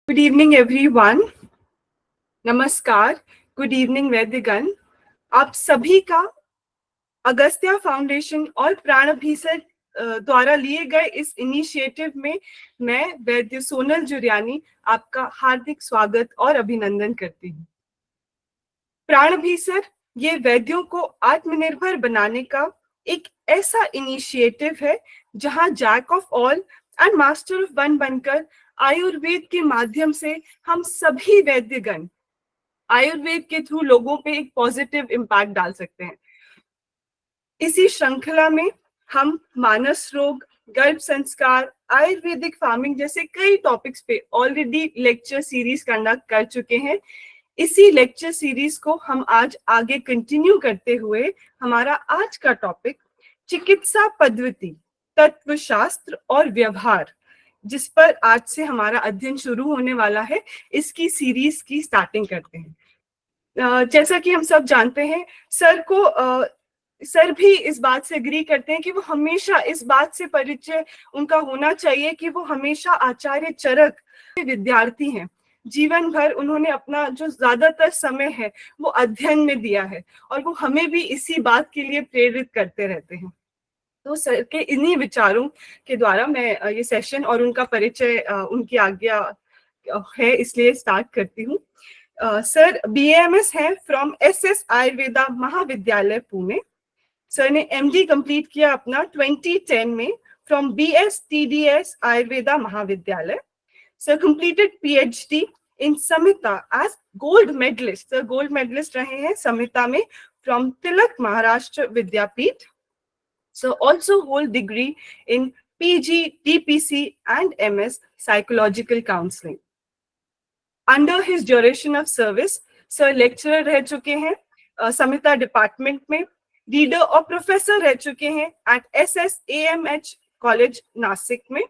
Good evening, everyone. नमस्कार. Good evening, वैद्यगण. आप सभी का अगस्त्या फाउंडेशन और प्राणभी सर द्वारा लिए गए इस इनिशिएटिव में मैं वैद्य सोनल जुर्यानी आपका हार्दिक स्वागत और अभिनंदन करती हूँ. प्राणभी सर ये वैद्यों को आत्मनिर्भर बनाने का एक ऐसा इनिशिएटिव है जहां jack of all and master of one बनकर आयुर्वेद के माध्यम से हम सभी वैद्यगण आयुर्वेद के थ्रू लोगों पे एक पॉजिटिव इम्पैक्ट डाल सकते हैं. इसी श्रृंखला में हम मानस रोग, गर्भ संस्कार, आयुर्वेदिक फार्मिंग जैसे कई टॉपिक्स पे ऑलरेडी लेक्चर सीरीज कंडक्ट कर चुके हैं. इसी लेक्चर सीरीज को हम आज आगे कंटिन्यू करते हुए हमारा आज का टॉपिक चिकित्सा पद्धति, तत्वशास्त्र और व्यवहार, जिस पर आज से हमारा अध्ययन शुरू होने वाला है, इसकी सीरीज की स्टार्टिंग करते हैं. जैसा कि हम सब जानते हैं, सर भी इस बात से एग्री करते हैं कि वो हमेशा इस बात से परिचय उनका होना चाहिए कि वो हमेशा आचार्य चरक के विद्यार्थी हैं. जीवन भर उन्होंने अपना जो ज्यादातर समय है वो अध्ययन में दिया है और वो हमें भी इसी बात के लिए प्रेरित करते रहते हैं. तो सर के इन्हीं विचारों के द्वारा मैं ये सेशन और उनका परिचय उनकी आज्ञा है इसलिए स्टार्ट करती हूँ. सर BAMS है from SS Ayurveda Mahavidyalaya Pune. Sir ने MD कंप्लीट किया अपना 2010 में from BS TDS Ayurveda Mahavidyalaya. Sir completed PhD in Samhita as gold medalist. Sir gold medalist रहे हैं संहिता में from Tilak Maharashtra Vidyapeeth. Sir also hold degree in PG DPC and MS psychological counselling. Under his duration of service sir lecturer रह चुके हैं Samhita department में, reader और professor रह चुके हैं एट SSAMH कॉलेज नासिक में.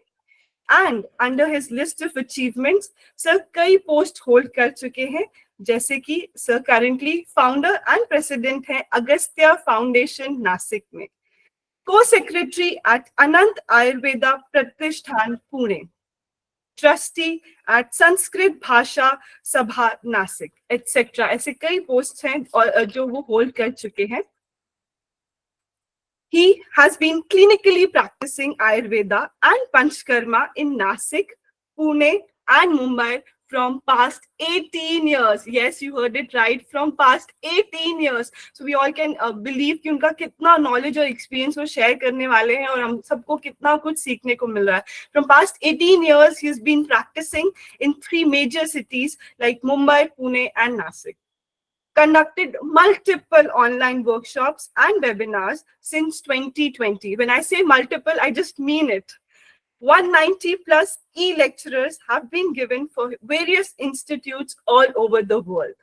And under his list of achievements sir कई पोस्ट होल्ड कर चुके हैं, जैसे कि sir currently founder and president हैं अगस्त्या फाउंडेशन नासिक में, को सेक्रेटरी एट अनंत आयुर्वेदा प्रतिष्ठान पुणे, ट्रस्टी एट संस्कृत भाषा सभा नासिक एटसेट्रा. ऐसे कई पोस्ट हैं और जो वो होल्ड कर चुके हैं. He has been clinically practicing Ayurveda and Panchkarma in Nasik, Pune and Mumbai from past 18 years. Yes, you heard it right, from past 18 years. So we all can believe कि उनका कितना knowledge और experience वो share करने वाले हैं और हम सबको कितना कुछ सीखने को मिल रहा है. From past 18 years, he's been practicing in 3 major cities like Mumbai, Pune and Nasik. Conducted multiple online workshops and webinars since 2020. When I say multiple, I just mean it. 190 plus e-lecturers have been given for various institutes all over the world.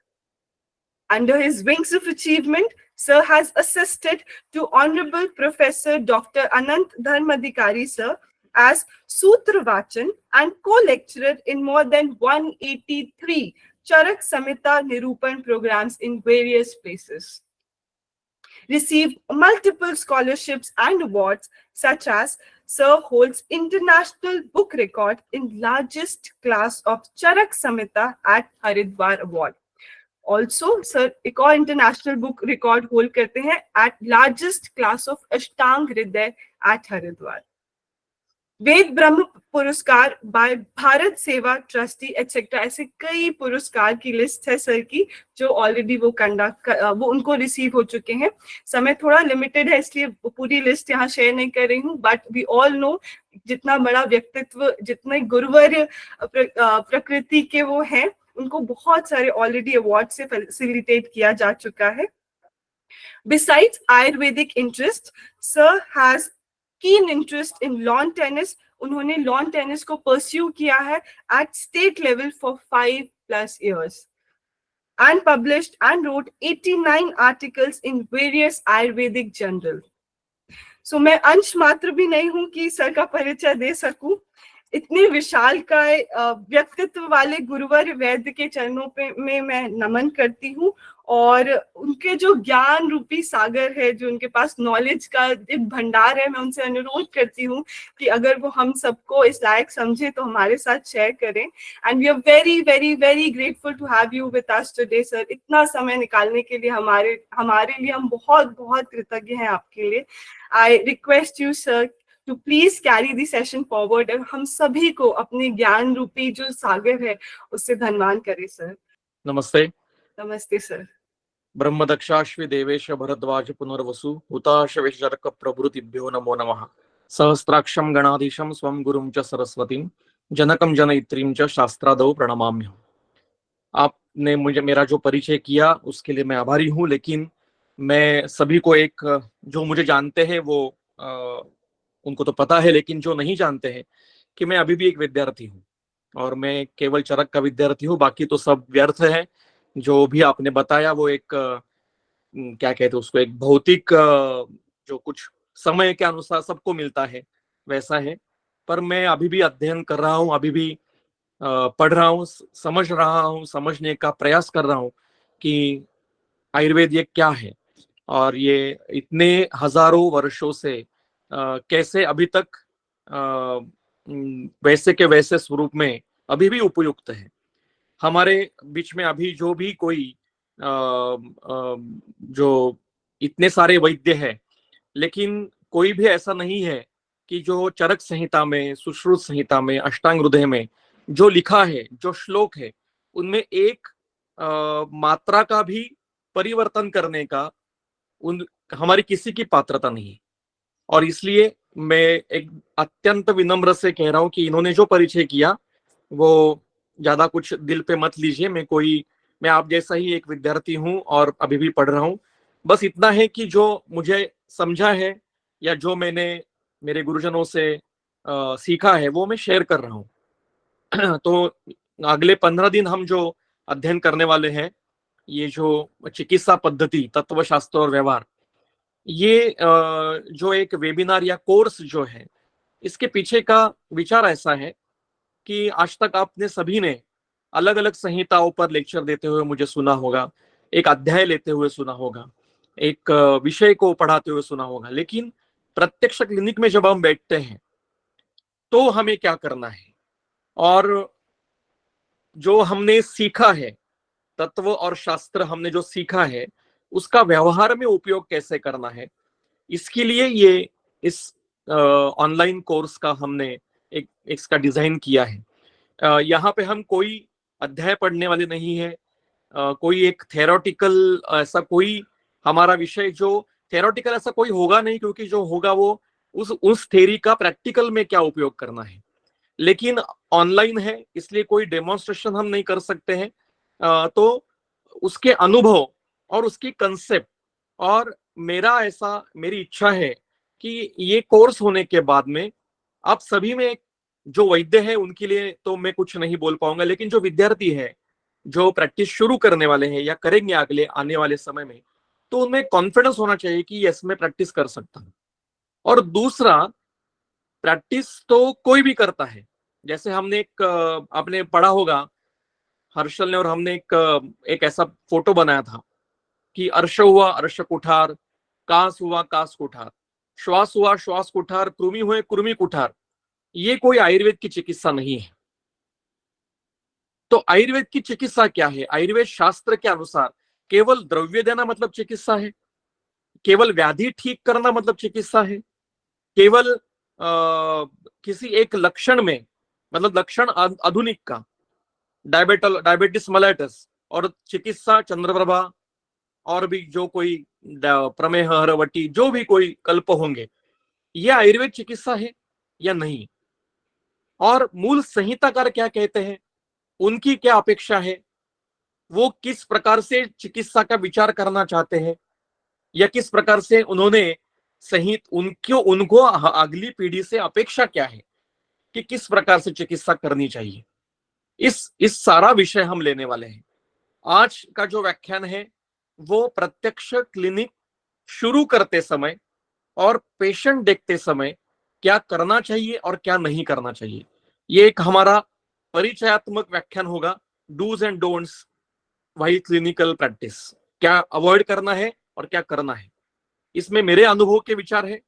Under his wings of achievement, Sir has assisted to Honorable Professor Dr. Anant Dharmadhikari Sir as Sutravachan and co-lecturer in more than 183 Charak Samhita Nirupan programs in various places. Received multiple scholarships and awards, such as Sir holds international book record in largest class of Charak Samhita at Haridwar Award. Also, Sir एक और international book record hold करते हैं at largest class of Ashtang Hriday at Haridwar. वेद ब्रह्म पुरस्कार bye Bharat सेवा trustee etcetera. ऐसे कई पुरस्कार की लिस्ट है सर की जो ऑलरेडी वो उनको रिसीव हो चुके हैं. समय थोड़ा लिमिटेड है इसलिए पूरी लिस्ट यहाँ शेयर नहीं कर रही हूँ, बट वी ऑल नो जितना बड़ा व्यक्तित्व, जितने गुरुवर्य प्रकृति के वो हैं, उनको बहुत सारे ऑलरेडी अवार्ड से फैसिलिटेट किया जा चुका है. Besides Ayurvedic interest, Sir has keen interest in lawn tennis. उन्होंने lawn tennis को pursue किया है at state level for 5+ years and published and wrote 89 articles in various Ayurvedic journals. So मैं अंश मात्र भी नहीं हूँ कि सर का परिचय दे सकूं. इतने विशालकाय व्यक्तित्व वाले गुरुवर वैद्य के चरणों पे में मैं नमन करती हूँ। और उनके जो ज्ञान रूपी सागर है, जो उनके पास नॉलेज का एक भंडार है, मैं उनसे अनुरोध करती हूँ कि अगर वो हम सबको इस लायक समझे तो हमारे साथ शेयर करें। And we are very very very grateful to have you with us today sir. इतना समय निकालने के लिए हमारे हमारे लिए हम बहुत बहुत कृतज्ञ हैं आपके लिए। I request you sir to please carry the session forward, हम सभी को अपने ज्ञान रूपी जो सागर है उससे धनवान करे सर। नमस्ते। नमस्ते सर। ब्रह्मदक्षाश्वि देवेश भरद्वाज पुनर्वसु हुताश विशर्क प्रभृतिभ्यो नमो नमः। सहस्राक्षं गणाधीशं स्वं गुरुं च सरस्वतीं जनकं जनयित्रीं च शास्त्रादौ प्रणमाम्यहम्। आपने मुझे मेरा जो परिचय किया उसके लिए मैं आभारी हूँ, लेकिन मैं सभी को एक, जो मुझे जानते हैं वो उनको तो पता है, लेकिन जो नहीं जानते हैं कि मैं अभी भी एक विद्यार्थी हूँ और मैं केवल चरक का विद्यार्थी हूँ, बाकी तो सब व्यर्थ है। जो भी आपने बताया वो एक क्या कहते हैं उसको, एक भौतिक जो कुछ समय के अनुसार सबको मिलता है वैसा है। पर मैं अभी भी अध्ययन कर रहा हूँ, अभी भी पढ़ रहा हूँ, समझ रहा हूँ, समझने का प्रयास कर रहा हूँ कि आयुर्वेद ये क्या है और ये इतने हजारों वर्षों से कैसे अभी तक वैसे के वैसे स्वरूप में अभी भी उपयुक्त है। हमारे बीच में अभी जो भी कोई जो इतने सारे वैद्य हैं, लेकिन कोई भी ऐसा नहीं है कि जो चरक संहिता में, सुश्रुत संहिता में, अष्टांग हृदय में जो लिखा है, जो श्लोक है, उनमें एक मात्रा का भी परिवर्तन करने का उन हमारी किसी की पात्रता नहीं है। और इसलिए मैं एक अत्यंत विनम्र से कह रहा हूं कि इन्होंने जो परिचय किया वो ज्यादा कुछ दिल पे मत लीजिए। मैं आप जैसा ही एक विद्यार्थी हूं और अभी भी पढ़ रहा हूं। बस इतना है कि जो मुझे समझा है या जो मैंने मेरे गुरुजनों से सीखा है वो मैं शेयर कर रहा हूँ। तो अगले 15 दिन हम जो अध्ययन करने वाले हैं, ये जो चिकित्सा पद्धति, तत्वशास्त्र और व्यवहार, ये जो एक वेबिनार या कोर्स जो है, इसके पीछे का विचार ऐसा है कि आज तक आपने सभी ने अलग अलग संहिताओं पर लेक्चर देते हुए मुझे सुना होगा, एक अध्याय लेते हुए सुना होगा, एक विषय को पढ़ाते हुए सुना होगा, लेकिन प्रत्यक्ष क्लिनिक में जब हम बैठते हैं तो हमें क्या करना है और जो हमने सीखा है, तत्व और शास्त्र हमने जो सीखा है, उसका व्यवहार में उपयोग कैसे करना है, इसके लिए ये इस ऑनलाइन कोर्स का हमने एक इसका डिजाइन किया है। यहाँ पे हम कोई अध्याय पढ़ने वाले नहीं है, कोई एक थेरोटिकल ऐसा कोई हमारा विषय जो थेरोटिकल ऐसा कोई होगा नहीं, क्योंकि जो होगा वो उस थेरी का प्रैक्टिकल में क्या उपयोग करना है। लेकिन ऑनलाइन है इसलिए कोई डेमोन्स्ट्रेशन हम नहीं कर सकते हैं, तो उसके अनुभव और उसकी कंसेप्ट, और मेरी इच्छा है कि ये कोर्स होने के बाद में आप सभी में, जो वैद्य है उनके लिए तो मैं कुछ नहीं बोल पाऊंगा, लेकिन जो विद्यार्थी है, जो प्रैक्टिस शुरू करने वाले हैं या करेंगे अगले आने वाले समय में, तो उनमें कॉन्फिडेंस होना चाहिए कि यस मैं प्रैक्टिस कर सकता हूँ। और दूसरा, प्रैक्टिस तो कोई भी करता है। जैसे हमने आपने पढ़ा होगा, हर्षल ने और हमने एक ऐसा फोटो बनाया था कि अर्श हुआ अर्श कुठार, कास हुआ कास कुठार, श्वास हुआ श्वास कुठार, कृमि हुए कृमि कुठार। ये कोई आयुर्वेद की चिकित्सा नहीं है। तो आयुर्वेद की चिकित्सा क्या है? आयुर्वेद शास्त्र के अनुसार केवल द्रव्य देना मतलब चिकित्सा है, केवल व्याधि ठीक करना मतलब चिकित्सा है, केवल किसी एक लक्षण में, मतलब लक्षण आधुनिक का डायबिटिस मलाइटिस और चिकित्सा चंद्रप्रभा और भी जो कोई प्रमेह हरवटी जो भी कोई कल्प होंगे, ये आयुर्वेद चिकित्सा है या नहीं? और मूल संहिताकार क्या कहते हैं, उनकी क्या अपेक्षा है, वो किस प्रकार से चिकित्सा का विचार करना चाहते हैं, या किस प्रकार से उन्होंने संहित उनको अगली पीढ़ी से अपेक्षा क्या है कि किस प्रकार से चिकित्सा करनी चाहिए, इस सारा विषय हम लेने वाले हैं। आज का जो व्याख्यान है वो प्रत्यक्ष क्लिनिक शुरू करते समय और पेशेंट देखते समय क्या करना चाहिए और क्या नहीं करना चाहिए, ये एक हमारा परिचयात्मक व्याख्यान होगा, dos and don'ts while clinical practice, क्या अवॉइड करना है और क्या करना है। इसमें मेरे अनुभव के विचार है,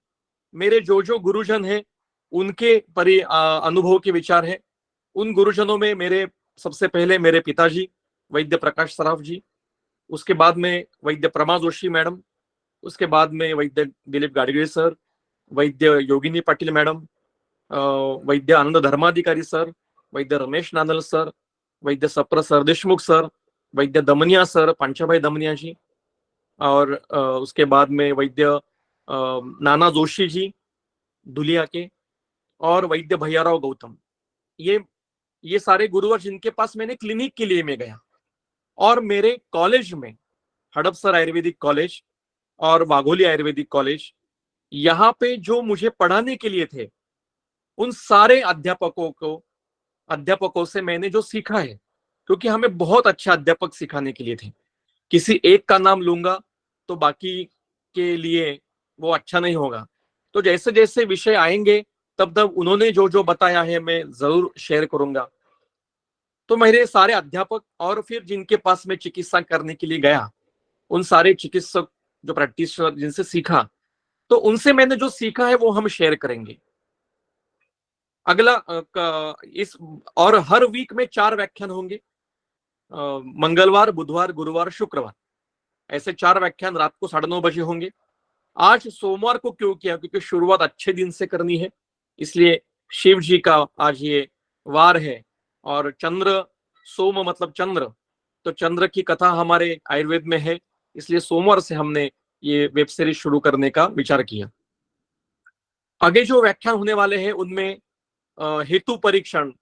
मेरे जो गुरुजन है उनके अनुभव के विचार है। उन गुरुजनों में मेरे सबसे पहले मेरे पिताजी वैद्य प्रकाश सराफ जी, उसके बाद में वैद्य प्रमा जोशी मैडम, उसके बाद में वैद्य दिलीप गाडगिल सर, वैद्य योगिनी पाटिल मैडम, वैद्य आनंद धर्माधिकारी सर, वैद्य रमेश नानल सर, वैद्य सप्र सर देशमुख सर, वैद्य दमनिया सर, पांचाभाई दमनिया जी, और उसके बाद में वैद्य नाना जोशी जी धुलिया के, और वैद्य भैयाराव गौतम। ये सारे गुरुवर जिनके पास मैंने क्लिनिक के लिए मैं गया। और मेरे कॉलेज में हड़पसर आयुर्वेदिक कॉलेज और वाघोली आयुर्वेदिक कॉलेज, यहाँ पे जो मुझे पढ़ाने के लिए थे उन सारे अध्यापकों से मैंने जो सीखा है, क्योंकि हमें बहुत अच्छे अध्यापक सिखाने के लिए थे। किसी एक का नाम लूंगा तो बाकी के लिए वो अच्छा नहीं होगा। तो जैसे जैसे विषय आएंगे तब तब उन्होंने जो जो बताया है मैं जरूर शेयर करूंगा। तो मेरे सारे अध्यापक और फिर जिनके पास मैं चिकित्सा करने के लिए गया, उन सारे चिकित्सक जो प्रैक्टिशनर जिनसे सीखा, तो उनसे मैंने जो सीखा है वो हम शेयर करेंगे। अगला इस और हर वीक में 4 व्याख्यान होंगे, मंगलवार, बुधवार, गुरुवार, शुक्रवार, ऐसे 4 व्याख्यान रात को 9:30 बजे होंगे। आज सोमवार को क्यों किया, क्योंकि शुरुआत अच्छे दिन से करनी है, इसलिए शिव जी का आज ये वार है, और चंद्र, सोम मतलब चंद्र, तो चंद्र की कथा हमारे आयुर्वेद में है, इसलिए सोमवार से हमने ये वेब सीरीज शुरू करने का विचार किया। आगे जो व्याख्यान होने वाले हैं उनमें हेतु परीक्षण,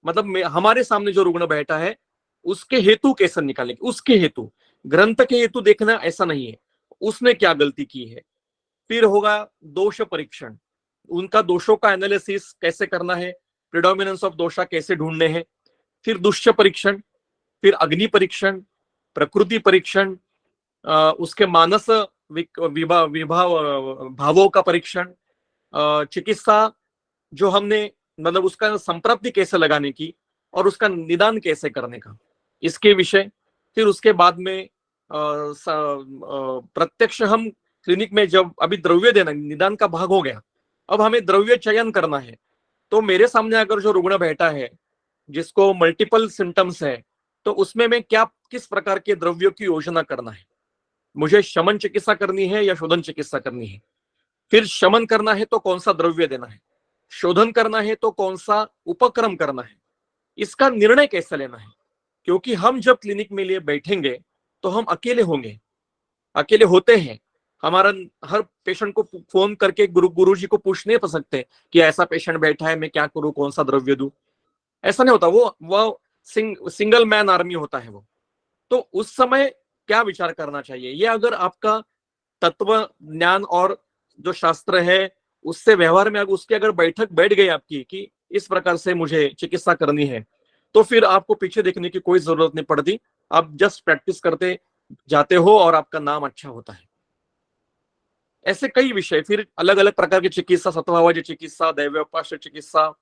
मतलब हमारे सामने जो रुग्ण बैठा है उसके हेतु कैसे निकालेंगे, उसके हेतु, ग्रंथ के हेतु देखना ऐसा नहीं है, उसने क्या गलती की है। फिर होगा दोष परीक्षण, उनका दोषों का एनालिसिस कैसे करना है, प्रिडोमिनेंस ऑफ दोषा कैसे ढूंढने हैं। फिर दुष्य परीक्षण, फिर अग्नि परीक्षण, प्रकृति परीक्षण, उसके मानस भावों का परीक्षण, चिकित्सा जो हमने मतलब उसका संप्राप्ति कैसे लगाने की और उसका निदान कैसे करने का, इसके विषय। फिर उसके बाद में प्रत्यक्ष हम क्लिनिक में जब अभी द्रव्य देना निदान का भाग हो गया, अब हमें द्रव्य चयन करना है। तो मेरे सामने अगर जो रुग्ण बैठा है जिसको मल्टीपल सिम्टम्स है, तो उसमें मैं क्या किस प्रकार के द्रव्यों की योजना करना है, मुझे शमन चिकित्सा करनी है या शोधन चिकित्सा करनी है। फिर शमन करना है तो कौन सा द्रव्य देना है, शोधन करना है तो कौन सा उपक्रम करना है, इसका निर्णय कैसे लेना है। क्योंकि हम जब क्लिनिक में लिए बैठेंगे तो हम अकेले होंगे, अकेले होते हैं। हमारा हर पेशेंट को फोन करके गुरु जी को पूछ नहीं सकते कि ऐसा पेशेंट बैठा है, मैं क्या करूं, कौन सा द्रव्य दूं, ऐसा नहीं होता। वो सिंगल मैन आर्मी होता है वो। तो उस समय क्या विचार करना चाहिए, ये अगर आपका तत्व ज्ञान और जो शास्त्र है उससे व्यवहार में अगर उसकी अगर बैठक बैठ गई आपकी कि इस प्रकार से मुझे चिकित्सा करनी है, तो फिर आपको पीछे देखने की कोई जरूरत नहीं पड़ती, आप जस्ट प्रैक्टिस करते जाते हो और आपका नाम अच्छा होता है। ऐसे कई विषय, फिर अलग अलग प्रकार की चिकित्सा, सत्वावाजी चिकित्सा, दैव्योपास्य चिकित्सा,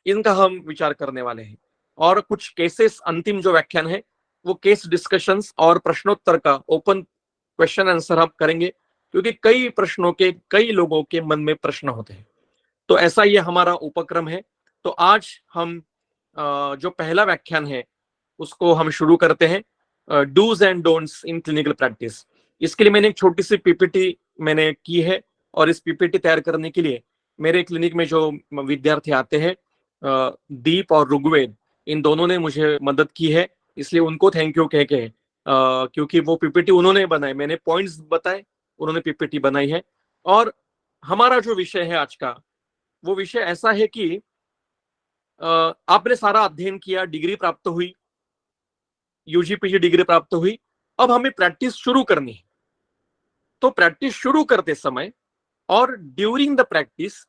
इनका हम विचार करने वाले हैं। और कुछ केसेस, अंतिम जो व्याख्यान है वो केस डिस्कशंस और प्रश्नोत्तर का ओपन क्वेश्चन आंसर हम करेंगे, क्योंकि कई प्रश्नों के, कई लोगों के मन में प्रश्न होते हैं। तो ऐसा ये हमारा उपक्रम है। तो आज हम जो पहला व्याख्यान है उसको हम शुरू करते हैं, dos and don'ts in clinical practice. इसके लिए मैंने एक छोटी सी पीपीटी मैंने की है, और इस पीपीटी तैयार करने के लिए मेरे क्लिनिक में जो विद्यार्थी आते हैं, दीप और ऋग्वेद, इन दोनों ने मुझे मदद की है, इसलिए उनको थैंक यू कह के, क्योंकि वो पीपीटी उन्होंने बनाए, मैंने पॉइंट्स बताए, उन्होंने पीपीटी बनाई है। और हमारा जो विषय है आज का, वो विषय ऐसा है कि आपने सारा अध्ययन किया, डिग्री प्राप्त हुई, यूजी पीजी डिग्री प्राप्त हुई, अब हमें प्रैक्टिस शुरू करनी है। तो प्रैक्टिस शुरू करते समय और ड्यूरिंग द प्रैक्टिस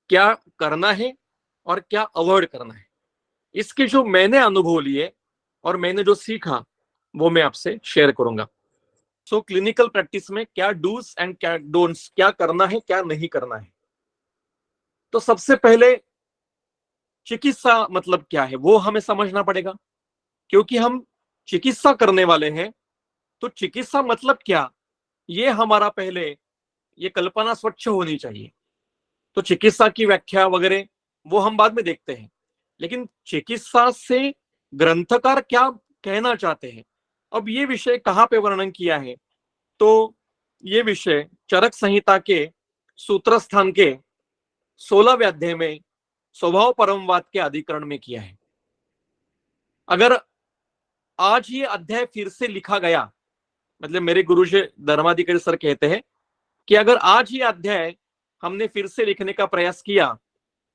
क्या करना है और क्या अवॉइड करना है, इसके जो मैंने अनुभव लिए और मैंने जो सीखा वो मैं आपसे शेयर करूंगा। सो क्लिनिकल प्रैक्टिस में क्या डूज एंड क्या डोंट्स, क्या करना है क्या नहीं करना है। तो सबसे पहले चिकित्सा मतलब क्या है वो हमें समझना पड़ेगा, क्योंकि हम चिकित्सा करने वाले हैं। तो चिकित्सा मतलब क्या, ये हमारा पहले ये कल्पना स्वच्छ होनी चाहिए। तो चिकित्सा की व्याख्या वगैरह वो हम बाद में देखते हैं, लेकिन चिकित्सा से ग्रंथकार क्या कहना चाहते हैं, अब ये विषय कहाँ पे वर्णन किया है, तो ये विषय चरक संहिता के सूत्र स्थान के 16वें अध्याय में स्वभाव परमवाद के अधिकरण में किया है। अगर आज ये अध्याय फिर से लिखा गया, मतलब मेरे गुरु जी धर्माधिकारी सर कहते हैं कि अगर आज ये अध्याय हमने फिर से लिखने का प्रयास किया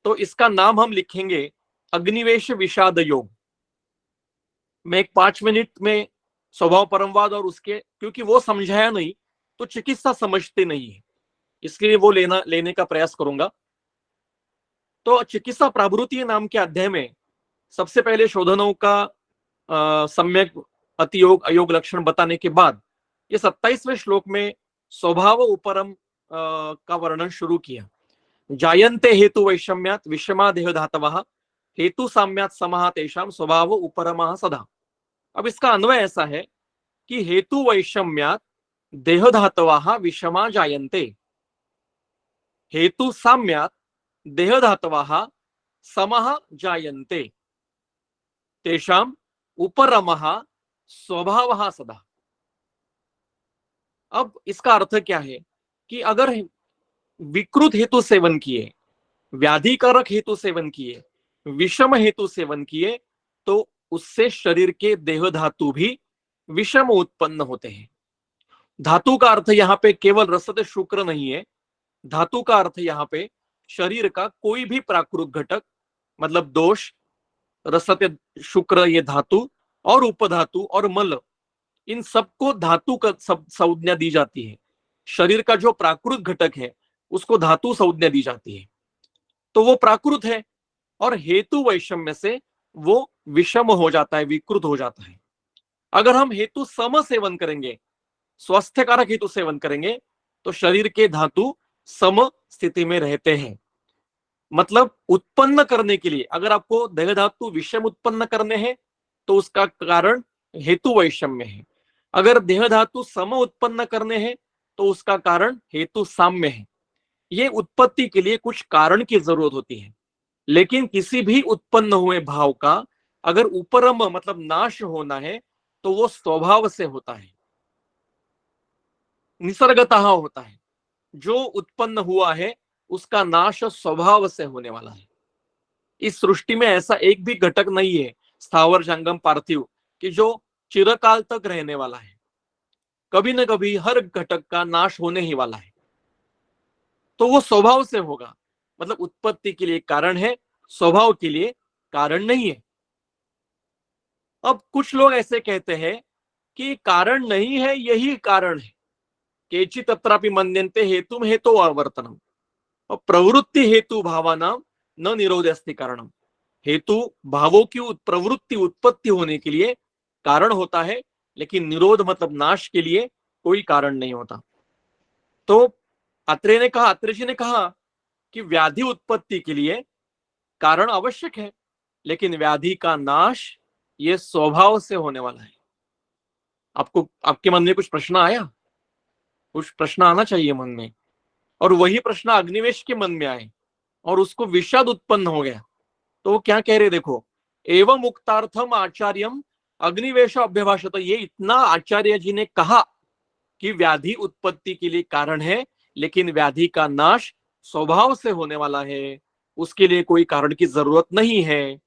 तो इसका नाम हम लिखेंगे अग्निवेश विषाद योग। मैं एक 5 मिनट में स्वभाव परमवाद और उसके, क्योंकि वो समझाया नहीं तो चिकित्सा समझते नहीं है, इसलिए वो लेने का प्रयास करूंगा। तो चिकित्सा प्रावृत्ति नाम के अध्याय में सबसे पहले शोधनों का सम्यक अतियोग अयोग लक्षण बताने के बाद ये 27वें श्लोक में स्वभाव उपरम का वर्णन शुरू किया। जायन्ते हेतु वैषम्यात विषमा देह धातवः हेतु साम्यात समः तेषां स्वभाव उपरमः सदा। अब इसका अन्वय ऐसा है कि हेतु वैषम्यात देह धातवः विषमा जायन्ते, हेतु साम्यात देह धातवः समः जायन्ते, तेषां उपरमः स्वभावः सदा। अब इसका अर्थ क्या है कि अगर विकृत हेतु सेवन किए, व्याधिकारक हेतु सेवन किए, विषम हेतु सेवन किए, तो उससे शरीर के देह धातु भी विषम उत्पन्न होते हैं। धातु का अर्थ यहाँ पे केवल रसद शुक्र नहीं है, धातु का अर्थ यहाँ पे शरीर का कोई भी प्राकृत घटक, मतलब दोष, रसत शुक्र ये धातु और उपधातु और मल, इन सबको धातु का संज्ञा दी जाती है। शरीर का जो प्राकृत घटक है उसको धातु संज्ञा दी जाती है, तो वो प्राकृत है, और हेतु वैषम्य से वो विषम हो जाता है, विकृत हो जाता है। अगर हम हेतु सम सेवन करेंगे, स्वास्थ्यकारक हेतु सेवन करेंगे, तो शरीर के धातु सम स्थिति में रहते हैं। मतलब उत्पन्न करने के लिए अगर आपको देह धातु विषम उत्पन्न करने हैं तो उसका कारण हेतु वैषम्य है। अगर देह धातु सम उत्पन्न करने हैं तो उसका कारण हेतु साम्य है। ये उत्पत्ति के लिए कुछ कारण की जरूरत होती है, लेकिन किसी भी उत्पन्न हुए भाव का अगर उपरम मतलब नाश होना है तो वो स्वभाव से होता है, निसर्गतः होता है। जो उत्पन्न हुआ है उसका नाश स्वभाव से होने वाला है। इस सृष्टि में ऐसा एक भी घटक नहीं है स्थावर जंगम पार्थिव कि जो चिरकाल तक रहने वाला है। कभी न कभी हर घटक का नाश होने ही वाला है, तो वो स्वभाव से होगा। मतलब उत्पत्ति के लिए कारण है, स्वभाव के लिए कारण नहीं है। अब कुछ लोग ऐसे कहते हैं कि कारण नहीं है, यही कारण है। केचित् तत्रापि मन्यन्ते हेतुम हेतु आवर्तनम, और प्रवृत्ति हेतु भावानाम न निरोध अस्ति कारणम। हेतु भावों की प्रवृत्ति उत्पत्ति होने के लिए कारण होता है, लेकिन निरोध मतलब नाश के लिए कोई कारण नहीं होता। तो अत्रेय जी ने कहा कि व्याधि उत्पत्ति के लिए कारण आवश्यक है, लेकिन व्याधि का नाश ये स्वभाव से होने वाला है। आपको आपके मन में कुछ प्रश्न आया? कुछ प्रश्न आना चाहिए मन में, और वही प्रश्न अग्निवेश के मन में आए और उसको विषाद उत्पन्न हो गया। तो वो क्या कह रहे देखो, एवं मुक्तार्थम आचार्यम अग्निवेश अभ्यभाषत। ये इतना आचार्य जी ने कहा कि व्याधि उत्पत्ति के लिए कारण है, लेकिन व्याधि का नाश स्वभाव से होने वाला है, उसके लिए कोई कारण की जरूरत नहीं है।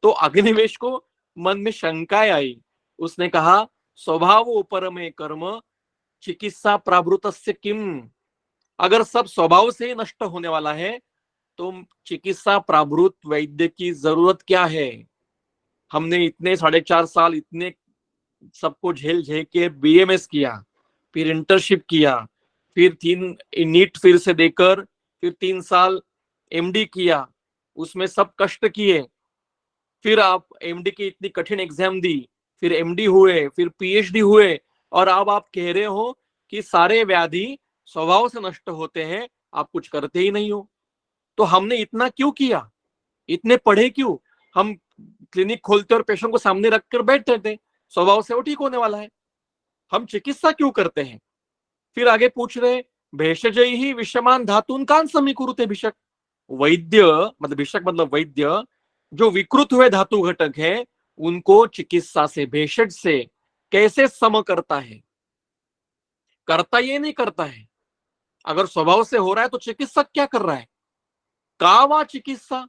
तो अग्निवेश को मन में शंकाएं आई। उसने कहा स्वभाव उपरमे कर्म चिकित्सा प्रावृतस्य किम। अगर सब स्वभाव से ही नष्ट होने वाला है तो चिकित्सा प्रावृत वैद्य की जरूरत क्या है? हमने इतने 4.5 साल इतने सबको झेल झेल के बीएमएस किया, फिर इंटर्नशिप किया, फिर 3 नीट फिर से देकर फिर 3 साल एमडी किया, उसमें सब कष्ट किए, फिर आप एमडी की इतनी कठिन एग्जाम दी, फिर एमडी हुए, फिर पीएचडी हुए, और अब आप कह रहे हो कि सारे व्याधि स्वभाव से नष्ट होते हैं, आप कुछ करते ही नहीं हो। तो हमने इतना क्यों किया? इतने पढ़े क्यों? हम क्लिनिक खोलते और पेशेंट को सामने रखकर बैठते थे, स्वभाव से वो ठीक होने वाला है। हम चिकित्सा क्यों करते हैं? फिर आगे पूछ रहे, भेषजई ही विषमान धातुन कान समीकुरुते भिषक। वैद्य मतलब भिषक मतलब वैद्य, जो विकृत हुए धातु घटक है उनको चिकित्सा से, भेषज से कैसे सम करता है? करता ये नहीं करता है। अगर स्वभाव से हो रहा है तो चिकित्सक क्या कर रहा है? का वा चिकित्सा,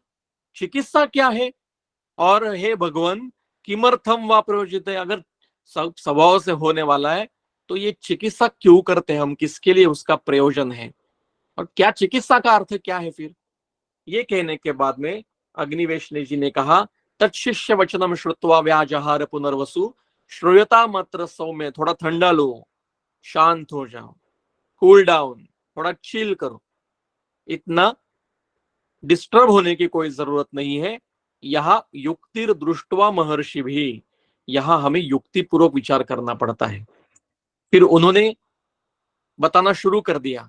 चिकित्सा क्या है? और हे भगवान, किमर्थम वा प्रयोजित है, अगर स्वभाव से होने वाला है तो ये चिकित्सा क्यों करते हैं हम, किसके लिए उसका प्रयोजन है, और क्या चिकित्सा का अर्थ क्या है? फिर ये कहने के बाद में अग्निवेशनी जी ने कहा, तत्शिष्य वचनम श्रुत्वा व्याजहार पुनर्वसु श्रूयता मात्र सौम्य। थोड़ा ठंडा लो, शांत हो जाओ, कूल डाउन, थोड़ा चिल करो, इतना डिस्टर्ब होने की कोई जरूरत नहीं है। यहाँ युक्तिर दृष्टवा महर्षि भी, यहाँ हमें युक्ति पूर्वक विचार करना पड़ता है। फिर उन्होंने बताना शुरू कर दिया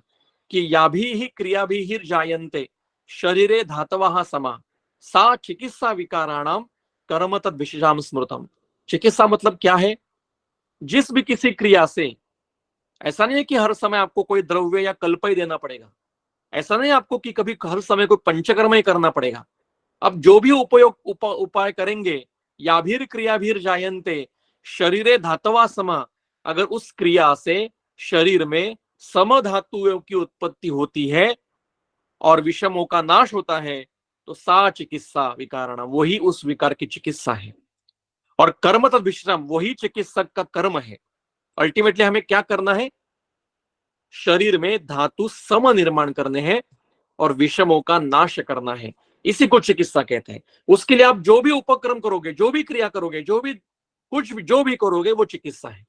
कि या भी ही क्रिया भी ही जायन्ते शरीरे धातवः समा सा चिकित्सा विकाराणाम कर्म तद विशेषाम स्मृतम। चिकित्सा मतलब क्या है? जिस भी किसी क्रिया से, ऐसा नहीं है कि हर समय आपको कोई द्रव्य या कल्प ही देना पड़ेगा, ऐसा नहीं आपको कि कभी हर समय कोई पंचकर्म ही करना पड़ेगा। अब जो भी उपाय करेंगे, याभीर क्रियाभीर जायन्ते शरीरे धातवा समा, अगर उस क्रिया से शरीर में सम धातुओं की उत्पत्ति होती है और विषमों का नाश होता है तो सा चिकित्सा विकारण, वही उस विकार की चिकित्सा है। और कर्म तद विश्राम, वही चिकित्सक का कर्म है। अल्टीमेटली हमें क्या करना है? शरीर में धातु सम निर्माण करने हैं और विषमों का नाश करना है, इसी को चिकित्सा कहते हैं। उसके लिए आप जो भी उपक्रम करोगे, जो भी क्रिया करोगे, जो भी कुछ भी जो भी करोगे, वो चिकित्सा है।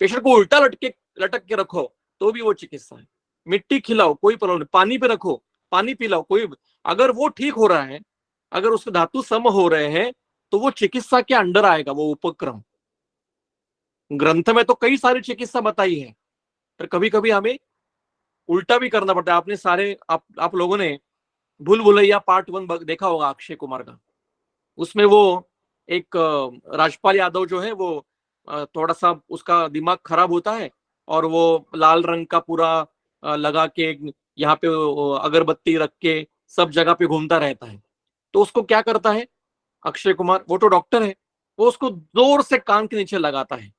पेशेंट को उल्टा लटक के रखो तो भी वो चिकित्सा है। मिट्टी खिलाओ, कोई प्रॉब्लम नहीं, पानी पे रखो, पानी पिलाओ, कोई, अगर वो ठीक हो रहा है, अगर उसके धातु सम हो रहे हैं तो वो चिकित्सा के अंडर आएगा, वो उपक्रम। ग्रंथ में तो कई सारी चिकित्सा बताई है, पर कभी कभी हमें उल्टा भी करना पड़ता है। आपने सारे आप लोगों ने भूल भुलैया पार्ट 1 देखा होगा अक्षय कुमार का। उसमें वो एक राजपाल यादव जो है वो थोड़ा सा उसका दिमाग खराब होता है और वो लाल रंग का पूरा लगा के यहाँ पे अगरबत्ती रख के सब जगह पे घूमता रहता है। तो उसको क्या करता है अक्षय कुमार, वो तो डॉक्टर है, वो उसको जोर से कान के नीचे लगाता है,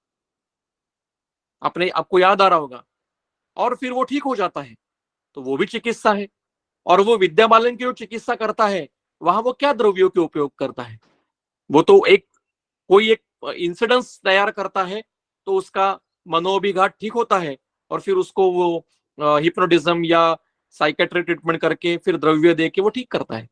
अपने आपको याद आ रहा होगा, और फिर वो ठीक हो जाता है। तो वो भी चिकित्सा है। और वो विद्या बालन की जो चिकित्सा करता है, वहां वो क्या द्रव्यों के उपयोग करता है? वो तो कोई एक इंसिडेंस तैयार करता है तो उसका मनोविघात ठीक होता है, और फिर उसको वो हिप्नोटिज्म या साइकेट्री ट्रीटमेंट करके फिर द्रव्य दे के वो ठीक करता है।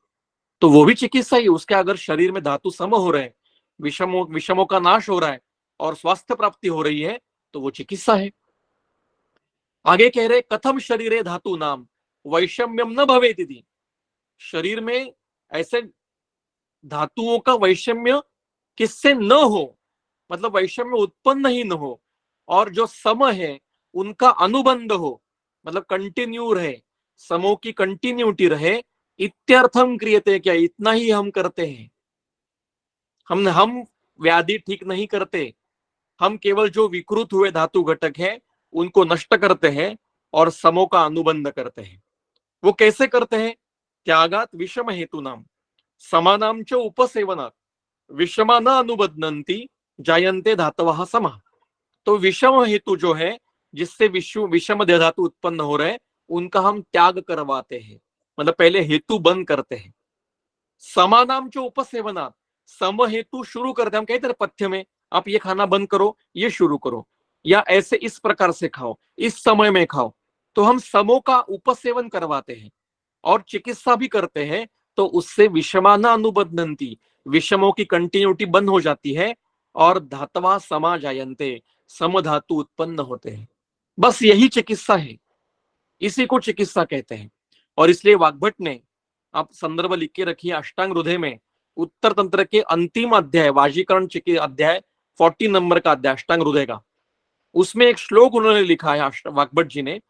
तो वो भी चिकित्सा ही। उसके अगर शरीर में धातु सम हो रहे हैं, विषमों का नाश हो रहा है और स्वास्थ्य प्राप्ति हो रही है, तो वो चिकित्सा है। आगे कह रहे, कथम शरीरे धातु नाम वैषम्यम न भवेति। शरीर में ऐसे धातुओं का वैषम्य किससे न हो, मतलब वैषम्य उत्पन्न ही न हो, और जो सम है उनका अनुबंध हो, मतलब कंटिन्यू रहे, समों की कंटिन्यूटी रहे। इत्यर्थम क्रियते, क्या इतना ही हम करते हैं? हम व्याधि ठीक नहीं करते, हम केवल जो विकृत हुए धातु घटक है उनको नष्ट करते हैं और समों का अनुबंध करते हैं। वो कैसे करते हैं? त्यागात विषम हेतु नाम समानाम च उपसेवनात् विषमा न अनुबद्धन्ति जायन्ते धातवः समः। तो विषम हेतु जो है, जिससे विषम धातु उत्पन्न हो रहे हैं, उनका हम त्याग करवाते हैं, मतलब पहले हेतु बंद करते हैं। समानाम जो उपसेवनात्, सम हेतु शुरू करते हैं। हम कहते हैं पथ्य में, आप ये खाना बंद करो, ये शुरू करो, या ऐसे इस प्रकार से खाओ, इस समय में खाओ। तो हम समों का उपसेवन करवाते हैं और चिकित्सा भी करते हैं, तो उससे विषमाना अनुबद्धन्ति, विषमों की कंटिन्यूटी बंद हो जाती है और धातवा समा जायन्ते, सम धातु उत्पन्न होते हैं। बस यही चिकित्सा है, इसी को चिकित्सा कहते हैं। और इसलिए वाग्भट ने, आप संदर्भ लिख के रखिए, अष्टांग हृदय में उत्तर तंत्र के अंतिम अध्याय, वाजीकरण अध्याय 40 नंबर का अध्याय अष्टांग हृदय का, उसमें एक श्लोक उन्होंने लिखा है वाग्भट जी ने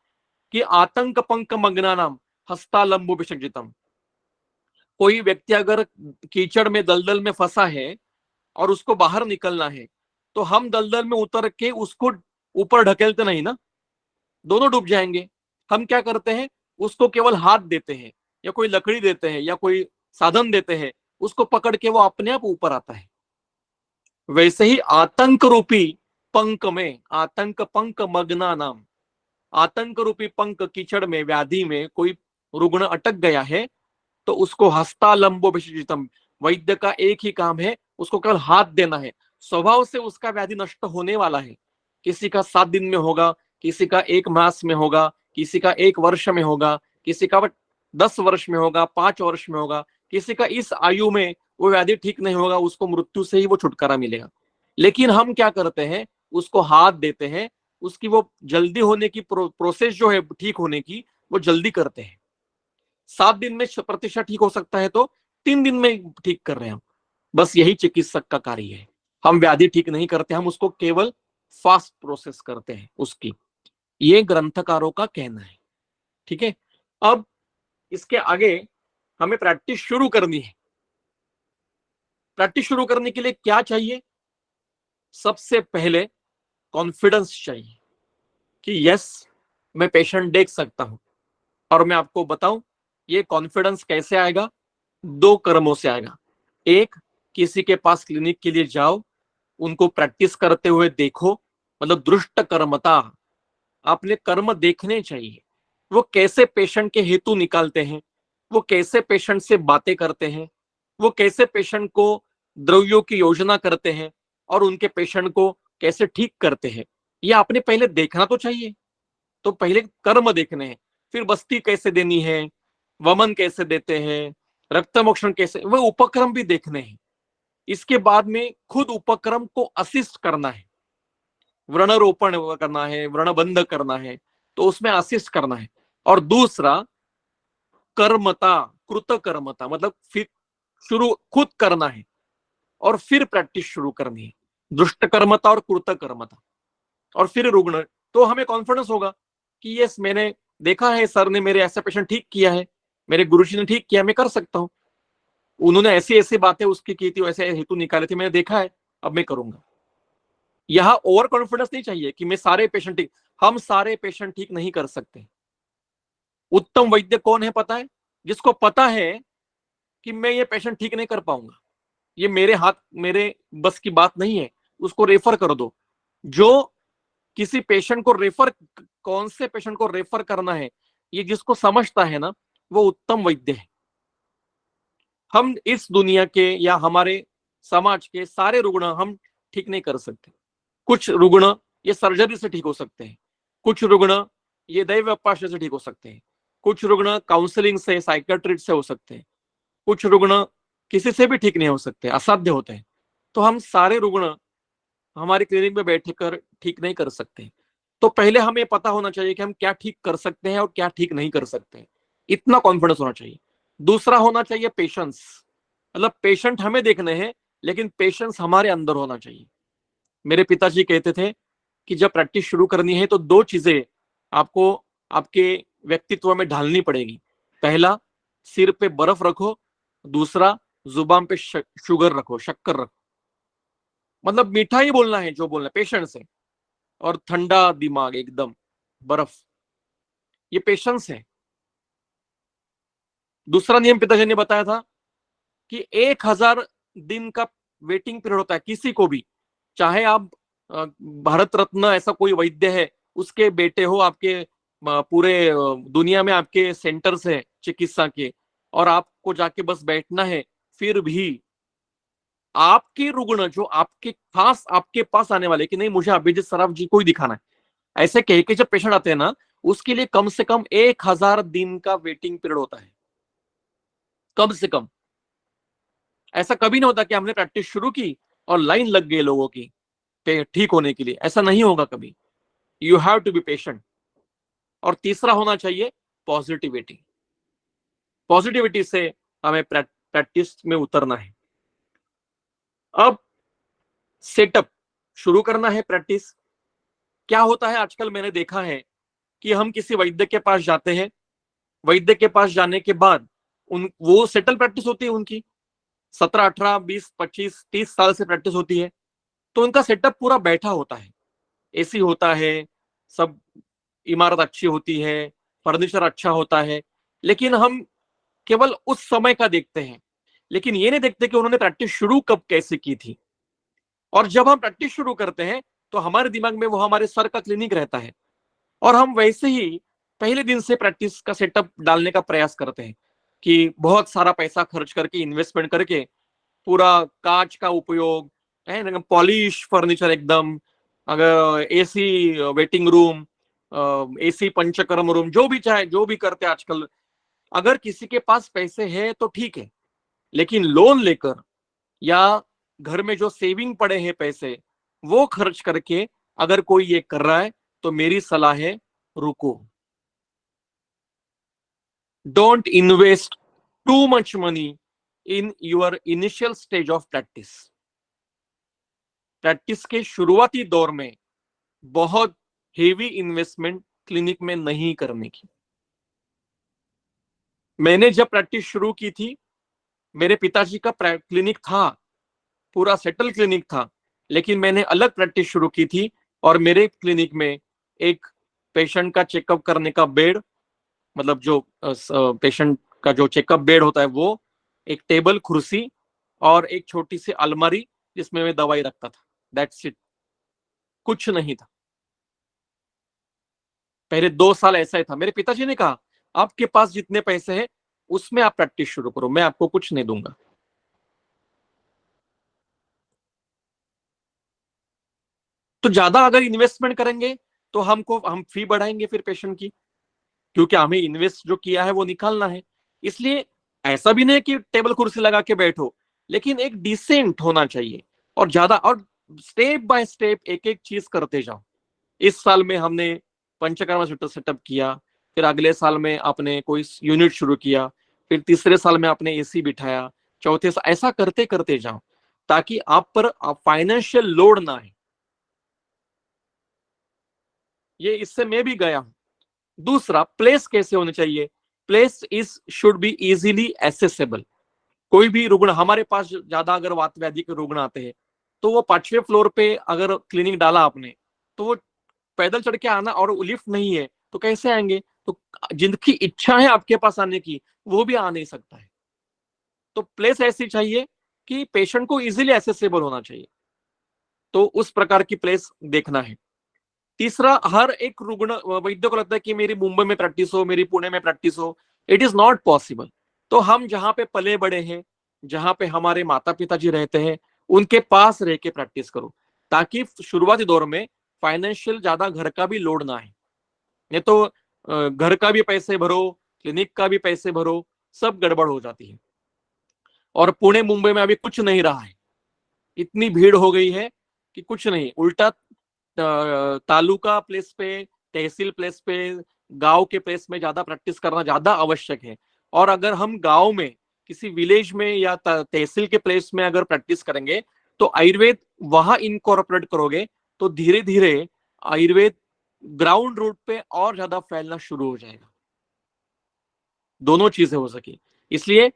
कि आतंक पंक मग्ना नाम हस्तालंबु विसर्जितम। कोई व्यक्ति अगर कीचड़ में दलदल में फंसा है और उसको बाहर निकलना है, तो हम दलदल में उतर के उसको ऊपर ढकेलते नहीं ना, दोनों डूब जाएंगे। हम क्या करते हैं, उसको केवल हाथ देते हैं या कोई लकड़ी देते हैं या कोई साधन देते हैं, उसको पकड़ के वो अपने आप ऊपर आता है। वैसे ही आतंक रूपी पंख में, आतंक पंख मग्ना नाम, आतंक रूपी पंख कीचड़ में, व्याधि में कोई रुग्ण अटक गया है, तो उसको हस्तालंबो विशेषितम, वैद्य का एक ही काम है, उसको केवल हाथ देना है। स्वभाव से उसका व्याधि नष्ट होने वाला है। किसी का 7 दिन में होगा, किसी का 1 मास में होगा, किसी का 1 वर्ष में होगा, किसी का 10 वर्ष में होगा, 5 वर्ष में होगा, किसी का इस आयु में वो व्याधि ठीक नहीं होगा, उसको मृत्यु से ही वो छुटकारा मिलेगा। लेकिन हम क्या करते हैं, उसको हाथ देते हैं, उसकी वो जल्दी होने की प्रोसेस जो है ठीक होने की, वो जल्दी करते हैं। 7 दिन में प्रतिशत ठीक हो सकता है, तो 3 दिन में ठीक कर रहे हैं हम। बस यही चिकित्सक का कार्य है। हम व्याधि ठीक नहीं करते, हम उसको केवल फास्ट प्रोसेस करते हैं उसकी। ये ग्रंथकारों का कहना है। ठीक है, अब इसके आगे हमें प्रैक्टिस शुरू करनी है। प्रैक्टिस शुरू करने के लिए क्या चाहिए? सबसे पहले कॉन्फिडेंस चाहिए कि यस, मैं पेशेंट देख सकता हूं। और मैं आपको बताऊं, ये कॉन्फिडेंस कैसे आएगा? 2 कर्मों से आएगा। एक, किसी के पास क्लिनिक के लिए जाओ, उनको प्रैक्टिस करते हुए देखो, मतलब दृष्ट कर्मता, आपने कर्म देखने चाहिए। वो कैसे पेशेंट के हेतु निकालते हैं, वो कैसे पेशेंट से बातें करते हैं, वो कैसे पेशेंट को द्रव्यों की योजना करते हैं और उनके पेशेंट को कैसे ठीक करते हैं, ये आपने पहले देखना तो चाहिए। तो पहले कर्म देखने हैं, फिर बस्ती कैसे देनी है, वमन कैसे देते हैं, रक्त मोक्षण कैसे, वो उपक्रम भी देखने हैं। इसके बाद में खुद उपक्रम को असिस्ट करना है, व्रणरोपण करना है, व्रण बंद करना है, तो उसमें असिस्ट करना है। और दूसरा कर्मता, कृत कर्मता, मतलब फिर शुरू खुद करना है और फिर प्रैक्टिस शुरू करनी है। दुष्ट कर्मता और कृत कर्मता, और फिर रुग्ण। तो हमें कॉन्फिडेंस होगा कि यस, मैंने देखा है, सर ने मेरे ऐसा पेशेंट ठीक किया है, मेरे गुरुजी ने ठीक किया, मैं कर सकता हूं। उन्होंने ऐसी ऐसी बातें उसकी की थी, वैसे हेतु निकाले थे, मैंने देखा है, अब मैं करूंगा। यहां ओवर कॉन्फिडेंस नहीं चाहिए कि मैं सारे पेशेंट ठीक, हम सारे पेशेंट ठीक नहीं कर सकते। उत्तम वैद्य कौन है पता है? जिसको पता है कि मैं ये पेशेंट ठीक नहीं कर पाऊंगा, ये मेरे हाथ मेरे बस की बात नहीं है, उसको रेफर कर दो। जो किसी पेशेंट को रेफर, कौन से पेशेंट को रेफर करना है, ये जिसको समझता है ना, वो उत्तम वैद्य है। हम इस दुनिया के या हमारे समाज के सारे रुग्ण हम ठीक नहीं कर सकते। कुछ रुग्ण ये सर्जरी से ठीक हो सकते हैं, कुछ रुग्ण ये दैव अपाशय से ठीक हो सकते हैं, कुछ रुग्ण काउंसलिंग से, साइकेट्रिस्ट से हो सकते हैं, कुछ रुग्ण किसी से भी ठीक नहीं हो सकते, असाध्य होते हैं। तो हम सारे रुग्ण हमारी क्लिनिक में बैठकर ठीक नहीं कर सकते। तो पहले हमें पता होना चाहिए कि हम क्या ठीक कर सकते हैं और क्या ठीक नहीं कर सकते हैं, इतना कॉन्फिडेंस होना चाहिए। दूसरा होना चाहिए पेशेंस, मतलब पेशेंट हमें देखने हैं, लेकिन पेशेंस हमारे अंदर होना चाहिए। मेरे पिताजी कहते थे कि जब प्रैक्टिस शुरू करनी है तो 2 चीजें आपको आपके व्यक्तित्व में ढालनी पड़ेगी। पहला, सिर पे बर्फ रखो, दूसरा जुबान पे शुगर रखो, शक्कर रखो। मतलब मीठा ही बोलना है जो बोलना है, पेशेंस है। और ठंडा दिमाग, एकदम बर्फ, ये पेशेंस है। दूसरा नियम पिताजी ने बताया था कि 1000 दिन का वेटिंग पीरियड होता है किसी को भी, चाहे आप भारत रत्न ऐसा कोई वैद्य है, उसके बेटे हो, आपके पूरे दुनिया में आपके सेंटर्स है चिकित्सा के, और आपको जाके बस बैठना है, फिर भी आपके रुग्ण जो आपके खास आपके पास आने वाले कि नहीं मुझे अभिजीत सराफ जी को ही दिखाना है, ऐसे कह के जब पेशेंट आते हैं ना, उसके लिए कम से कम 1000 दिन का वेटिंग पीरियड होता है, कम से कम। ऐसा कभी नहीं होता कि हमने प्रैक्टिस शुरू की और लाइन लग गई लोगों की ठीक होने के लिए, ऐसा नहीं होगा कभी। You have to be patient. और तीसरा होना चाहिए पॉजिटिविटी। पॉजिटिविटी से हमें प्रैक्टिस में उतरना है। अब सेटअप शुरू करना है प्रैक्टिस। क्या होता है आजकल मैंने देखा है कि हम किसी वैद्य के पास जाते हैं, वैद्य के पास जाने के बाद वो सेटल प्रैक्टिस होती है उनकी, 17, 18, 20, 25, 30 साल से प्रैक्टिस होती है, तो उनका सेटअप पूरा बैठा होता है, एसी होता है, सब इमारत अच्छी होती है, फर्नीचर अच्छा होता है। लेकिन हम केवल उस समय का देखते हैं, लेकिन ये नहीं देखते कि उन्होंने प्रैक्टिस शुरू कब कैसे की थी। और जब हम प्रैक्टिस शुरू करते हैं तो हमारे दिमाग में वो हमारे सर का क्लिनिक रहता है, और हम वैसे ही पहले दिन से प्रैक्टिस का सेटअप डालने का प्रयास करते हैं कि बहुत सारा पैसा खर्च करके, इन्वेस्टमेंट करके, पूरा कांच का उपयोग है, पॉलिश फर्नीचर एकदम, अगर AC waiting room, AC panchakarma room, जो भी चाहे, जो भी करते आजकल। अगर किसी के पास पैसे हैं तो ठीक है, लेकिन लोन लेकर या घर में जो सेविंग पड़े हैं पैसे, वो खर्च करके अगर कोई ये कर रहा है तो मेरी सलाह है, रुको। Don't invest too much money in your initial stage of practice. Practice के शुरुआती दौर में बहुत हेवी इन्वेस्टमेंट क्लिनिक में नहीं करने की। मैंने जब प्रैक्टिस शुरू की थी, मेरे पिताजी का क्लिनिक था, पूरा सेटल क्लिनिक था, लेकिन मैंने अलग प्रैक्टिस शुरू की थी, और मेरे क्लिनिक में एक पेशेंट का चेकअप करने का बेड, मतलब जो पेशेंट का जो चेकअप बेड होता है वो, एक टेबल, कुर्सी, और एक छोटी सी अलमारी जिसमें मैं दवाई रखता था, दैट्स इट। कुछ नहीं था। पहले 2 साल ऐसा ही था। मेरे पिताजी ने कहा, आपके पास जितने पैसे हैं उसमें आप प्रैक्टिस शुरू करो, मैं आपको कुछ नहीं दूंगा। तो ज्यादा अगर इन्वेस्टमेंट करेंगे तो हम फी बढ़ाएंगे फिर पेशेंट की, क्योंकि हमें इन्वेस्ट जो किया है वो निकालना है। इसलिए ऐसा भी नहीं कि टेबल कुर्सी लगा के बैठो, लेकिन एक डिसेंट होना चाहिए, और ज्यादा, और स्टेप बाय स्टेप एक एक चीज करते जाओ। इस साल में हमने पंचकर्मा सेटअप किया, फिर अगले साल में आपने कोई यूनिट शुरू किया, फिर तीसरे साल में आपने एसी बिठाया, चौथे साल, ऐसा करते करते जाओ, ताकि आप पर फाइनेंशियल लोड ना आए। ये इससे मैं भी गया हूं। दूसरा, प्लेस कैसे होने चाहिए? Place is should be easily accessible. कोई भी रुग्ण हमारे पास, ज्यादा अगर वात व्याधि के रुग्ण आते हैं, तो वो 5वें फ्लोर पे अगर क्लिनिक डाला आपने, तो वो पैदल चढ़ के आना, और लिफ्ट नहीं है तो कैसे आएंगे? तो जिनकी इच्छा है आपके पास आने की, वो भी आ नहीं सकता है। तो प्लेस ऐसी चाहिए कि पेशेंट को इजीली एसेसेबल होना चाहिए, तो उस प्रकार की प्लेस देखना है। तीसरा, हर एक रुग्ण वैद्य को लगता है कि मेरी मुंबई में प्रैक्टिस हो, मेरी पुणे में प्रैक्टिस हो। It is not possible. तो हम जहां पे पले बड़े हैं, जहां पे हमारे माता पिताजी रहते हैं, उनके पास रह के प्रैक्टिस करो, ताकि शुरुआती दौर में फाइनेंशियल ज्यादा घर का भी लोड ना है। नहीं तो घर का भी पैसे भरो, क्लिनिक का भी पैसे भरो, सब गड़बड़ हो जाती है। और पुणे मुंबई में अभी कुछ नहीं रहा है, इतनी भीड़ हो गई है कि कुछ नहीं, उल्टा तालुका प्लेस पे, तहसील प्लेस पे, गांव के प्लेस में ज्यादा प्रैक्टिस करना ज्यादा आवश्यक है। और अगर हम गांव में, किसी विलेज में या तहसील के प्लेस में अगर प्रैक्टिस करेंगे, तो आयुर्वेद वहां इनकॉर्पोरेट करोगे, तो धीरे धीरे आयुर्वेद ग्राउंड रूट पे और ज्यादा फैलना शुरू हो जाएगा। दोनों चीजें हो सकी। इसलिए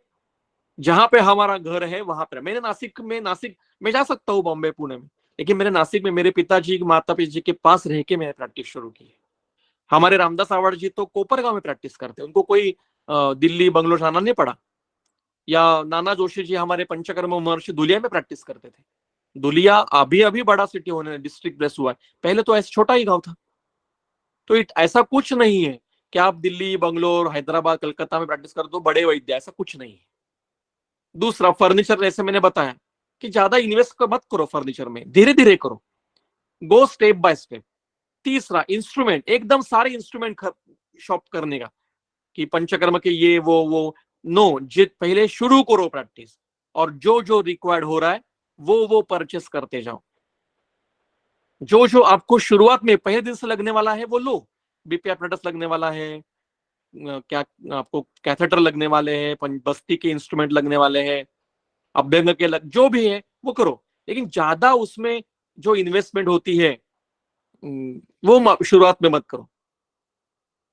जहां पे हमारा घर है वहां पे, मैंने नासिक में जा सकता हूँ, बॉम्बे, पुणे में, लेकिन मेरे नासिक में मेरे पिताजी, माता पिताजी के पास रह के मैंने प्रैक्टिस शुरू की है। हमारे रामदास आवाड़ जी तो कोपरगांव में प्रैक्टिस करते हैं, उनको कोई दिल्ली बंगलोर जाना नहीं पड़ा। या नाना जोशी जी हमारे पंचकर्म महर्षि दुलिया में प्रैक्टिस करते थे। दुलिया अभी अभी बड़ा सिटी होने, डिस्ट्रिक्ट प्लेस हुआ है, पहले तो ऐसा छोटा ही गांव था। तो ऐसा कुछ नहीं है कि आप दिल्ली, बंगलोर, हैदराबाद, कलकत्ता में प्रैक्टिस कर दो बड़े वैद्य, ऐसा कुछ नहीं है। दूसरा, फर्नीचर, जैसे मैंने बताया कि ज्यादा इन्वेस्ट मत करो फर्नीचर में, धीरे धीरे करो, गो स्टेप बाय स्टेप। तीसरा, इंस्ट्रूमेंट, एकदम सारे इंस्ट्रूमेंट शॉप करने का कि पंचकर्म के ये वो नो, जित पहले शुरू करो प्रैक्टिस, और जो जो रिक्वायर्ड हो रहा है वो परचेस करते जाओ। जो जो आपको शुरुआत में पहले दिन से लगने वाला है वो लो। बीपी एपरेटस लगने वाला है, क्या आपको कैथेटर लगने वाले हैं, बस्ती के इंस्ट्रूमेंट लगने वाले हैं, अभ्यंग के जो भी है वो करो, लेकिन ज्यादा उसमें जो इन्वेस्टमेंट होती है वो शुरुआत में मत करो।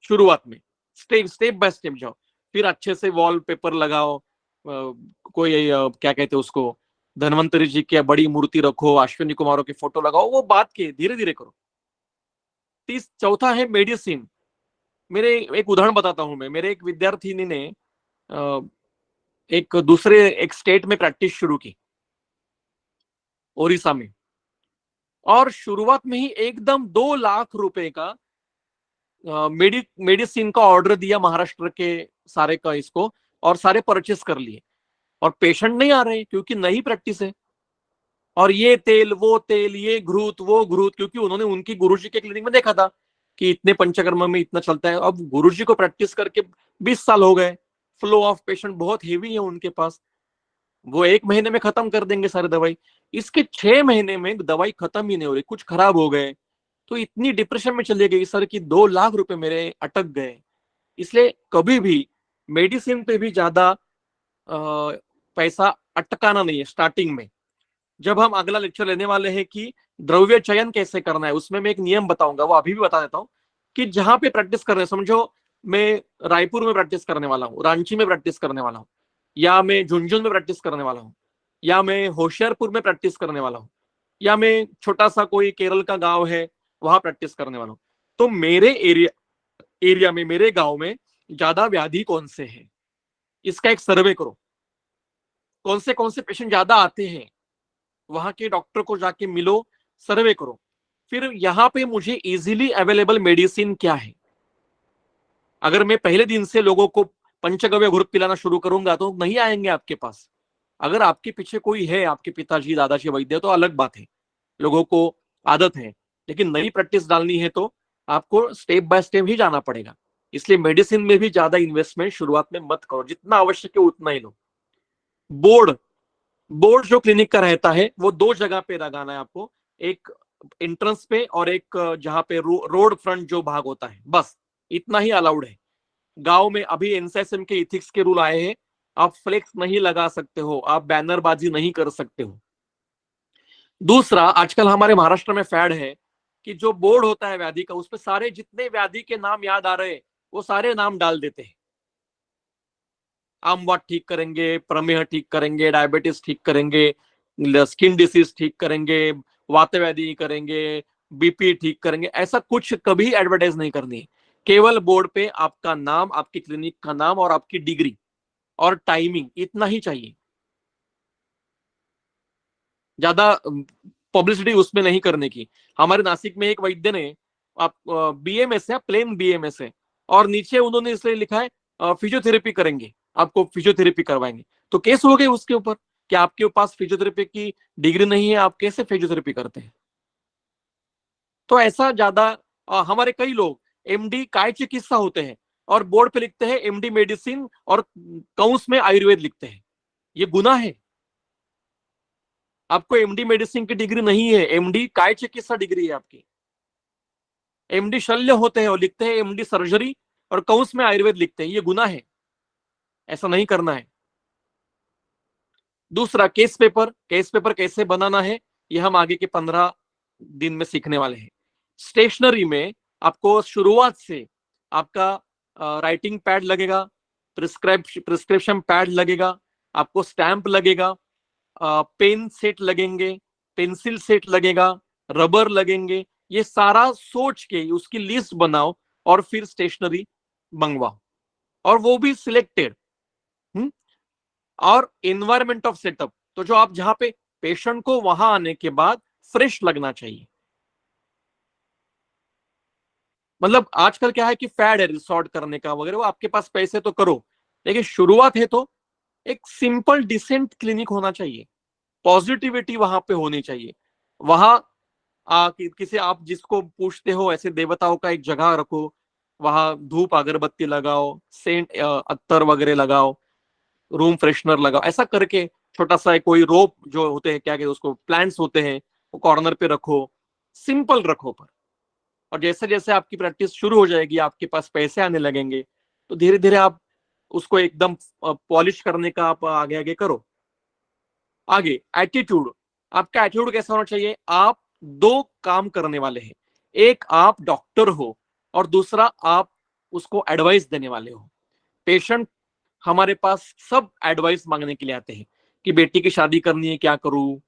शुरुआत में स्टेप बाय स्टेप जाओ। फिर अच्छे से वॉलपेपर लगाओ, कोई क्या कहते हैं उसको, धन्वंतरी जी की बड़ी मूर्ति रखो, अश्विनी कुमारों की फोटो लगाओ, वो बात के धीरे धीरे करो। चौथा है मेडिसिन। मेरे एक उदाहरण बताता हूं मैं। मेरे एक विद्यार्थी ने एक दूसरे एक स्टेट में प्रैक्टिस शुरू की, ओडिशा में, और शुरुआत में ही एकदम 2 लाख रुपए का मेडिसिन का ऑर्डर दिया महाराष्ट्र के सारे का इसको, और सारे परचेस कर लिए। और पेशेंट नहीं आ रहे क्योंकि नई प्रैक्टिस है, और ये तेल वो तेल, ये घृत वो घृत, क्योंकि उन्होंने उनकी गुरुजी के क्लिनिक में देखा था कि इतने पंचकर्म में इतना चलता है। अब गुरुजी को प्रैक्टिस करके 20 साल हो गए, फ्लो ऑफ पेशेंट बहुत हेवी है उनके पास, वो 1 महीने में खत्म कर देंगे सारी दवाई। इसके 6 महीने में दवाई खत्म ही नहीं हो रही, कुछ खराब हो गए, तो इतनी डिप्रेशन में चले गई सर कि 2 लाख रुपए मेरे अटक गए। इसलिए कभी भी मेडिसिन पे भी ज्यादा पैसा अटकाना नहीं है स्टार्टिंग में। जब हम अगला लेक्चर लेने वाले हैं कि द्रव्य चयन कैसे करना है, उसमें मैं एक नियम बताऊंगा, वो अभी भी बता देता हूं कि जहां पे प्रैक्टिस कर रहे हैं, समझो मैं रायपुर में प्रैक्टिस करने वाला हूँ, रांची में प्रैक्टिस करने वाला हूँ, या मैं झुंझुनू में प्रैक्टिस करने वाला हूँ, या मैं होशियारपुर में प्रैक्टिस करने वाला हूँ, या मैं छोटा सा कोई केरल का गांव है वहां प्रैक्टिस करने वाला हूँ, तो मेरे एरिया में, मेरे गांव में ज्यादा व्याधि कौन से है, इसका एक सर्वे करो। कौन से पेशेंट ज्यादा आते हैं, वहां के डॉक्टर को जाके मिलो, सर्वे करो। फिर यहाँ पे मुझे इजीली अवेलेबल मेडिसिन क्या है। अगर मैं पहले दिन से लोगों को पंचगव्य घृत पिलाना शुरू करूंगा तो नहीं आएंगे आपके पास। अगर आपके पीछे कोई है, आपके पिताजी दादाजी वैद्य, तो अलग बात है, लोगों को आदत है। लेकिन नई प्रैक्टिस डालनी है तो आपको स्टेप बाय स्टेप ही जाना पड़ेगा। इसलिए मेडिसिन में भी ज्यादा इन्वेस्टमेंट शुरुआत में मत करो, जितना आवश्यक है उतना ही लो। बोर्ड बोर्ड जो क्लिनिक का रहता है वो 2 जगह पे लगाना है आपको, एक एंट्रेंस पे और एक जहां पे रोड फ्रंट जो भाग होता है, बस इतना ही अलाउड है। गांव में अभी एनएसएसएम के इथिक्स के रूल आए हैं, आप फ्लेक्स नहीं लगा सकते हो, आप बैनरबाजी नहीं कर सकते हो। दूसरा, आजकल हमारे महाराष्ट्र में फैड है कि जो बोर्ड होता है व्याधि का, उसपे सारे जितने व्याधि के नाम याद आ रहे हैं वो सारे नाम डाल देते हैं। आमवात ठीक करेंगे, प्रमेह ठीक करेंगे, डायबिटीज ठीक करेंगे, स्किन डिसीज ठीक करेंगे, वातव्याधि करेंगे, बीपी ठीक करेंगे, ऐसा कुछ कभी एडवर्टाइज नहीं करनी है। केवल बोर्ड पे आपका नाम, आपकी क्लिनिक का नाम और आपकी डिग्री और टाइमिंग, इतना ही चाहिए। ज्यादा पब्लिसिटी उसमें नहीं करने की। हमारे नासिक में एक वैद्य ने, आप बीएमएस है, प्लेन बीएमएस है, और नीचे उन्होंने इसलिए लिखा है फिजियोथेरेपी करेंगे, आपको फिजियोथेरेपी करवाएंगे। तो केस हो गए उसके ऊपर कि आपके पास फिजियोथेरेपी की डिग्री नहीं है, आप कैसे फिजियोथेरेपी करते हैं। तो ऐसा ज्यादा हमारे कई लोग एमडी काय चिकित्सा होते हैं और बोर्ड पे लिखते हैं एमडी मेडिसिन, और कंस में आयुर्वेद लिखते हैं। ये गुनाह है। आपको एमडी मेडिसिन की डिग्री नहीं है, एमडी काय चिकित्सा डिग्री है आपकी। एमडी शल्य होते हैं और लिखते हैं एमडी सर्जरी, और कंस में आयुर्वेद लिखते हैं, ये गुनाह है, ऐसा नहीं करना है। दूसरा, केस पेपर कैसे बनाना है, ये हम आगे के 15 दिन में सीखने वाले हैं। स्टेशनरी में आपको शुरुआत से आपका राइटिंग पैड लगेगा, प्रिस्क्रिप्शन पैड लगेगा, आपको स्टैंप लगेगा, पेन सेट लगेंगे, पेंसिल सेट लगेगा, रबर लगेंगे। ये सारा सोच के उसकी लिस्ट बनाओ और फिर स्टेशनरी मंगवाओ, और वो भी सिलेक्टेड। और एनवायरमेंट ऑफ सेटअप, तो जो आप जहां पे पेशेंट को वहां आने के बाद फ्रेश लगना चाहिए। मतलब आजकल क्या है कि फैड है रिसोर्ट करने का वगैरह, वो आपके पास पैसे तो करो, लेकिन शुरुआत है तो एक सिंपल डिसेंट क्लिनिक होना चाहिए, पॉजिटिविटी वहां पे होनी चाहिए। वहां किसी आप जिसको पूछते हो ऐसे देवताओं का एक जगह रखो, वहां धूप अगरबत्ती लगाओ, सेंट अत्तर वगैरह लगाओ, रूम फ्रेशनर लगाओ, ऐसा करके छोटा सा कोई रोप जो होते हैं, क्या कहते हैं उसको, प्लांट्स होते हैं, वो कॉर्नर पे रखो, सिंपल रखो पर। और जैसे जैसे आपकी प्रैक्टिस शुरू हो जाएगी, आपके पास पैसे आने लगेंगे, तो धीरे धीरे आप उसको एकदम पॉलिश करने का आप आगे आगे करो। आगे एटीट्यूड, आपका एटीट्यूड कैसा होना चाहिए। आप 2 काम करने वाले हैं, एक आप डॉक्टर हो और दूसरा आप उसको एडवाइस देने वाले हो। पेशेंट हमारे पास सब एडवाइस मांगने के लिए आते हैं कि बेटी की शादी करनी है, क्या करूं,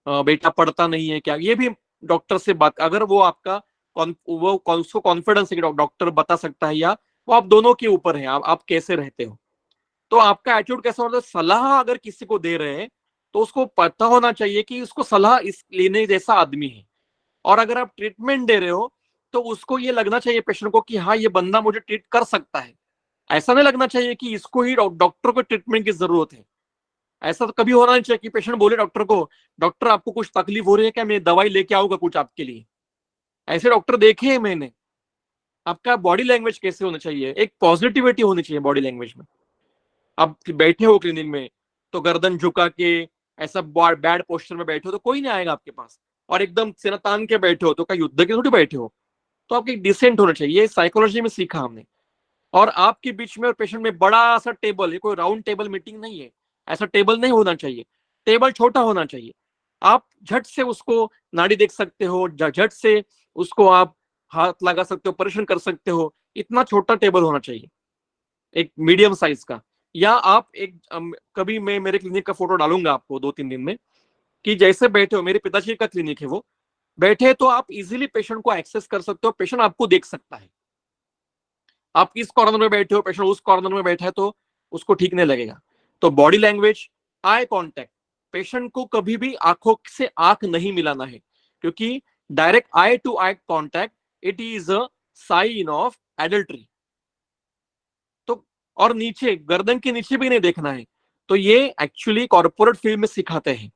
बेटा पढ़ता नहीं है क्या। ये भी डॉक्टर से बात, अगर वो आपका उसको कॉन्फिडेंस है कि डॉक्टर बता सकता है, या वो आप दोनों के ऊपर है, आप कैसे रहते हो, तो आपका एटीट्यूड कैसा होता है। सलाह अगर किसी को दे रहे हैं तो उसको पता होना चाहिए कि उसको सलाह इस लेने जैसा आदमी है। और अगर आप ट्रीटमेंट दे रहे हो तो उसको ये लगना चाहिए पेशेंट को कि हाँ, ये बंदा मुझे ट्रीट कर सकता है। ऐसा नहीं लगना चाहिए कि इसको ही डॉक्टर को ट्रीटमेंट की जरूरत है। ऐसा तो कभी होना नहीं चाहिए कि पेशेंट बोले डॉक्टर को, डॉक्टर आपको कुछ तकलीफ हो रही है क्या, मैं दवाई लेके आऊंगा कुछ आपके लिए। ऐसे डॉक्टर देखे हैं मैंने। आपका बॉडी लैंग्वेज कैसे होना चाहिए, एक पॉजिटिविटी होनी चाहिए बॉडी लैंग्वेज में। आप बैठे हो क्लिनिक में तो गर्दन झुका के ऐसा बैड पोस्टर में बैठे हो तो कोई नहीं आएगा आपके पास। और एकदम सिर तान के बैठे हो तो क्या युद्ध के थोड़ी बैठे हो। तो आपके डिसेंट होना चाहिए, ये साइकोलॉजी में सीखा हमने। और आपके बीच में और पेशेंट में बड़ा सा टेबल है, कोई राउंड टेबल मीटिंग नहीं है, ऐसा टेबल नहीं होना चाहिए। टेबल छोटा होना चाहिए, आप झट से उसको नाड़ी देख सकते हो, झट से उसको आप हाथ लगा सकते हो, ऑपरेशन कर सकते हो। इतना छोटा टेबल होना चाहिए, एक मीडियम साइज का। या आप एक कभी मैं मेरे क्लिनिक का फोटो डालूंगा आपको 2-3 दिन में, कि जैसे बैठे हो, मेरे पिताजी का क्लिनिक है, वो बैठे तो आप इजीली पेशेंट को एक्सेस कर सकते हो, पेशेंट आपको देख सकता है। आप इस कॉर्नर में बैठे हो, पेशेंट उस कॉर्नर में बैठा है तो उसको ठीक नहीं लगेगा। तो body language, eye contact, patient को कभी भी आंखों से आंख नहीं मिलाना है, क्योंकि direct eye to eye contact it is a sign of adultery. तो और नीचे गर्दन के नीचे भी नहीं देखना है। तो ये एक्चुअली कॉर्पोरेट फील्ड में सिखाते हैं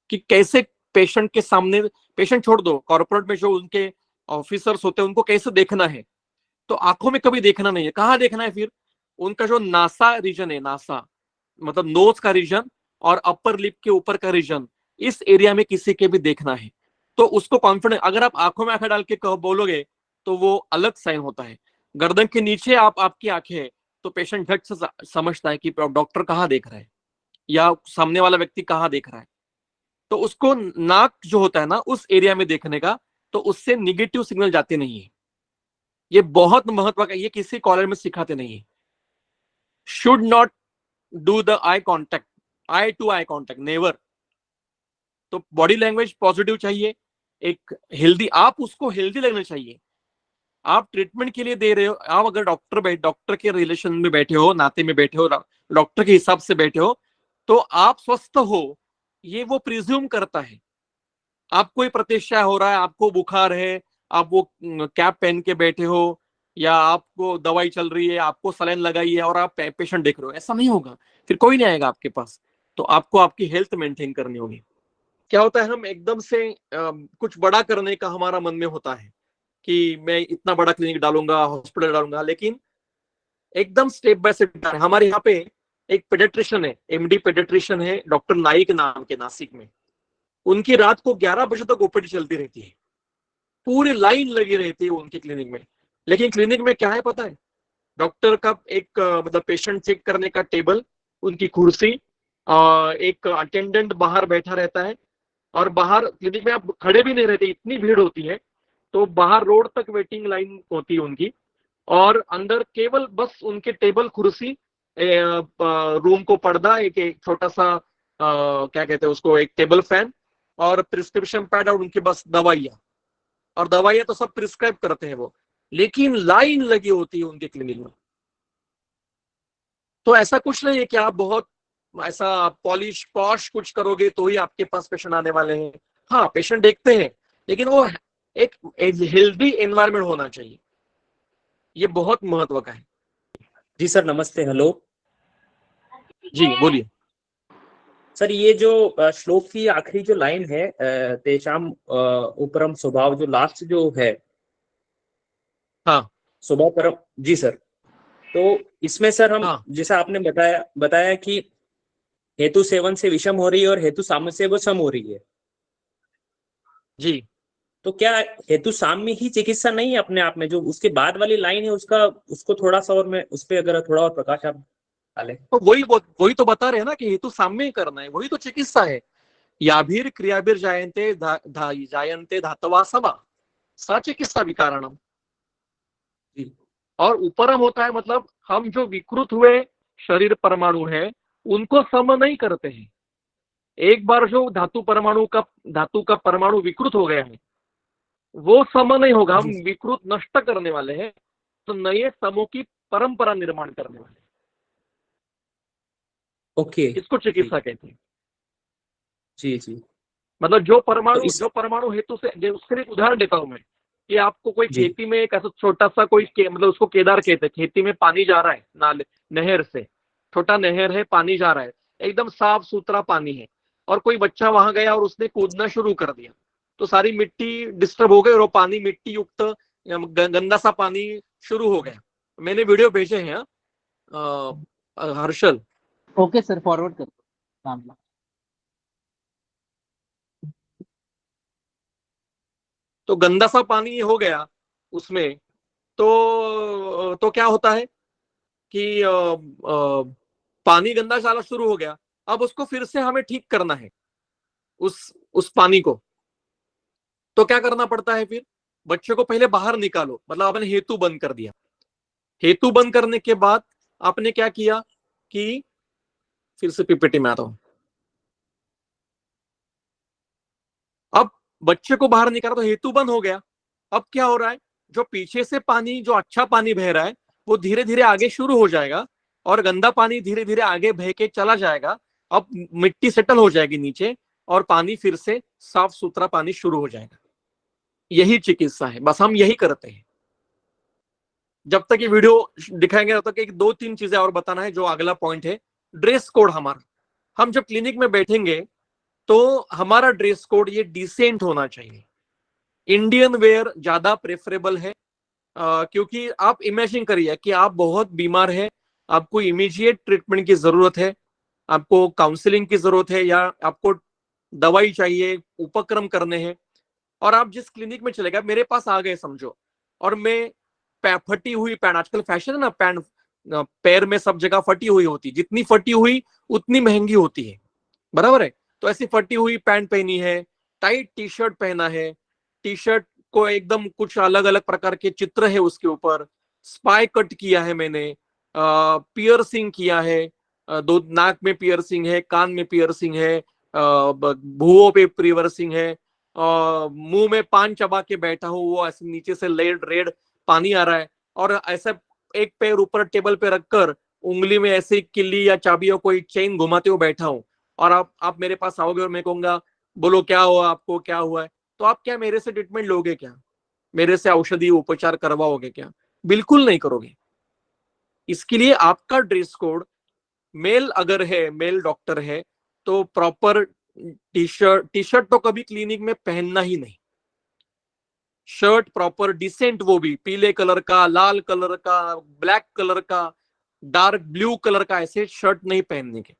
कि कैसे पेशेंट के सामने, पेशेंट छोड़ दो, कॉर्पोरेट में जो उनके ऑफिसर्स होते हैं उनको कैसे देखना है। तो आंखों में कभी देखना नहीं है। कहाँ देखना है फिर, उनका जो नासा रीजन है, नासा मतलब नोज का रीजन और अपर लिप के ऊपर का रीजन, इस एरिया में किसी के भी देखना है। तो उसको कॉन्फिडेंस, अगर आप आंखों में आंखें डाल के कहो बोलोगे तो वो अलग साइन होता है। गर्दन के नीचे आप आपकी आंखें है तो पेशेंट झट से समझता है कि डॉक्टर कहाँ देख रहा है या सामने वाला व्यक्ति कहाँ देख रहा है। तो उसको नाक जो होता है ना उस एरिया में देखने का, तो उससे निगेटिव सिग्नल जाते नहीं है। ये बहुत महत्व का, ये किसी कॉलेज में सिखाते नहीं है। Should not do the eye contact, eye to eye contact, never. तो बॉडी लैंग्वेज पॉजिटिव चाहिए, एक हेल्दी, आप उसको हेल्दी लगना चाहिए। आप ट्रीटमेंट के लिए दे रहे हो, आप अगर डॉक्टर के रिलेशन में बैठे हो, नाते में बैठे हो, डॉक्टर के हिसाब से बैठे हो, तो आप स्वस्थ हो ये वो प्रिज्यूम करता है। आपको ही प्रतिष्ठा हो रहा है, आपको बुखार है, आप वो कैप पहन के बैठे हो, या आपको दवाई चल रही है, आपको सलाइन लगाई है और आप पेशेंट देख रहे हो, ऐसा नहीं होगा। फिर कोई नहीं आएगा आपके पास। तो आपको आपकी हेल्थ मेंटेन करनी होगी। क्या होता है, हम एकदम से कुछ बड़ा करने का हमारा मन में होता है कि मैं इतना बड़ा क्लिनिक डालूंगा, हॉस्पिटल डालूंगा, लेकिन एकदम स्टेप बाय स्टेप। हमारे यहाँ पे एक पेडियाट्रिशियन है, एमडी पेडियाट्रिशियन है, डॉक्टर नाइक नाम के, नासिक में। उनकी रात को 11 बजे तक ओपीडी चलती रहती है, पूरी लाइन लगी रहती है उनके क्लिनिक में। लेकिन क्लिनिक में क्या है पता है, डॉक्टर का एक मतलब पेशेंट चेक करने का टेबल, उनकी कुर्सी, एक अटेंडेंट बाहर बैठा रहता है। और बाहर क्लिनिक में आप खड़े भी नहीं रहते, इतनी भीड़ होती है। तो बाहर रोड तक वेटिंग लाइन होती है उनकी। और अंदर केवल बस उनके टेबल कुर्सी, रूम को पर्दा, एक छोटा सा क्या कहते हैं उसको, एक टेबल फैन और प्रिस्क्रिप्शन पैड, और उनके बस दवाइयाँ। और दवाइयाँ तो सब प्रिस्क्राइब करते हैं वो, लेकिन लाइन लगी होती है उनके क्लिनिक में। तो ऐसा कुछ नहीं है कि आप बहुत ऐसा पॉलिश पॉश कुछ करोगे तो ही आपके पास पेशेंट आने वाले हैं। हाँ, पेशेंट देखते हैं, लेकिन वो एक हेल्दी एनवायरनमेंट होना चाहिए, ये बहुत महत्व का है। जी सर, नमस्ते। हेलो जी बोलिए। सर, ये जो श्लोक की आखिरी जो लाइन है, तेषाम उपरम स्वभाव, जो लास्ट जो है, हाँ स्वभाव परम, जी सर। तो इसमें सर हम, हाँ जैसा आपने बताया कि हेतु सेवन से विषम हो रही है और हेतु साम्य से वो सम हो रही है। जी। तो क्या हेतु साम्य ही चिकित्सा नहीं है अपने आप में? जो उसके बाद वाली लाइन है उसका, उसको थोड़ा सा और, मैं उस पर अगर थोड़ा और प्रकाश आप डालें। तो वही तो बता रहे हैं ना कि हेतु साम्य ही करना है, वही तो चिकित्सा है। याभिर क्रियाभिर जायन्ते धातवा समा, सा चिकित्सा विकारणम। जी और उपरम होता है मतलब हम जो विकृत हुए, शरीर परमाणु है उनको सम नहीं करते हैं। एक बार जो धातु का परमाणु विकृत हो गया है वो सम नहीं होगा, हम जी विकृत नष्ट करने वाले हैं, तो नए समों की परंपरा निर्माण करने वाले हैं। ओके। इसको जी चिकित्सा कहते हैं। जी जी। मतलब तो इस जो परमाणु हेतु से, उसके लिए एक उदाहरण देता हूं मैं कि आपको कोई जी खेती में एक ऐसा छोटा सा मतलब उसको केदार कहते हैं, खेती में पानी जा रहा है नाले नहर से, छोटा नहर है, पानी जा रहा है, एकदम साफ सुथरा पानी है, और कोई बच्चा वहां गया और उसने कूदना शुरू कर दिया, तो सारी मिट्टी डिस्टर्ब हो गई और वो पानी मिट्टी युक्त गंदा सा पानी शुरू हो गया। मैंने वीडियो भेजे हैं हर्षल। ओके सर, फॉरवर्ड कर दो मामला। तो गंदा सा पानी हो गया उसमें, तो क्या होता है कि पानी गंदा जाना शुरू हो गया। अब उसको फिर से हमें ठीक करना है उस पानी को, तो क्या करना पड़ता है फिर? बच्चे को पहले बाहर निकालो, मतलब आपने हेतु बंद कर दिया। हेतु बंद करने के बाद आपने क्या किया कि फिर से पीपीटी में आता हूं। अब बच्चे को बाहर निकाला तो हेतु बंद हो गया। अब क्या हो रहा है, जो पीछे से पानी, जो अच्छा पानी बह रहा है वो धीरे धीरे आगे शुरू हो जाएगा और गंदा पानी धीरे धीरे आगे बह के चला जाएगा। अब मिट्टी सेटल हो जाएगी नीचे और पानी फिर से साफ सुथरा पानी शुरू हो जाएगा। यही चिकित्सा है, बस हम यही करते हैं। जब तक ये वीडियो दिखाएंगे तब तक एक दो तीन चीजें और बताना है। जो अगला पॉइंट है, ड्रेस कोड हमारा। हम जब क्लिनिक में बैठेंगे तो हमारा ड्रेस कोड ये डिसेंट होना चाहिए। इंडियन वेयर ज्यादा प्रेफरेबल है, क्योंकि आप इमेजिन करिए कि आप बहुत बीमार है, आपको इमीडिएट ट्रीटमेंट की जरूरत है, आपको काउंसलिंग की जरूरत है, या आपको दवाई चाहिए, उपक्रम करने हैं, और आप जिस क्लिनिक में चले गए, मेरे पास आ गए समझो, और मैं फटी हुई पैंट, आजकल फैशन है ना पैंट, पैर में सब जगह फटी हुई होती, जितनी फटी हुई उतनी महंगी होती है, बराबर है? तो ऐसी फटी हुई पैंट पहनी है, टाइट टी शर्ट पहना है, टी शर्ट को एकदम कुछ अलग अलग प्रकार के चित्र है उसके ऊपर, स्पाई कट किया है मैंने, पियर्सिंग किया है, दो नाक में पियर्सिंग है, कान में पियर्सिंग है, भुवों पे पियर्सिंग है, मुंह में पान चबा के बैठा हूँ, वो ऐसे नीचे से रेड रेड पानी आ रहा है, और ऐसा एक पैर ऊपर टेबल पे रखकर उंगली में ऐसे किल्ली या चाबी या कोई चेन घुमाते हुए बैठा हूँ, और आप मेरे पास आओगे और मैं कहूंगा बोलो क्या हुआ आपको, क्या हुआ है, तो आप क्या मेरे से ट्रीटमेंट लोगे क्या? मेरे से औषधि उपचार करवाओगे क्या? बिल्कुल नहीं करोगे। इसके लिए आपका ड्रेस कोड, मेल अगर है, मेल डॉक्टर है तो प्रॉपर टी शर्ट तो कभी क्लिनिक में पहनना ही नहीं। शर्ट प्रॉपर डिसेंट, वो भी पीले कलर का, लाल कलर का, ब्लैक कलर का, डार्क ब्लू कलर का, ऐसे शर्ट नहीं पहनने के।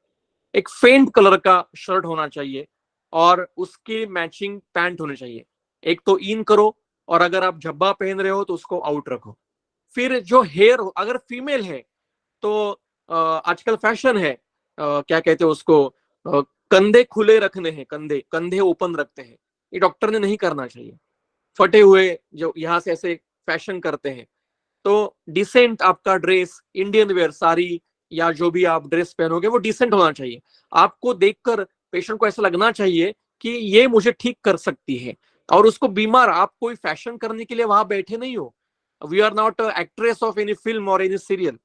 एक फेंट कलर का शर्ट होना चाहिए और उसकी मैचिंग पैंट होनी चाहिए। एक तो इन करो, और अगर आप झब्बा पहन रहे हो तो उसको आउट रखो। फिर जो हेयर, अगर फीमेल है तो आजकल फैशन है, क्या कहते हैं उसको, कंधे खुले रखने हैं, कंधे कंधे ओपन रखते हैं, ये डॉक्टर ने नहीं करना चाहिए। फटे हुए जो यहाँ से ऐसे फैशन करते हैं, तो डिसेंट आपका ड्रेस, इंडियन वेयर साड़ी या जो भी आप ड्रेस पहनोगे वो डिसेंट होना चाहिए। आपको देखकर पेशेंट को ऐसा लगना चाहिए कि ये मुझे ठीक कर सकती है, और उसको बीमार, आप कोई फैशन करने के लिए वहां बैठे नहीं हो। We are not actress of any film और एनी सीरियल,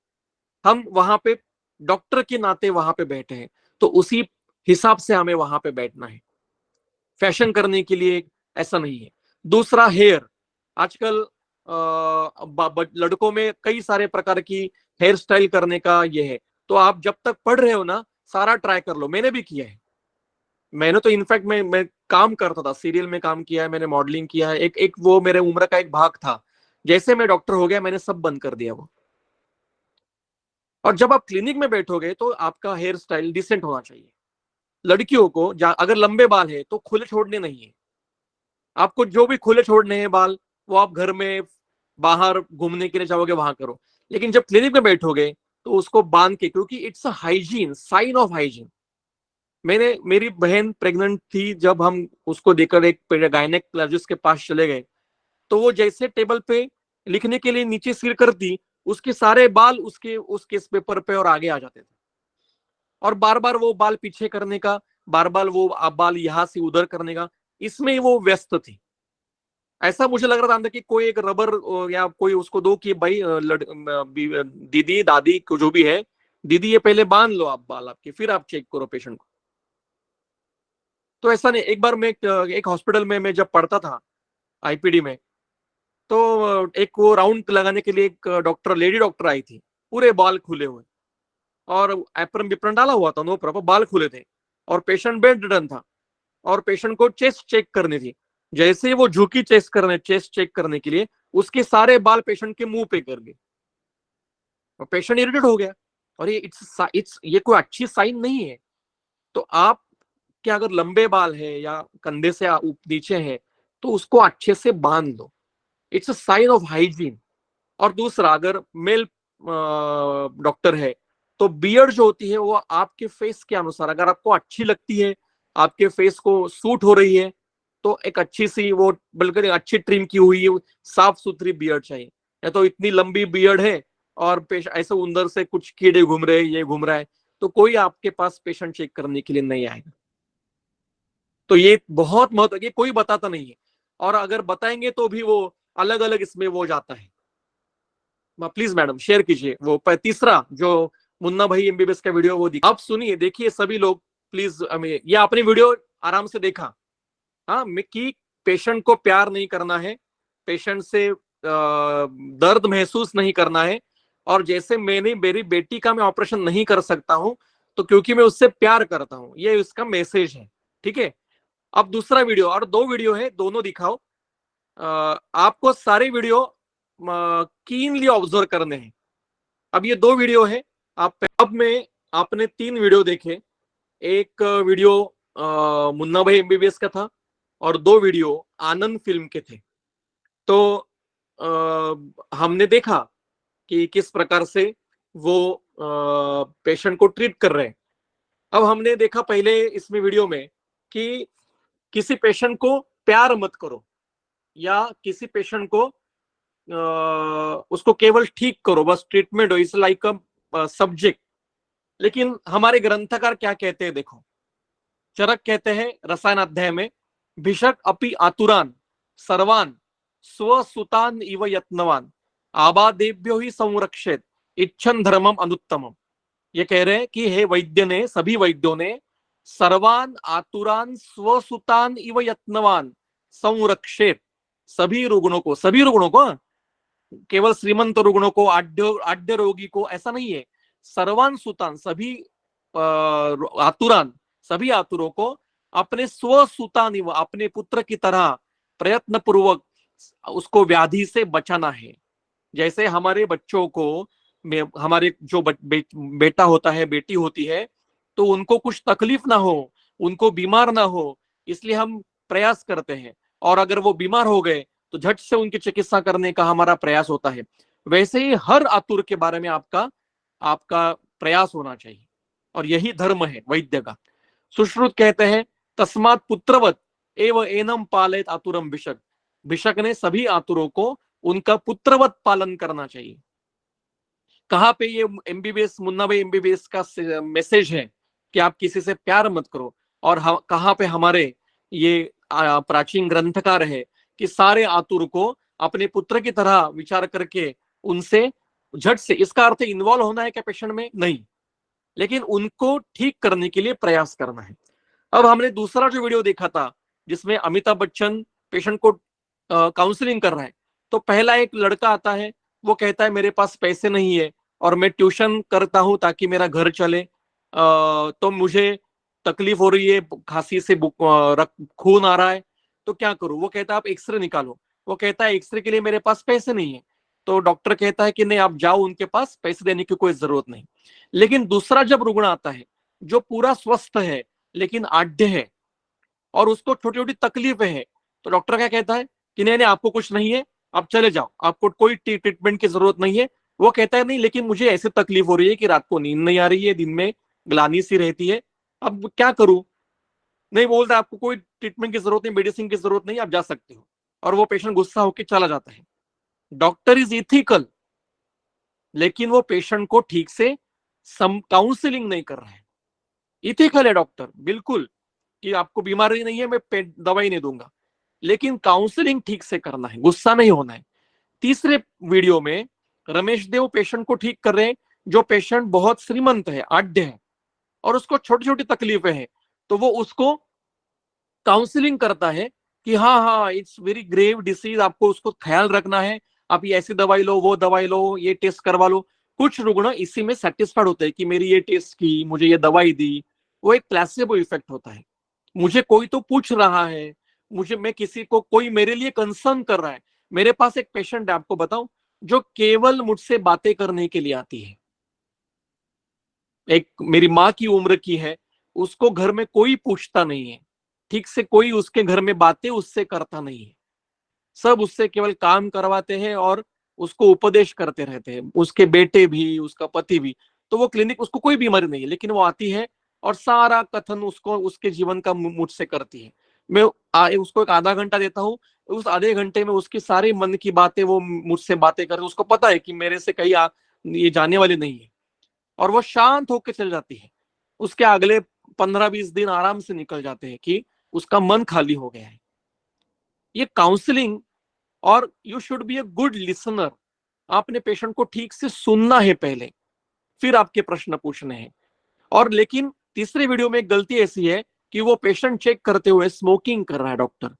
हम वहां पे डॉक्टर के नाते वहां पे बैठे हैं, तो उसी हिसाब से हमें वहां पे बैठना है, फैशन करने के लिए ऐसा नहीं है। दूसरा, हेयर। आजकल लड़कों में कई सारे प्रकार की हेयर स्टाइल करने का ये है, तो आप जब तक पढ़ रहे हो ना सारा ट्राई कर लो। मैंने भी किया है, मैंने तो इनफैक्ट मैं काम करता था, सीरियल में काम किया है मैंने, मॉडलिंग किया है, एक एक वो मेरे उम्र का एक भाग था। जैसे मैं डॉक्टर हो गया मैंने सब बंद कर दिया वो। और जब आप क्लिनिक में बैठोगे तो आपका हेयर स्टाइल डिसेंट होना चाहिए। लड़कियों को अगर लंबे बाल है तो खुले छोड़ने नहीं है, आपको जो भी खुले छोड़ने हैं बाल वो आप घर में, बाहर घूमने के लिए जाओगे वहां करो, लेकिन जब क्लिनिक में बैठोगे तो उसको बांध के, क्योंकि it's a hygiene, sign of hygiene. मेरी बहन प्रेग्नेंट थी, जब हम उसको देखकर एक गायनेकोलॉजिस्ट के पास चले गए, तो वो जैसे टेबल पे लिखने के लिए नीचे सिर करती उसके सारे बाल उसके इस पेपर पे और आगे आ जाते थे, और बार बार वो बाल पीछे करने का, बार बार वो बाल यहां से उधर करने का, इसमें वो व्यस्त थी। ऐसा मुझे लग रहा था अंदर कि कोई एक रबर या कोई उसको दो कि भाई दीदी दादी को जो भी है, दीदी ये पहले बांध लो आप बाल आपके, फिर आप चेक करो पेशेंट को। तो ऐसा नहीं, एक बार मैं एक हॉस्पिटल में मैं जब पढ़ता था आईपीडी में, तो एक वो राउंड लगाने के लिए एक डॉक्टर, लेडी डॉक्टर आई थी, पूरे बाल खुले हुए और एप्रन विप्रन डाला हुआ था, नो प्रॉपर, बाल खुले थे और पेशेंट बेड रिडन था और पेशेंट को चेस्ट चेक करनी थी। जैसे ही वो झुकी चेस्ट चेक करने के लिए, उसके सारे बाल पेशेंट के मुंह पे कर गए और पेशेंट इरिटेट हो गया, और ये कोई अच्छी साइन नहीं है। तो आप क्या, अगर लंबे बाल है या कंधे से नीचे है तो उसको अच्छे से बांध दो, it's a sign of hygiene. और दूसरा, अगर मेल डॉक्टर है तो बियर्ड जो होती है वो आपके फेस के अनुसार, अगर आपको अच्छी लगती है, आपके फेस को सूट हो रही है, तो एक अच्छी सी वो बल्कि अच्छी ट्रिम की हुई साफ सुथरी बियर्ड चाहिए। या तो इतनी लंबी बियर्ड है और ऐसे अंदर से कुछ कीड़े घूम रहे, ये घूम रहा है, तो कोई आपके पास पेशेंट चेक करने के लिए नहीं आएगा। तो ये बहुत महत्व, ये कोई बताता नहीं है, और अगर बताएंगे तो भी वो अलग अलग इसमें वो जाता है। प्लीज मैडम शेयर कीजिए वो तीसरा जो मुन्ना भाई एमबीबीएस का वीडियो, वो आप सुनिए, देखिए सभी लोग प्लीज। ये आपने वीडियो आराम से देखा, हाँ, कि पेशेंट को प्यार नहीं करना है, पेशेंट से दर्द महसूस नहीं करना है, और जैसे मेरी बेटी का मैं ऑपरेशन नहीं कर सकता हूं तो क्योंकि मैं उससे प्यार करता हूं, ये इसका मैसेज है। ठीक है, अब दूसरा वीडियो, और दो वीडियो है, दोनों दिखाओ। आपको सारे वीडियो कीनली ऑब्जर्व करने हैं। अब ये दो वीडियो है, अब में आपने 3 वीडियो देखे। एक वीडियो मुन्ना भाई एमबीबीएस का था और 2 वीडियो आनंद फिल्म के थे। तो हमने देखा कि किस प्रकार से वो पेशेंट को ट्रीट कर रहे हैं। अब हमने देखा पहले इसमें वीडियो में कि किसी पेशेंट को प्यार मत करो, या किसी पेशेंट को उसको केवल ठीक करो, बस ट्रीटमेंट हो, इट्स लाइक अ सब्जेक्ट। लेकिन हमारे ग्रंथकार क्या कहते हैं देखो, चरक कहते हैं रसायन अध्याय में, भिषक अपि आतुरान सर्वान स्वसुतान इव यत्नवान आबादेभ्यो ही संरक्षित इच्छन धर्मम अनुत्तमम। ये कह रहे हैं कि हे वैद्य ने, सभी वैद्यों ने सर्वान आतुरान स्वसुतान इव यत्नवान संरक्षित, सभी रुग्णों को, केवल श्रीमंत रुग्णों को, आड्य रोगी को, ऐसा नहीं है, सर्वान सुतान, सभी आतुरान, सभी आतुरों को अपने स्वसुतान, अपने पुत्र की तरह प्रयत्न पूर्वक उसको व्याधि से बचाना है। जैसे हमारे बच्चों को, हमारे जो बेटा होता है, बेटी होती है, तो उनको कुछ तकलीफ ना हो, उनको बीमार ना हो, इसलिए हम प्रयास करते हैं, और अगर वो बीमार हो गए तो झट से उनकी चिकित्सा करने का हमारा प्रयास होता है। वैसे ही हर आतुर के बारे में आपका प्रयास होना चाहिए, और यही धर्म है वैद्य का। सुश्रुत कहते हैं तस्मात् पुत्रवत एव एनम पालेत आतुरम भिषक, भिषक ने सभी आतुरों को उनका पुत्रवत पालन करना चाहिए। कहां पे ये एमबीबीएस, मुन्ना भाई एमबीबीएस का मैसेज है कि आप किसी से प्यार मत करो, और कहां पे हमारे ये प्राचीन ग्रंथकार है कि सारे आतुर को अपने पुत्र की तरह विचार करके उनसे झट से, इसका अर्थ इन्वॉल्व होना है क्या पेशेंट में, नहीं, लेकिन उनको ठीक करने के लिए प्रयास करना है। अब हमने दूसरा जो वीडियो देखा था जिसमें अमिताभ बच्चन पेशेंट को काउंसलिंग कर रहा है, तो पहला एक लड़का आता है, वो कहता है मेरे पास पैसे नहीं है और मैं ट्यूशन करता हूं ताकि मेरा घर चले, तो मुझे तकलीफ हो रही है, खांसी से खून आ रहा है, तो क्या करूं। वो कहता है आप एक्सरे निकालो, वो कहता है एक्सरे के लिए मेरे पास पैसे नहीं है। तो डॉक्टर कहता है कि नहीं, आप जाओ, उनके पास पैसे देने की कोई जरूरत नहीं। लेकिन दूसरा जब रुग्ण आता है जो पूरा स्वस्थ है लेकिन आढ़्य है और उसको छोटी छोटी तकलीफें है, तो डॉक्टर क्या कहता है कि नहीं आपको कुछ नहीं है, आप चले जाओ, आपको कोई ट्रीटमेंट की जरूरत नहीं है। वो कहता है नहीं, लेकिन मुझे ऐसी तकलीफ हो रही है कि रात को नींद नहीं आ रही है, दिन में ग्लानी सी रहती है, अब क्या करूं। नहीं, बोलता आपको कोई ट्रीटमेंट की जरूरत नहीं, मेडिसिन की जरूरत नहीं, आप जा सकते हो, और वो पेशेंट गुस्सा होकर चला जाता है। डॉक्टर इज इथिकल, लेकिन वो पेशेंट को ठीक से काउंसलिंग नहीं कर रहा है। इथिकल है डॉक्टर, बिल्कुल, कि आपको बीमारी नहीं है, मैं दवाई नहीं दूंगा, लेकिन काउंसलिंग ठीक से करना है, गुस्सा नहीं होना है। तीसरे वीडियो में रमेश देव पेशेंट को ठीक कर रहे हैं, जो पेशेंट बहुत श्रीमंत है, आढ़ है, और उसको छोटी छोटी तकलीफें हैं, तो वो उसको काउंसलिंग करता है कि हाँ हाँ इट्स वेरी ग्रेव डिसीज, आपको उसको ख्याल रखना है, आप ये ऐसी दवाई लो, वो दवाई लो, ये टेस्ट करवा लो। कुछ रुग्ण इसी में सेटिस्फाइड होते हैं कि मेरी ये टेस्ट की, मुझे ये दवाई दी, वो एक प्लेसिबो इफेक्ट होता है। मुझे कोई तो पूछ रहा है, मैं किसी को, कोई मेरे लिए कंसर्न कर रहा है। मेरे पास एक पेशेंट है, आपको बताऊं, जो केवल मुझसे बातें करने के लिए आती है। एक मेरी माँ की उम्र की है, उसको घर में कोई पूछता नहीं है, ठीक से कोई उसके घर में बातें उससे करता नहीं है, सब उससे केवल काम करवाते हैं और उसको उपदेश करते रहते हैं, उसके बेटे भी, उसका पति भी। तो वो क्लिनिक, उसको कोई बीमारी नहीं है, लेकिन वो आती है और सारा कथन उसको उसके जीवन का मुझसे करती है। मैं उसको एक आधा घंटा देता हूँ, उस आधे घंटे में उसकी सारी मन की बातें वो मुझसे बातें कर, उसको पता है कि मेरे से कहीं ये जाने वाली नहीं है, और वो शांत होकर चल जाती है। उसके अगले 15-20 दिन आराम से निकल जाते हैं कि उसका मन खाली हो गया है। ये काउंसलिंग, और you should be a good listener. आपने पेशेंट को ठीक से सुनना है पहले, फिर आपके प्रश्न पूछने हैं। और लेकिन तीसरे वीडियो में एक गलती ऐसी है कि वो पेशेंट चेक करते हुए स्मोकिंग कर रहा है doctor.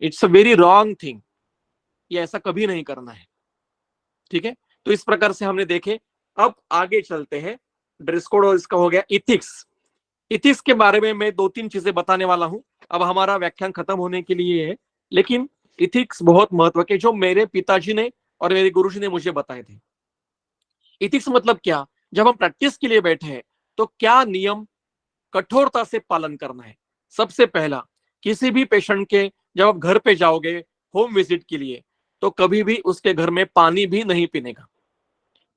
It's a very wrong thing, ये ऐसा कभी नहीं करना है, ठीक है। तो इस प्रकार से हमने देखे। अब आगे चलते हैं, ड्रेस कोड और इसका हो गया। इथिक्स, इथिक्स के बारे में मैं 2-3 चीजें बताने वाला हूं। अब हमारा व्याख्यान खत्म होने के लिए है, लेकिन इथिक्स बहुत महत्व के, जो मेरे पिताजी ने और मेरे गुरुजी ने मुझे बताए थे। इथिक्स मतलब क्या, जब हम प्रैक्टिस के लिए बैठे हैं तो क्या नियम कठोरता से पालन करना है। सबसे पहला, किसी भी पेशेंट के, जब आप घर पे जाओगे होम विजिट के लिए, तो कभी भी उसके घर में पानी भी नहीं पीने का।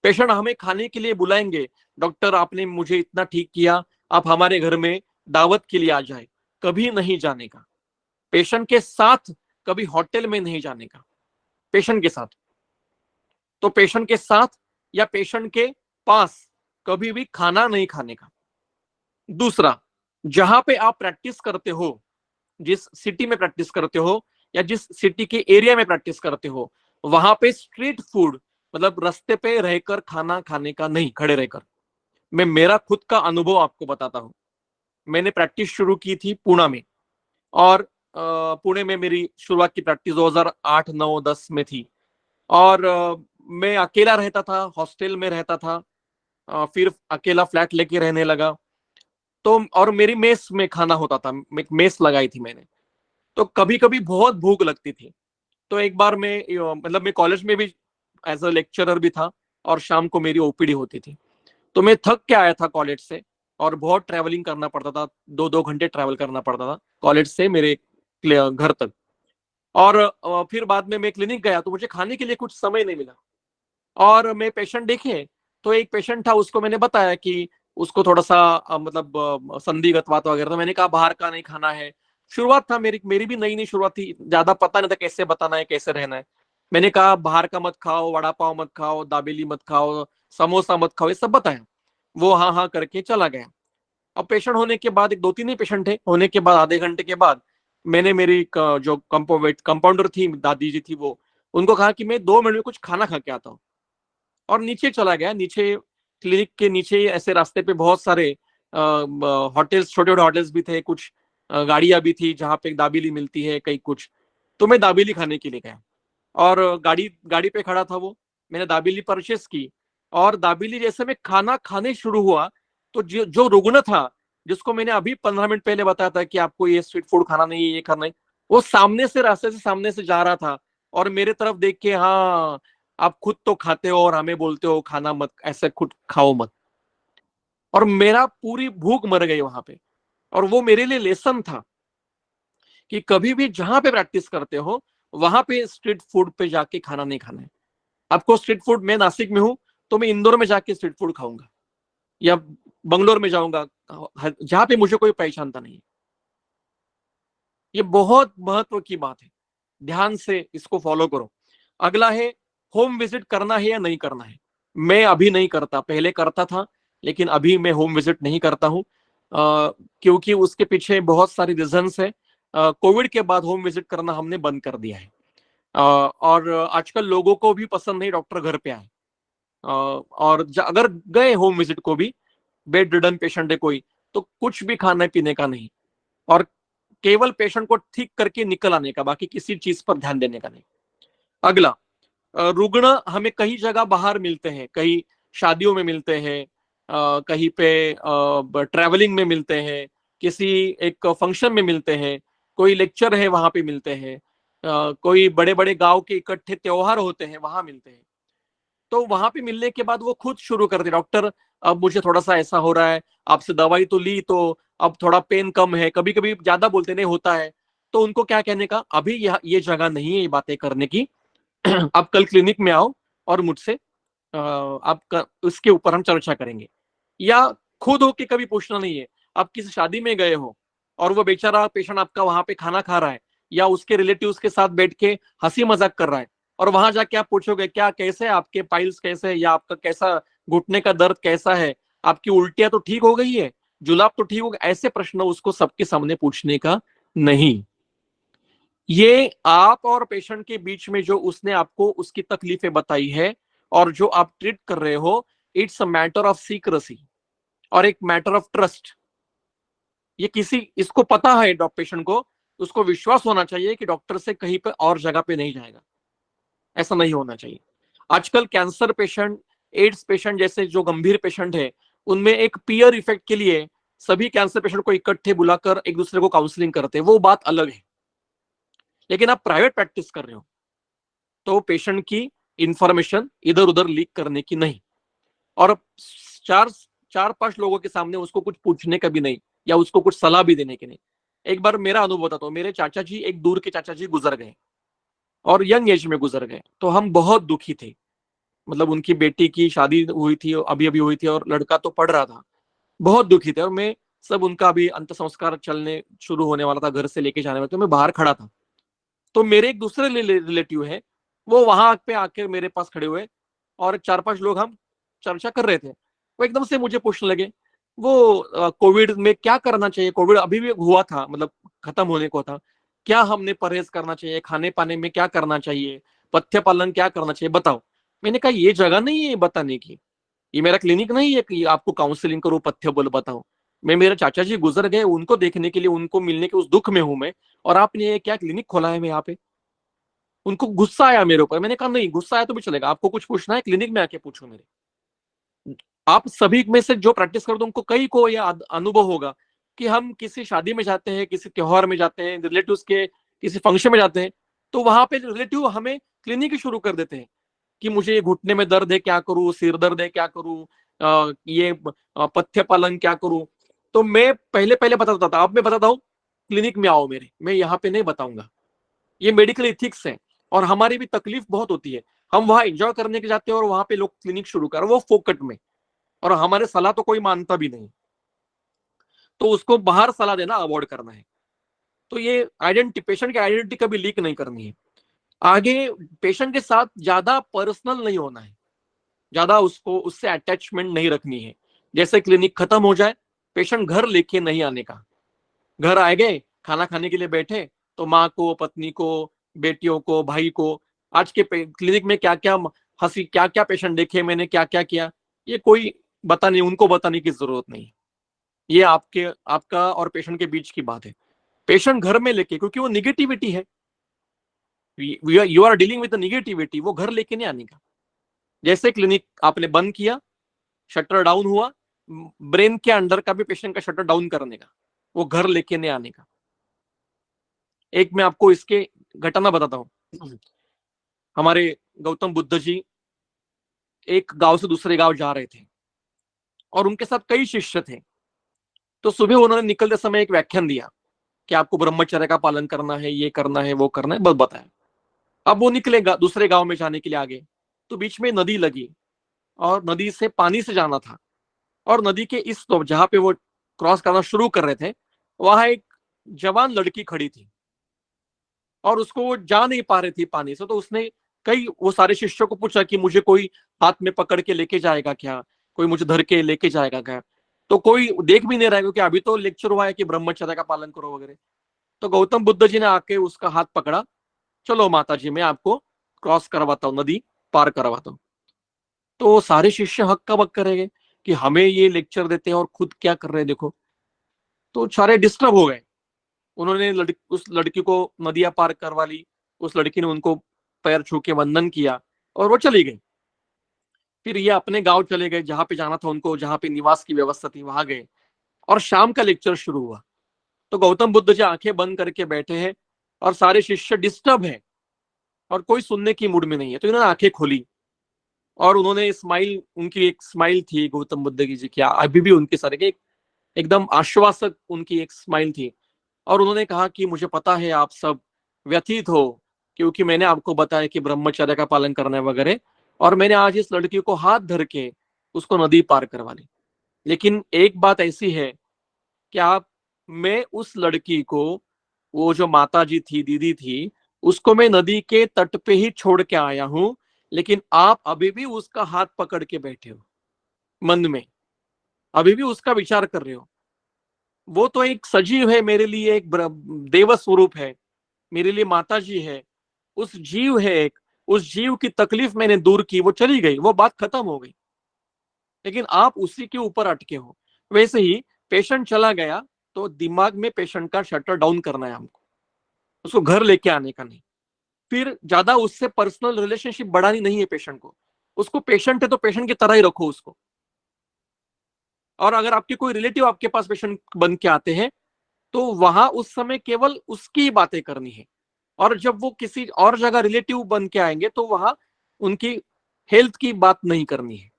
पेशेंट हमें खाने के लिए बुलाएंगे, डॉक्टर आपने मुझे इतना ठीक किया, आप हमारे घर में दावत के लिए आ जाए, कभी नहीं जाने का। पेशेंट के साथ कभी होटल में नहीं जाने का, पेशेंट के साथ। तो पेशेंट के साथ या पेशेंट के पास कभी भी खाना नहीं खाने का। दूसरा, जहां पे आप प्रैक्टिस करते हो, जिस सिटी में प्रैक्टिस करते हो या जिस सिटी के एरिया में प्रैक्टिस करते हो, वहां पे स्ट्रीट फूड, मतलब रास्ते पे रहकर खाना खाने का नहीं, खड़े रहकर। मैं मेरा खुद का अनुभव आपको बताता हूं। मैंने प्रैक्टिस शुरू की थी पुणे में, और पुणे में मेरी शुरुआत की प्रैक्टिस 2008, 9, 10 में थी। और मैं अकेला रहता था, हॉस्टल में रहता था, फिर अकेला फ्लैट लेके रहने लगा। तो और मेरी मेस में खाना होता था, एक मेस लगाई थी मैंने। तो कभी कभी बहुत भूख लगती थी। तो एक बार मैं, मतलब मैं कॉलेज में भी एज अ लेक्चरर भी था, और शाम को मेरी ओपीडी होती थी। तो मैं थक के आया था कॉलेज से, और बहुत ट्रैवलिंग करना पड़ता था, 2-2 घंटे ट्रैवल करना पड़ता था कॉलेज से मेरे घर तक। और फिर बाद में मैं क्लिनिक गया, तो मुझे खाने के लिए कुछ समय नहीं मिला। और मैं पेशेंट देखे, तो एक पेशेंट था, उसको मैंने बताया कि उसको थोड़ा सा मतलब संदिग्ध बात वगैरह, तो मैंने कहा बाहर का नहीं खाना है। शुरुआत था मेरी मेरी भी नई नई शुरुआत थी, ज्यादा पता नहीं था कैसे बताना है, कैसे रहना है। मैंने कहा बाहर का मत खाओ, वड़ा पाव मत खाओ, दाबेली मत खाओ, समोसा मत खाओ, ये सब बताया। वो हाँ हाँ करके चला गया। अब पेशेंट होने के बाद, एक 2-3 ही पेशेंट थे, होने के बाद आधे घंटे के बाद मैंने मेरी जो कंपाउंडर थी, दादी जी थी, वो उनको कहा कि मैं 2 मिनट में कुछ खाना खा के आता हूँ, और नीचे चला गया। नीचे क्लिनिक के नीचे ऐसे रास्ते पे बहुत सारे होटल्स, छोटे छोटे होटल्स भी थे, कुछ गाड़ियां भी थी जहाँ पे दाबेली मिलती है, कहीं कुछ। तो मैं दाबेली खाने के लिए गया, और गाड़ी गाड़ी पे खड़ा था वो, मैंने दाबेली परचेस की। और दाबेली जैसे मैं खाना खाने शुरू हुआ, तो जो रुग्ण था, जिसको मैंने अभी 15 मिनट पहले बताया था कि आपको ये स्ट्रीट फूड खाना नहीं है, ये खाना नहीं, वो सामने से, रास्ते से सामने से जा रहा था, और मेरे तरफ देख के, हाँ आप खुद तो खाते हो और हमें बोलते हो खाना मत, ऐसे खुद खाओ मत। और मेरा पूरी भूख मर गई वहां पे। और वो मेरे लिए लेसन था कि कभी भी जहां पे प्रैक्टिस करते हो, वहां पे स्ट्रीट फूड पे जाके खाना नहीं खाना है। आपको स्ट्रीट फूड, मैं नासिक में हूं, तो मैं इंदौर में जाके स्ट्रीट फूड खाऊंगा, या बंगलोर में जाऊंगा, जहां पे मुझे कोई पहचानता नहीं है। ये बहुत महत्व की बात है, ध्यान से इसको फॉलो करो। अगला है, होम विजिट करना है या नहीं करना है। मैं अभी नहीं करता, पहले करता था, लेकिन अभी मैं होम विजिट नहीं करता हूँ, क्योंकि उसके पीछे बहुत सारी रीजंस है। कोविड के बाद होम विजिट करना हमने बंद कर दिया है, और आजकल लोगों को भी पसंद नहीं डॉक्टर घर पे आए, और अगर गए होम विजिट को भी, बेड रिडन पेशेंट है कोई, तो कुछ भी खाने पीने का नहीं, और केवल पेशेंट को ठीक करके निकल आने का, बाकी किसी चीज पर ध्यान देने का नहीं। अगला, रुग्ण हमें कई जगह बाहर मिलते हैं, कई शादियों में मिलते हैं, कहीं पे ट्रैवलिंग में मिलते हैं, किसी एक फंक्शन में मिलते हैं, कोई लेक्चर है वहां पे मिलते हैं, कोई बड़े बड़े गांव के इकट्ठे त्योहार होते हैं वहां मिलते हैं। तो वहां पे मिलने के बाद वो खुद शुरू कर दे, डॉक्टर अब मुझे थोड़ा सा ऐसा हो रहा है, आपसे दवाई तो ली, तो अब थोड़ा पेन कम है, कभी कभी ज्यादा बोलते नहीं होता है। तो उनको क्या कहने का, अभी ये जगह नहीं है ये बातें करने की, आप कल क्लिनिक में आओ और मुझसे आप उसके ऊपर हम चर्चा करेंगे। या खुद होके कभी पूछना नहीं है, आप किसी शादी में गए हो और वो बेचारा पेशेंट आपका वहां पे खाना खा रहा है, या उसके रिलेटिव्स के साथ बैठ के हंसी मजाक कर रहा है, और वहां जाके आप पूछोगे क्या कैसे है, आपके पाइल्स कैसे है, या आपका कैसा घुटने का दर्द कैसा है, आपकी उल्टियां तो ठीक हो गई है, जुलाब तो ठीक हो गया, ऐसे प्रश्न उसको सबके सामने पूछने का नहीं। ये आप और पेशेंट के बीच में जो उसने आपको उसकी तकलीफें बताई है और जो आप ट्रीट कर रहे हो, it's a matter of secrecy और एक मैटर ऑफ ट्रस्ट। ये इसको पता है पेशेंट को, उसको विश्वास होना चाहिए कि डॉक्टर से कहीं पे और जगह पे नहीं जाएगा, ऐसा नहीं होना चाहिए। आजकल कैंसर पेशेंट, एड्स पेशेंट जैसे जो गंभीर पेशेंट है, उनमें एक पीयर इफेक्ट के लिए सभी कैंसर पेशेंट को इकट्ठे बुलाकर एक दूसरे को काउंसलिंग करते हैं, वो बात अलग है। लेकिन आप प्राइवेट प्रैक्टिस कर रहे हो तो पेशेंट की इंफॉर्मेशन इधर उधर लीक करने की नहीं, और चार चार पांच लोगों के सामने उसको कुछ पूछने का भी नहीं, या उसको कुछ सलाह भी देने की नहीं। एक बार मेरा अनुभव बताता हूँ, मेरे चाचा जी, एक दूर के चाचा जी गुजर गए और यंग एज में गुजर गए, तो हम बहुत दुखी थे। मतलब उनकी बेटी की शादी हुई थी, अभी अभी हुई थी, और लड़का तो पढ़ रहा था, बहुत दुखी थे। और मैं सब उनका अभी अंत संस्कार चलने शुरू होने वाला था, घर से लेके जाने वाला, तो मैं बाहर खड़ा था। तो मेरे एक दूसरे रिलेटिव है, वो वहां पे आके मेरे पास खड़े हुए, और चार पांच लोग हम चर्चा कर रहे थे। वो एकदम से मुझे पूछने लगे, वो कोविड में क्या करना चाहिए, कोविड अभी भी हुआ था, मतलब खत्म होने को था, क्या हमने परहेज करना चाहिए, खाने पाने में क्या करना चाहिए, पथ्य पालन क्या करना चाहिए, बताओ। मैंने कहा ये जगह नहीं है बताने की, ये मेरा क्लिनिक नहीं है कि आपको काउंसलिंग करो, पथ्य बोल बताओ। मैं, मेरे चाचा जी गुजर गए, उनको देखने के लिए, उनको मिलने के उस दुख में हूं मैं, और आपने ये क्या क्लिनिक खोला है मैं यहाँ पे। उनको गुस्सा आया मेरे ऊपर। मैंने कहा नहीं, गुस्सा आया तो भी चलेगा, आपको कुछ पूछना है क्लिनिक में आके पूछो मेरे। आप सभी में से जो प्रैक्टिस कर दो, उनको कई को यह अनुभव होगा कि हम किसी शादी में जाते हैं, किसी त्योहार में जाते हैं, रिलेटिव्स के किसी फंक्शन में जाते हैं, तो वहां पे रिलेटिव हमें क्लिनिक ही शुरू कर देते हैं कि मुझे ये घुटने में दर्द है क्या करूं, सिर दर्द है क्या करूं, ये पथ्य पालन क्या करूं। तो मैं पहले पहले बताता था, अब मैं बताता हूँ क्लिनिक में आओ मेरे, मैं यहाँ पे नहीं बताऊंगा। ये मेडिकल इथिक्स है, और हमारी भी तकलीफ बहुत होती है, हम वहां एंजॉय करने के जाते हैं और वहां पे लोग क्लिनिक शुरू कर, वो फोकट में, और हमारे सलाह तो कोई मानता भी नहीं, तो उसको बाहर सलाह देना अवॉइड करना है। तो ये आइडेंटिटी, पेशेंट की आइडेंटिटी कभी लीक नहीं करनी है। आगे पेशेंट के साथ ज्यादा पर्सनल नहीं होना है, ज्यादा उसको उससे अटैचमेंट नहीं रखनी है। जैसे क्लिनिक खत्म हो जाए, पेशेंट घर लेके नहीं आने का। घर आए गए, खाना खाने के लिए बैठे, तो माँ को, पत्नी को, बेटियों को, भाई को, आज के क्लिनिक में क्या क्या हंसी, क्या क्या पेशेंट देखे मैंने, क्या क्या किया, ये कोई बताने, उनको बताने की जरूरत नहीं। ये आपका और पेशेंट के बीच की बात है। पेशेंट घर में लेके, क्योंकि वो निगेटिविटी है, you are dealing with negativity, वो घर लेके नहीं आने का। जैसे क्लिनिक आपने बंद किया, शटर डाउन हुआ, ब्रेन के अंदर का भी पेशेंट का शटर डाउन करने का, वो घर लेके नहीं आने का। एक मैं आपको इसके घटना बताता हूं। हमारे गौतम बुद्ध जी एक गांव से दूसरे गांव जा रहे थे, और उनके साथ कई शिष्य थे। तो सुबह उन्होंने निकलते समय एक व्याख्यान दिया कि आपको ब्रह्मचर्य का पालन करना है, ये करना है, वो करना है, बस बताया। अब वो निकले दूसरे गांव में जाने के लिए आगे, तो बीच में नदी लगी, और नदी से पानी से जाना था, और नदी के इस तो जहां पे वो क्रॉस करना शुरू कर रहे थे, वहां एक जवान लड़की खड़ी थी, और उसको वो जा नहीं पा रही थी पानी से, तो उसने कई वो सारे शिष्यों को पूछा कि मुझे कोई हाथ में पकड़ के लेके जाएगा क्या, कोई मुझे धर के लेके जाएगा क्या, तो कोई देख भी नहीं रहा है क्योंकि अभी तो लेक्चर हुआ है कि ब्रह्मचर्य का पालन करो वगैरह। तो गौतम बुद्ध जी ने आके उसका हाथ पकड़ा, चलो माता जी मैं आपको क्रॉस करवाता हूँ, नदी पार करवाता हूँ। तो सारे शिष्य हक्का बक्का रह गए कि हमें ये लेक्चर देते हैं और खुद क्या कर रहे हैं देखो। तो सारे डिस्टर्ब हो गए। उन्होंने उस लड़की को नदियां पार करवा ली, उस लड़की ने उनको पैर छू के वंदन किया और वो चली गई। फिर ये अपने गांव चले गए जहां पे जाना था उनको, जहां पे निवास की व्यवस्था थी वहां गए और शाम का लेक्चर शुरू हुआ। तो गौतम बुद्ध जी आंखें बंद करके बैठे हैं और सारे शिष्य डिस्टर्ब हैं और कोई सुनने की मूड में नहीं है। तो इन्होंने आंखें खोली और उन्होंने स्माइल, उनकी एक स्माइल थी गौतम बुद्ध जी की, अभी भी उनके सर के एकदम आश्वासक उनकी एक स्माइल थी। और उन्होंने कहा कि मुझे पता है आप सब व्यथित हो क्योंकि मैंने आपको बताया कि ब्रह्मचर्य का पालन करना है वगैरह, और मैंने आज इस लड़की को हाथ धर के उसको नदी पार करवा ली। लेकिन एक बात ऐसी है कि आप, मैं उस लड़की को, वो जो माता जी थी, दीदी थी, उसको मैं नदी के तट पे ही छोड़ के आया हूं, लेकिन आप अभी भी उसका हाथ पकड़ के बैठे हो मन में, अभी भी उसका विचार कर रहे हो। वो तो एक सजीव है मेरे लिए, एक देव स्वरूप है मेरे लिए, माता जी है, उस जीव है एक, उस जीव की तकलीफ मैंने दूर की, वो चली गई, वो बात खत्म हो गई, लेकिन आप उसी के ऊपर अटके हो। वैसे ही पेशेंट चला गया तो दिमाग में पेशेंट का शटर डाउन करना है हमको, उसको घर लेके आने का नहीं। फिर ज्यादा उससे पर्सनल रिलेशनशिप बढ़ानी नहीं है पेशेंट को, उसको पेशेंट है तो पेशेंट की तरह ही रखो उसको। और अगर आपके कोई रिलेटिव आपके पास पेशेंट बन के आते हैं तो वहां उस समय केवल उसकी बातें करनी है, और जब वो किसी और जगह रिलेटिव बन के आएंगे तो वहां उनकी हेल्थ की बात नहीं करनी है।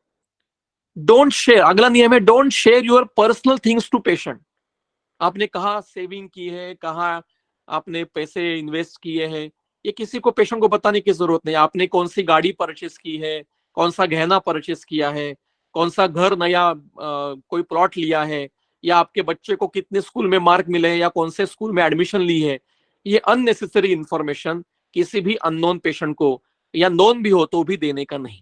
डोंट शेयर, अगला नियम है, don't share your personal things to patient. आपने कहा सेविंग की है, कहा आपने पैसे इन्वेस्ट किए हैं, ये किसी को, पेशेंट को बताने की जरूरत नहीं। आपने कौन सी गाड़ी परचेस की है, कौन सा गहना परचेस किया है, कौन सा घर नया कोई प्लॉट लिया है, या आपके बच्चे को कितने स्कूल में मार्क मिले हैं या कौन से स्कूल में एडमिशन ली है, ये अननेसेसरी इंफॉर्मेशन किसी भी अननोन पेशेंट को, या नोन भी हो तो भी देने का नहीं।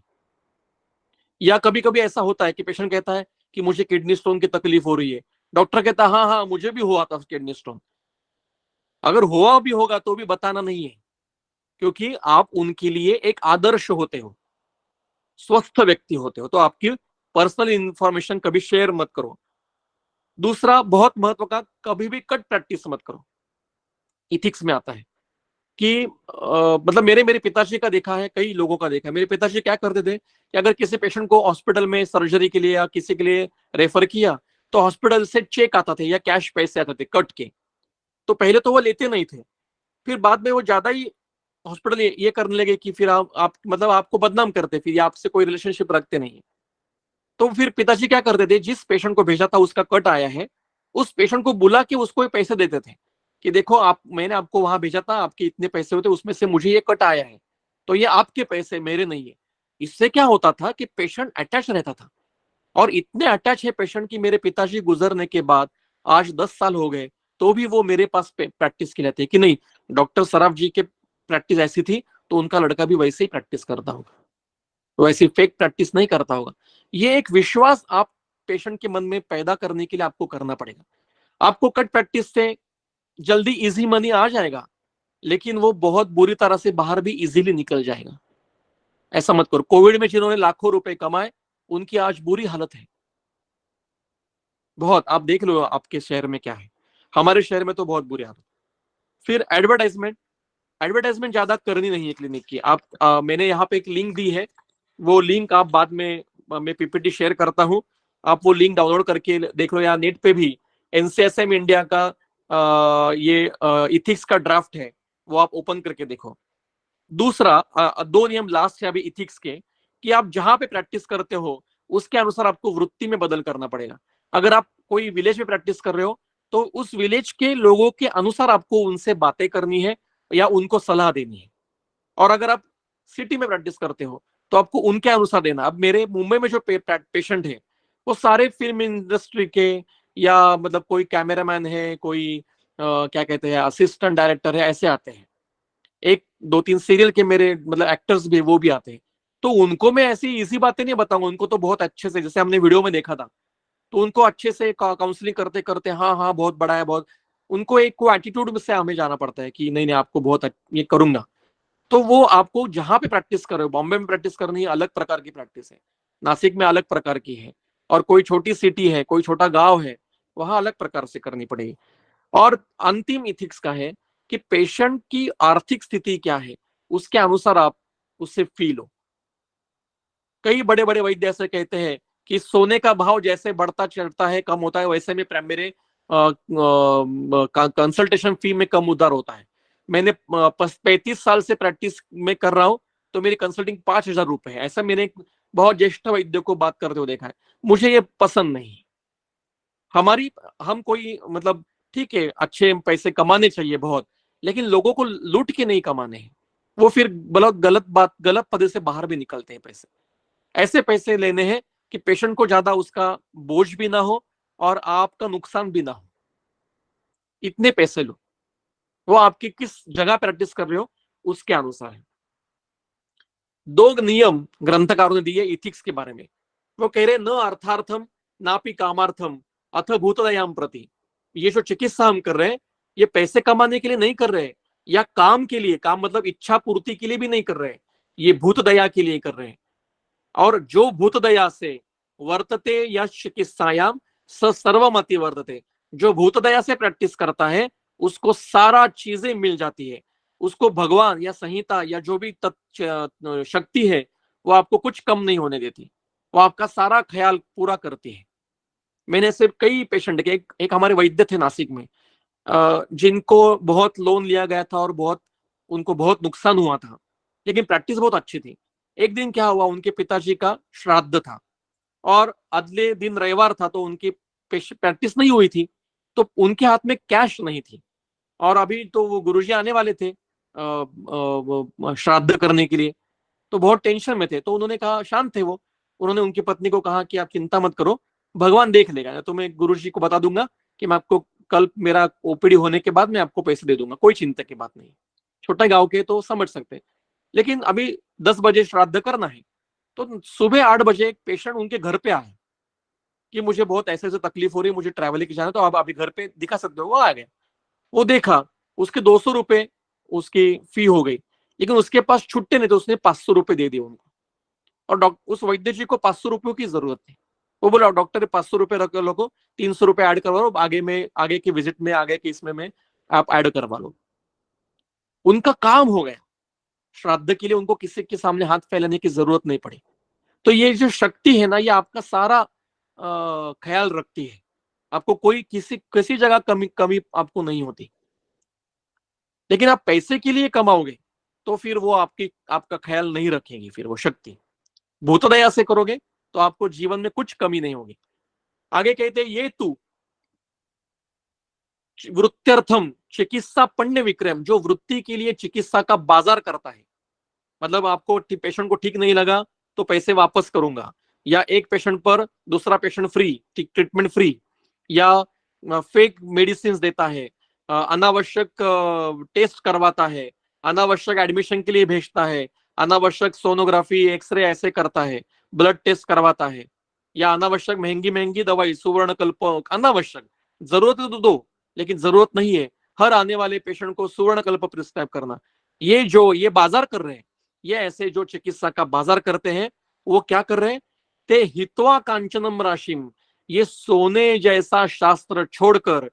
या कभी कभी ऐसा होता है कि पेशेंट कहता है कि मुझे किडनी स्टोन की तकलीफ हो रही है, डॉक्टर कहता है हाँ हाँ मुझे भी हुआ था किडनी स्टोन। अगर हुआ भी होगा तो भी बताना नहीं है, क्योंकि आप उनके लिए एक आदर्श होते हो, स्वस्थ व्यक्ति होते हो, तो आपकी पर्सनल इंफॉर्मेशन कभी शेयर मत करो। दूसरा बहुत महत्व का, कभी भी कट प्रैक्टिस मत करो। इथिक्स में आता है कि मतलब मेरे मेरे पिताजी का देखा है, कई लोगों का देखा है। मेरे पिताजी क्या करते थे कि अगर किसी पेशेंट को हॉस्पिटल में सर्जरी के लिए या किसी के लिए रेफर किया तो हॉस्पिटल से चेक आता थे या कैश पैसे आते थे कट के। तो पहले तो वो लेते नहीं थे, फिर बाद में वो ज्यादा ही हॉस्पिटल ये करने लगे कि फिर आप मतलब आपको बदनाम करते, फिर आपसे कोई रिलेशनशिप रखते नहीं। तो फिर पिताजी क्या करते थे, जिस पेशेंट को भेजा था उसका कट आया है, उस पेशेंट को बुला के उसको पैसे देते थे कि देखो आप, मैंने आपको वहां भेजा था, आपके इतने पैसे होते, उसमें से मुझे ये कट आया है, तो ये आपके पैसे, मेरे नहीं है। इससे क्या होता था कि पेशेंट अटैच रहता था, और इतने अटैच है पेशेंट की, मेरे पिताजी गुजरने के बाद आज 10 साल हो गए तो भी वो मेरे पास प्रैक्टिस के लिए थे कि नहीं, डॉक्टर सराफ जी के प्रैक्टिस ऐसी थी तो उनका लड़का भी वैसे ही प्रैक्टिस करता होगा, वैसे फेक प्रैक्टिस नहीं करता होगा। ये एक विश्वास आप पेशेंट के मन में पैदा करने के लिए आपको करना पड़ेगा। आपको कट प्रैक्टिस से जल्दी इजी मनी आ जाएगा, लेकिन वो बहुत बुरी तरह से बाहर भी इजीली निकल जाएगा। ऐसा मत करो। कोविड में जिन्होंने लाखों रुपए कमाए उनकी आज बुरी हालत है बहुत। आप देख लो आपके शहर में क्या है, हमारे शहर में तो बहुत बुरी हालत। फिर एडवर्टाइजमेंट, एडवर्टाइजमेंट ज्यादा करनी नहीं है क्लिनिक की। आप मैंने यहाँ पे एक लिंक दी है, वो लिंक आप बाद में, मैं पीपीटी शेयर करता हूँ, आप वो लिंक डाउनलोड करके देख लो। या नेट पे भी एनसीएसएम इंडिया का ये इथिक्स का ड्राफ्ट है, वो आप ओपन करके देखो। दूसरा, दो नियम लास्ट है अभी इथिक्स के, कि आप जहां पे प्रैक्टिस करते हो उसके अनुसार आपको वृत्ति में बदल करना पड़ेगा। अगर आप कोई विलेज में प्रैक्टिस कर रहे हो तो उस विलेज के लोगों के अनुसार आपको उनसे बातें करनी है या उनको सलाह देनी है। और अगर आप सिटी में प्रैक्टिस करते हो तो आपको उनके अनुसार देना। अब मेरे मुंबई में जो पेशेंट है वो सारे फिल्म इंडस्ट्री के, या मतलब कोई कैमरामैन है, कोई क्या कहते हैं असिस्टेंट डायरेक्टर है, ऐसे आते हैं। एक 2-3 सीरियल के मेरे मतलब एक्टर्स भी, वो भी आते हैं। तो उनको मैं ऐसी इजी बातें नहीं बताऊंगा, उनको तो बहुत अच्छे से, जैसे हमने वीडियो में देखा था, तो उनको अच्छे से काउंसलिंग करते करते, हाँ हाँ बहुत बड़ा है बहुत, उनको एक को एटीट्यूड से हमें जाना पड़ता है कि नहीं नहीं आपको बहुत ये करूंगा। तो वो आपको जहां पे प्रैक्टिस कर रहे हो, बॉम्बे में प्रैक्टिस करनी है, अलग प्रकार की प्रैक्टिस है, नासिक में अलग प्रकार की है, और कोई छोटी सिटी है, कोई छोटा गांव है, वहां अलग प्रकार से करनी पड़ेगी। और अंतिम इथिक्स का है कि पेशेंट की आर्थिक स्थिति क्या है, उसके अनुसार आप उससे फी लो। कई बड़े बड़े वैद्य ऐसे कहते हैं कि सोने का भाव जैसे बढ़ता चढ़ता है, कम होता है, वैसे में मेरे कंसल्टेशन फी में कम उधार होता है। मैंने 35 साल से प्रैक्टिस में कर रहा हूं, तो मेरी कंसल्टिंग 5,000 रुपए है। ऐसा मैंने बहुत ज्येष्ठ वैद्य को बात करते हुए देखा है। मुझे ये पसंद नहीं। हमारी हम कोई मतलब ठीक है, अच्छे पैसे कमाने चाहिए बहुत, लेकिन लोगों को लूट के नहीं कमाने हैं। वो फिर गलत पदे से बाहर भी निकलते हैं पैसे। ऐसे पैसे लेने हैं कि पेशेंट को ज्यादा उसका बोझ भी ना हो और आपका नुकसान भी ना हो, इतने पैसे लो। वो आपकी किस जगह प्रैक्टिस कर रहे हो उसके अनुसार है। 2 नियम ग्रंथकारों ने दिए इथिक्स के बारे में। वो कह रहे न अर्थार्थम नापि कामार्थम अथ भूतदयाम प्रति। ये जो चिकित्सा हम कर रहे हैं, ये पैसे कमाने के लिए नहीं कर रहे, या काम के लिए, काम मतलब इच्छा पूर्ति के लिए भी नहीं कर रहे, ये भूतदया के लिए कर रहे हैं। और जो भूतदया से वर्तते या चिकित्सायाम स सर्वमति वर्तते, जो भूतदया से प्रैक्टिस करता है उसको सारा चीजें मिल जाती है। उसको भगवान या संहिता या जो भी शक्ति है वो आपको कुछ कम नहीं होने देती, वो आपका सारा ख्याल पूरा करती है। मैंने सिर्फ कई पेशेंट के, एक हमारे वैद्य थे नासिक में, जिनको बहुत लोन लिया गया था और उनको बहुत नुकसान हुआ था, लेकिन प्रैक्टिस बहुत अच्छी थी। एक दिन क्या हुआ, उनके पिताजी का श्राद्ध था और अगले दिन रविवार था, तो उनकी प्रैक्टिस नहीं हुई थी, तो उनके हाथ में कैश नहीं थी। और अभी तो वो गुरुजी आने वाले थे श्राद्ध करने के लिए, तो बहुत टेंशन में थे। तो उन्होंने कहा, शांत थे वो, उन्होंने उनकी पत्नी को कहा कि आप चिंता मत करो, भगवान देख लेगा, तो मैं गुरुजी को बता दूंगा कि मैं आपको कल मेरा ओपीडी होने के बाद मैं आपको पैसे दे दूंगा, कोई चिंता की बात नहीं। छोटा गांव के तो समझ सकते, लेकिन अभी 10 बजे श्राद्ध करना है। तो सुबह 8 बजे एक पेशेंट उनके घर पे आया कि मुझे बहुत ऐसे ऐसे तकलीफ हो रही है, मुझे ट्रैवलिंग की जाना है, तो आप अभी घर पे दिखा सकते हो। वो आ गया, वो देखा, उसके 200 रुपए उसकी फी हो गई, लेकिन उसके पास छुट्टे नहीं, तो उसने 500 रुपए दे दिए उनको। और उस वैद्य जी को 500 रुपयों की जरूरत थी। वो बोला, डॉक्टर 500 रुपए रख लो, को 300 रुपए ऐड करवा लो, आगे की विजिट में, आगे के इसमें में आप ऐड करवा लो। उनका काम हो गया, श्राद्ध के लिए उनको किसी के सामने हाथ फैलाने की जरूरत नहीं पड़ी। तो ये जो शक्ति है ना, ये आपका सारा ख्याल रखती है, आपको कोई किसी जगह कमी आपको नहीं होती। लेकिन आप पैसे के लिए कमाओगे तो फिर वो आपका ख्याल नहीं रखेगी। फिर वो शक्ति भूतदया से करोगे तो आपको जीवन में कुछ कमी नहीं होगी। आगे कहते हैं, ये तू वृत्त्यर्थम चिकित्सा पुण्य विक्रम, जो वृत्ति के लिए चिकित्सा का बाजार करता है, मतलब आपको पेशेंट को ठीक नहीं लगा तो पैसे वापस करूंगा, या एक पेशेंट पर दूसरा पेशेंट फ्री, ट्रीटमेंट फ्री, या फेक मेडिसिन देता है, अनावश्यक टेस्ट करवाता है, अनावश्यक एडमिशन के लिए भेजता है, अनावश्यक सोनोग्राफी एक्सरे ऐसे करता है, ब्लड टेस्ट करवाता है, या अनावश्यक महंगी महंगी दवाई सुवर्ण कल्प, अनावश्यक, जरूरत है तो दो, लेकिन जरूरत नहीं है हर आने वाले पेशेंट को सुवर्ण कल्प प्रिस्क्राइब करना। ये बाजार कर रहे हैं, ये ऐसे जो चिकित्सा का बाजार करते हैं, वो क्या कर रहे हैं, ते हित्वा कांचनम राशिम, ये सोने जैसा शास्त्र छोड़कर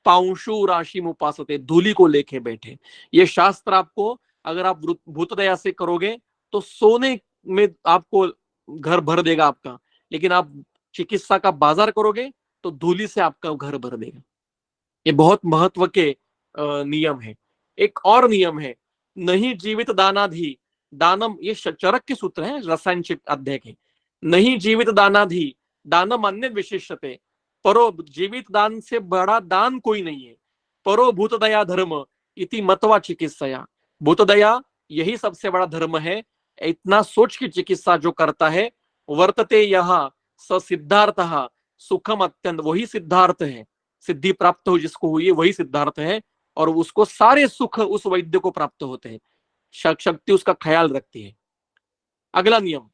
पांशु राशि उपासते, धूली को लेके बैठे। ये शास्त्र आपको, अगर आप भूतदया से करोगे तो सोने में आपको घर भर देगा आपका, लेकिन आप चिकित्सा का बाजार करोगे तो धूली से आपका घर भर देगा। ये बहुत महत्व के नियम है। एक और नियम है, नहीं जीवित दानाधि दानम, ये चरक के सूत्र है रसायन अध्याय के। नहीं जीवित दानाधि दानम अन्य विशिष्टते, परो, जीवित दान से बड़ा दान कोई नहीं है। परो भूतदया धर्म इति मतवा चिकित्सा, भूतदया यही सबसे बड़ा धर्म है। इतना सोच की चिकित्सा जो करता है, वर्तते यहाँ स सिद्धार्थ, सुखम अत्यंत, वही सिद्धार्थ है, सिद्धि प्राप्त हो जिसको हुई वही सिद्धार्थ है, और उसको सारे सुख उस वैद्य को प्राप्त होते हैं। शक्ति उसका ख्याल रखती है। अगला नियम,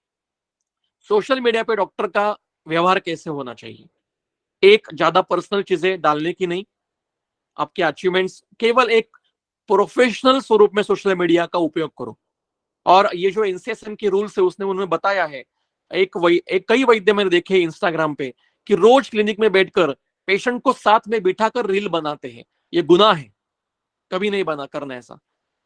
सोशल मीडिया पे डॉक्टर का व्यवहार कैसे होना चाहिए। एक, ज्यादा पर्सनल चीजें डालने की नहीं, आपके अचीवमेंट्स केवल एक प्रोफेशनल स्वरूप में सोशल मीडिया का उपयोग करो। और ये जो एनसीएसएम के रूल्स है उसने उन्होंने बताया है, कई वैद्य मैंने देखे इंस्टाग्राम पे कि रोज क्लिनिक में बैठकर पेशेंट को साथ में बिठाकर रील बनाते हैं। ये गुनाह है, कभी नहीं बना करना ऐसा।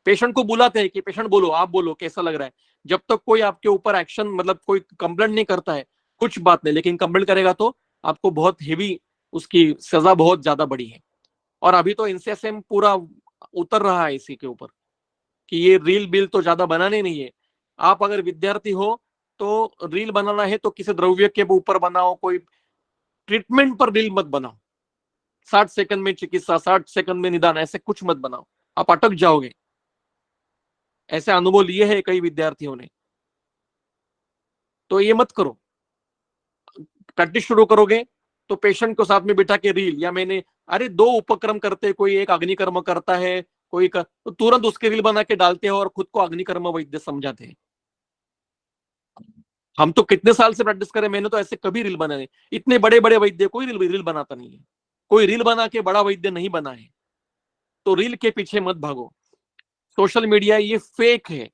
पेशेंट को बुलाते हैं कि पेशेंट बोलो, आप बोलो कैसा लग रहा है। जब तक कोई आपके ऊपर एक्शन मतलब कोई कंप्लेंट नहीं करता है कुछ बात नहीं, लेकिन कंप्लेंट करेगा तो आपको बहुत हेवी उसकी सजा बहुत ज्यादा बड़ी है। और अभी तो एनसीएसएम पूरा उतर रहा है इसी के ऊपर कि ये रील बिल तो ज्यादा बनाने नहीं है। आप अगर विद्यार्थी हो तो रील बनाना है तो किसी द्रव्य के ऊपर बनाओ, कोई ट्रीटमेंट पर रील मत बनाओ। 60 सेकंड में चिकित्सा, 60 सेकंड में निदान, ऐसे कुछ मत बनाओ, आप अटक जाओगे। ऐसे अनुभव लिए हैं कई विद्यार्थियों ने, तो ये मत करो। प्रैक्टिस शुरू करोगे तो पेशेंट को साथ में बिठा के रील, या मैंने अरे 2 उपक्रम करते, कोई एक अग्निकर्म करता है तो तुरंत उसके रील बना के डालते हैं और खुद को अग्निकर्म वैद्य समझाते हैं। हम तो कितने साल से प्रैक्टिस करें, मैंने तो ऐसे कभी रील बनाए, इतने बड़े बड़े वैद्य कोई रील बनाता नहीं है, कोई रील बना के बड़ा वैद्य नहीं बना है। तो रील के पीछे मत भागो। सोशल मीडिया ये फेक है,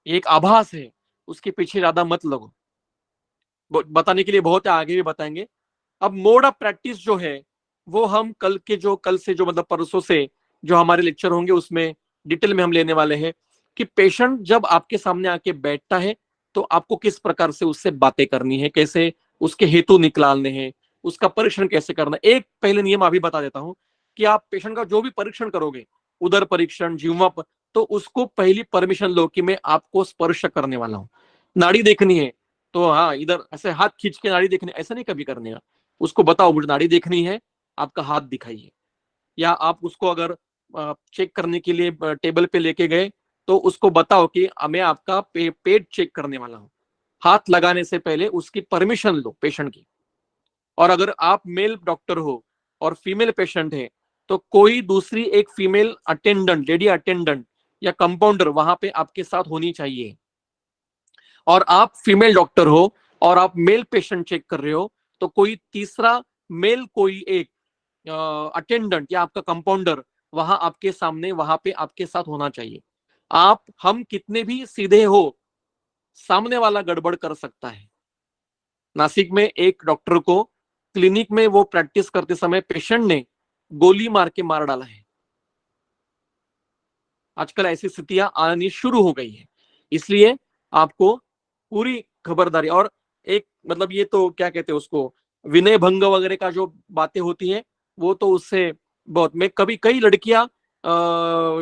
एक आभास है, उसके पीछे ज्यादा मत लगो। बताने के लिए बहुत है, आगे भी बताएंगे। अब मोड ऑफ प्रैक्टिस जो है वो हम कल से जो मतलब परसों से जो हमारे लेक्चर होंगे उसमें डिटेल में हम लेने वाले हैं कि पेशेंट जब आपके सामने आके बैठता है तो आपको किस प्रकार से उससे बातें करनी है, कैसे उसके हेतु निकालने हैं, उसका परीक्षण कैसे करना है। एक पहले नियम अभी बता देता हूं कि आप पेशेंट का जो भी परीक्षण करोगे, उदर परीक्षण, जीवा तो उसको पहली परमिशन लो कि मैं आपको स्पर्श करने वाला हूं। नाड़ी देखनी है तो हाँ, इधर ऐसे हाथ खींच के नाड़ी देखनी, ऐसा नहीं कभी करने का। उसको बताओ मुझे नाड़ी देखनी है, आपका हाथ दिखाइए। या आप उसको अगर चेक करने के लिए टेबल पे लेके गए तो उसको बताओ कि मैं आपका पेट चेक करने वाला हूं। हाथ लगाने से पहले उसकी परमिशन लो पेशेंट की। और अगर आप मेल डॉक्टर हो और फीमेल पेशेंट है तो कोई दूसरी एक फीमेल अटेंडेंट, लेडी अटेंडेंट या कंपाउंडर वहां पे आपके साथ होनी चाहिए। और आप फीमेल डॉक्टर हो और आप मेल पेशेंट चेक कर रहे हो तो कोई तीसरा मेल, कोई एक अटेंडेंट या आपका कंपाउंडर वहां आपके सामने, वहां पे आपके साथ होना चाहिए। हम कितने भी सीधे हो, सामने वाला गड़बड़ कर सकता है। नासिक में एक डॉक्टर को क्लिनिक में वो प्रैक्टिस करते समय पेशेंट ने गोली मार के मार डाला है। आजकल ऐसी स्थितियां आनी शुरू हो गई है, इसलिए आपको पूरी खबरदारी। और एक मतलब ये तो क्या कहते हैं उसको, विनय भंग वगैरह का जो बातें होती है वो तो उससे बहुत, मैं कभी कई लड़कियां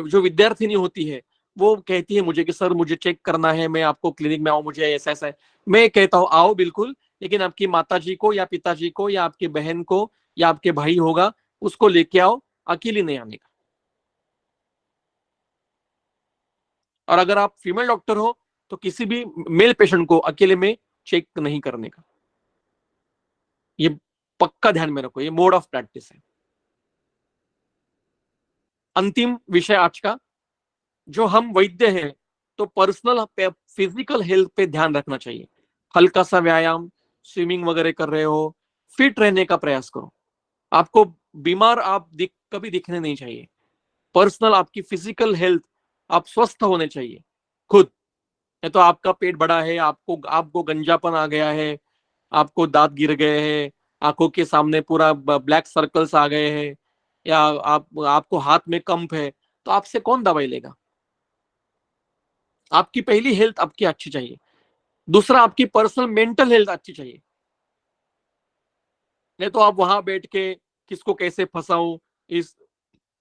जो विद्यार्थिनी होती है वो कहती है मुझे कि सर मुझे चेक करना है, मैं आपको क्लिनिक में आऊं, मुझे ऐसा ऐसा है। मैं कहता हूं आओ बिल्कुल, लेकिन आपकी माताजी को या पिताजी को या आपकी बहन को या आपके भाई होगा उसको लेके आओ, अकेली नहीं आने का। और अगर आप फीमेल डॉक्टर हो तो किसी भी मेल पेशेंट को अकेले में चेक नहीं करने का। ये पक्का ध्यान में रखो, ये मोड ऑफ प्रैक्टिस है। अंतिम विषय आज का, जो हम वैद्य हैं तो पर्सनल फिजिकल हेल्थ पे ध्यान रखना चाहिए। हल्का सा व्यायाम, स्विमिंग वगैरह कर रहे हो, फिट रहने का प्रयास करो। आपको बीमार कभी दिखने नहीं चाहिए। पर्सनल आपकी फिजिकल हेल्थ, आप स्वस्थ होने चाहिए खुद। या तो आपका पेट बड़ा है, आपको गंजापन आ गया है, आपको दांत गिर गए हैं, आंखों के सामने पूरा ब्लैक सर्कल्स आ गए हैं, या आपको हाथ में कंप है, तो आपसे कौन दवाई लेगा। आपकी पहली हेल्थ आपकी अच्छी चाहिए। दूसरा, आपकी पर्सनल मेंटल हेल्थ अच्छी चाहिए। नहीं तो आप वहां बैठ के किसको कैसे फंसाऊं, इस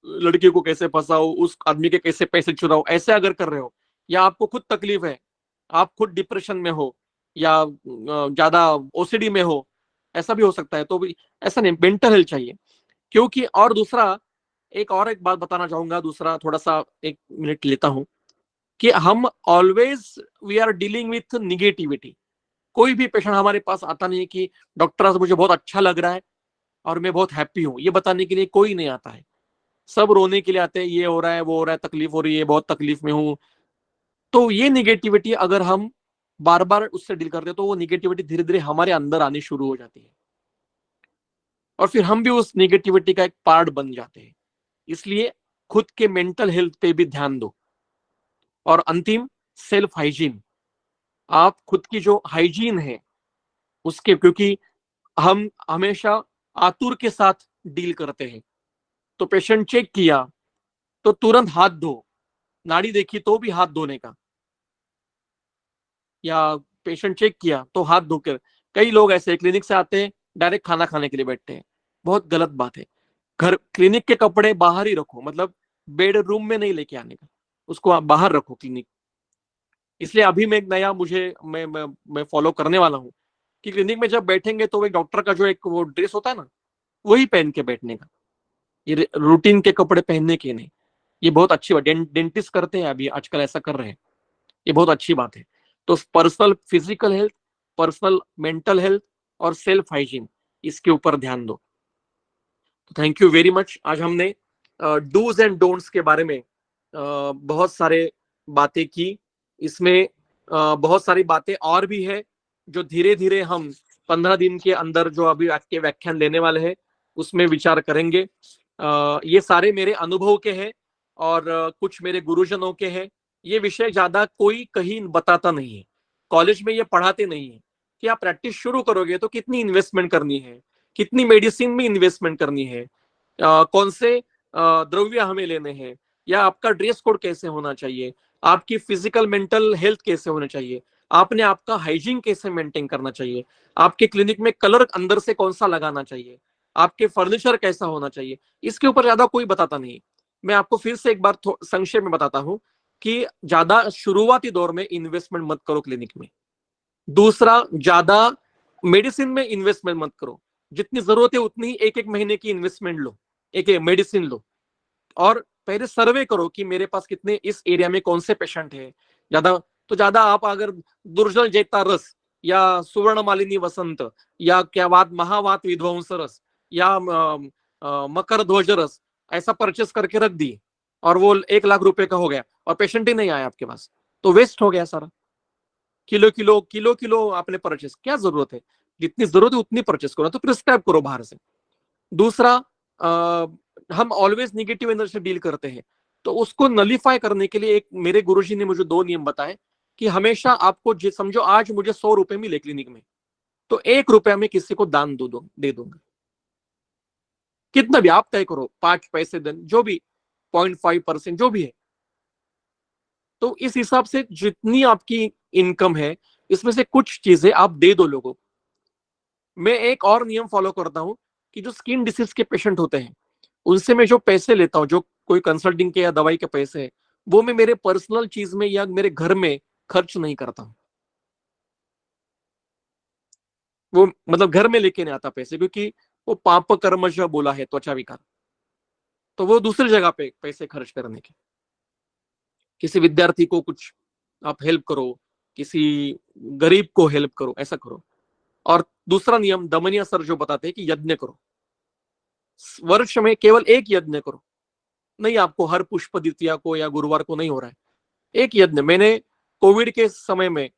लड़की को कैसे फंसाऊं, उस आदमी के कैसे पैसे चुराऊं, ऐसे अगर कर रहे हो, या आपको खुद तकलीफ है, आप खुद डिप्रेशन में हो या ज्यादा ओसीडी में हो, ऐसा भी हो सकता है। तो भी ऐसा नहीं, मेंटल हेल्थ चाहिए। क्योंकि और दूसरा, एक बात बताना चाहूंगा, दूसरा थोड़ा सा 1 मिनट लेता हूं कि हम always we are dealing with negativity. कोई भी पेशेंट हमारे पास आता नहीं है कि डॉक्टर आज मुझे बहुत अच्छा लग रहा है और मैं बहुत हैप्पी हूं, ये बताने के लिए कोई नहीं आता है। सब रोने के लिए आते हैं, ये हो रहा है, वो हो रहा है, तकलीफ हो रही है, बहुत तकलीफ में हूँ, तो ये निगेटिविटी अगर हम बार बार उससे डील करते हैं तो वो निगेटिविटी धीरे धीरे हमारे अंदर आनी शुरू हो जाती है और फिर हम भी उस निगेटिविटी का एक पार्ट बन जाते हैं। इसलिए खुद के मेंटल हेल्थ पे भी ध्यान दो। और अंतिम, सेल्फ हाइजीन। आप खुद की जो हाइजीन है उसके, क्योंकि हम हमेशा आतुर के साथ डील करते हैं। तो पेशेंट चेक किया तो तुरंत हाथ धो, नाड़ी देखी तो भी हाथ धोने का, या पेशेंट चेक किया तो हाथ धोकर। कई लोग ऐसे क्लिनिक से आते हैं डायरेक्ट खाना खाने के लिए बैठते हैं, बहुत गलत बात है। घर क्लिनिक के कपड़े बाहर ही रखो, मतलब बेडरूम में नहीं लेके आने का, उसको आप बाहर रखो क्लिनिक। इसलिए अभी मैं एक नया मैं फॉलो करने वाला हूँ कि क्लिनिक में जब बैठेंगे तो एक डॉक्टर का जो एक वो ड्रेस होता है ना, वही पहन के बैठने का, ये रूटीन के कपड़े पहनने के नहीं। ये बहुत अच्छी बात, डेंटिस्ट करते हैं अभी आजकल, ऐसा कर रहे हैं, ये बहुत अच्छी बात है। तो personal physical health, personal mental health और सेल्फ हाइजीन, इसके ऊपर ध्यान दो। तो थैंक यू वेरी मच। आज हमने डूज एंड डोंट्स के बारे में बहुत सारे बातें की। इसमें बहुत सारी बातें और भी है जो धीरे धीरे हम 15 दिन के अंदर जो अभी आपके व्याख्यान देने वाले हैं उसमें विचार करेंगे। ये सारे मेरे अनुभव के हैं और कुछ मेरे गुरुजनों के हैं। ये विषय ज्यादा कोई कहीं बताता नहीं है, कॉलेज में ये पढ़ाते नहीं है कि आप प्रैक्टिस शुरू करोगे तो कितनी इन्वेस्टमेंट करनी है, कितनी मेडिसिन में इन्वेस्टमेंट करनी है, कौन से द्रव्य हमें लेने हैं, या आपका ड्रेस कोड कैसे होना चाहिए, आपकी फिजिकल मेंटल हेल्थ कैसे होना चाहिए, आपने आपका हाइजीन कैसे मेंटेन करना चाहिए, आपके क्लिनिक में कलर अंदर से कौन सा लगाना चाहिए, आपके फर्नीचर कैसा होना चाहिए। इसके ऊपर ज्यादा कोई बताता नहीं। मैं आपको फिर से एक बार संक्षेप में बताता हूं कि ज्यादा शुरुआती दौर में इन्वेस्टमेंट मत करो क्लिनिक में। दूसरा, ज्यादा मेडिसिन में इन्वेस्टमेंट मत करो, जितनी जरूरत है उतनी एक एक महीने की इन्वेस्टमेंट लो, एक मेडिसिन लो। और पहले सर्वे करो कि मेरे पास कितने इस एरिया में कौन से पेशेंट है। ज्यादा आप अगर दुर्जल जेता रस या सुवर्ण मालिनी वसंत या क्या बात महावात विध्वंस रस या मकर ध्वज रस ऐसा परचेस करके रख दी और वो 1 लाख रुपए का हो गया और पेशेंट ही नहीं आया आपके पास, तो वेस्ट हो गया सारा। किलो किलो किलो किलो आपने परचेस, क्या जरूरत है? जितनी जरूरत है उतनी परचेस करो, तो प्रिस्क्राइब करो बाहर से। दूसरा, हम ऑलवेज निगेटिव एनर्जी से डील करते हैं, तो उसको नलीफाई करने के लिए एक मेरे गुरुजी ने मुझे 2 नियम बताए कि हमेशा आपको समझो आज मुझे 100 रुपए मिले क्लिनिक में, तो 1 रुपया में किसी को दान दे दूंगा। कितना भी आप तय करो, 5 पैसे दिन, जो भी 0.5% जो भी है। तो इस हिसाब से जितनी आपकी इनकम है इसमें से कुछ चीजें आप दे दो लोगों को। मैं एक और नियम फॉलो करता हूं कि जो स्किन डिसीज के पेशेंट होते हैं उनसे मैं जो पैसे लेता हूं, जो कोई कंसल्टिंग के या दवाई के पैसे है, वो मैं मेरे पर्सनल चीज में या मेरे घर में खर्च नहीं करता हूं। वो मतलब घर में लेके नहीं आता पैसे, क्योंकि वो पाप कर्म जो बोला है त्वचा विकार, तो वो दूसरी जगह पे पैसे खर्च करने के। किसी विद्यार्थी को कुछ आप हेल्प करो, किसी गरीब को हेल्प करो, ऐसा करो। और दूसरा नियम दमनिया सर जो बताते हैं कि यज्ञ करो, वर्ष में केवल एक यज्ञ करो। नहीं, आपको हर पुष्प द्वितीया को या गुरुवार को नहीं हो रहा है, एक यज्ञ। मैंने कोविड के समय में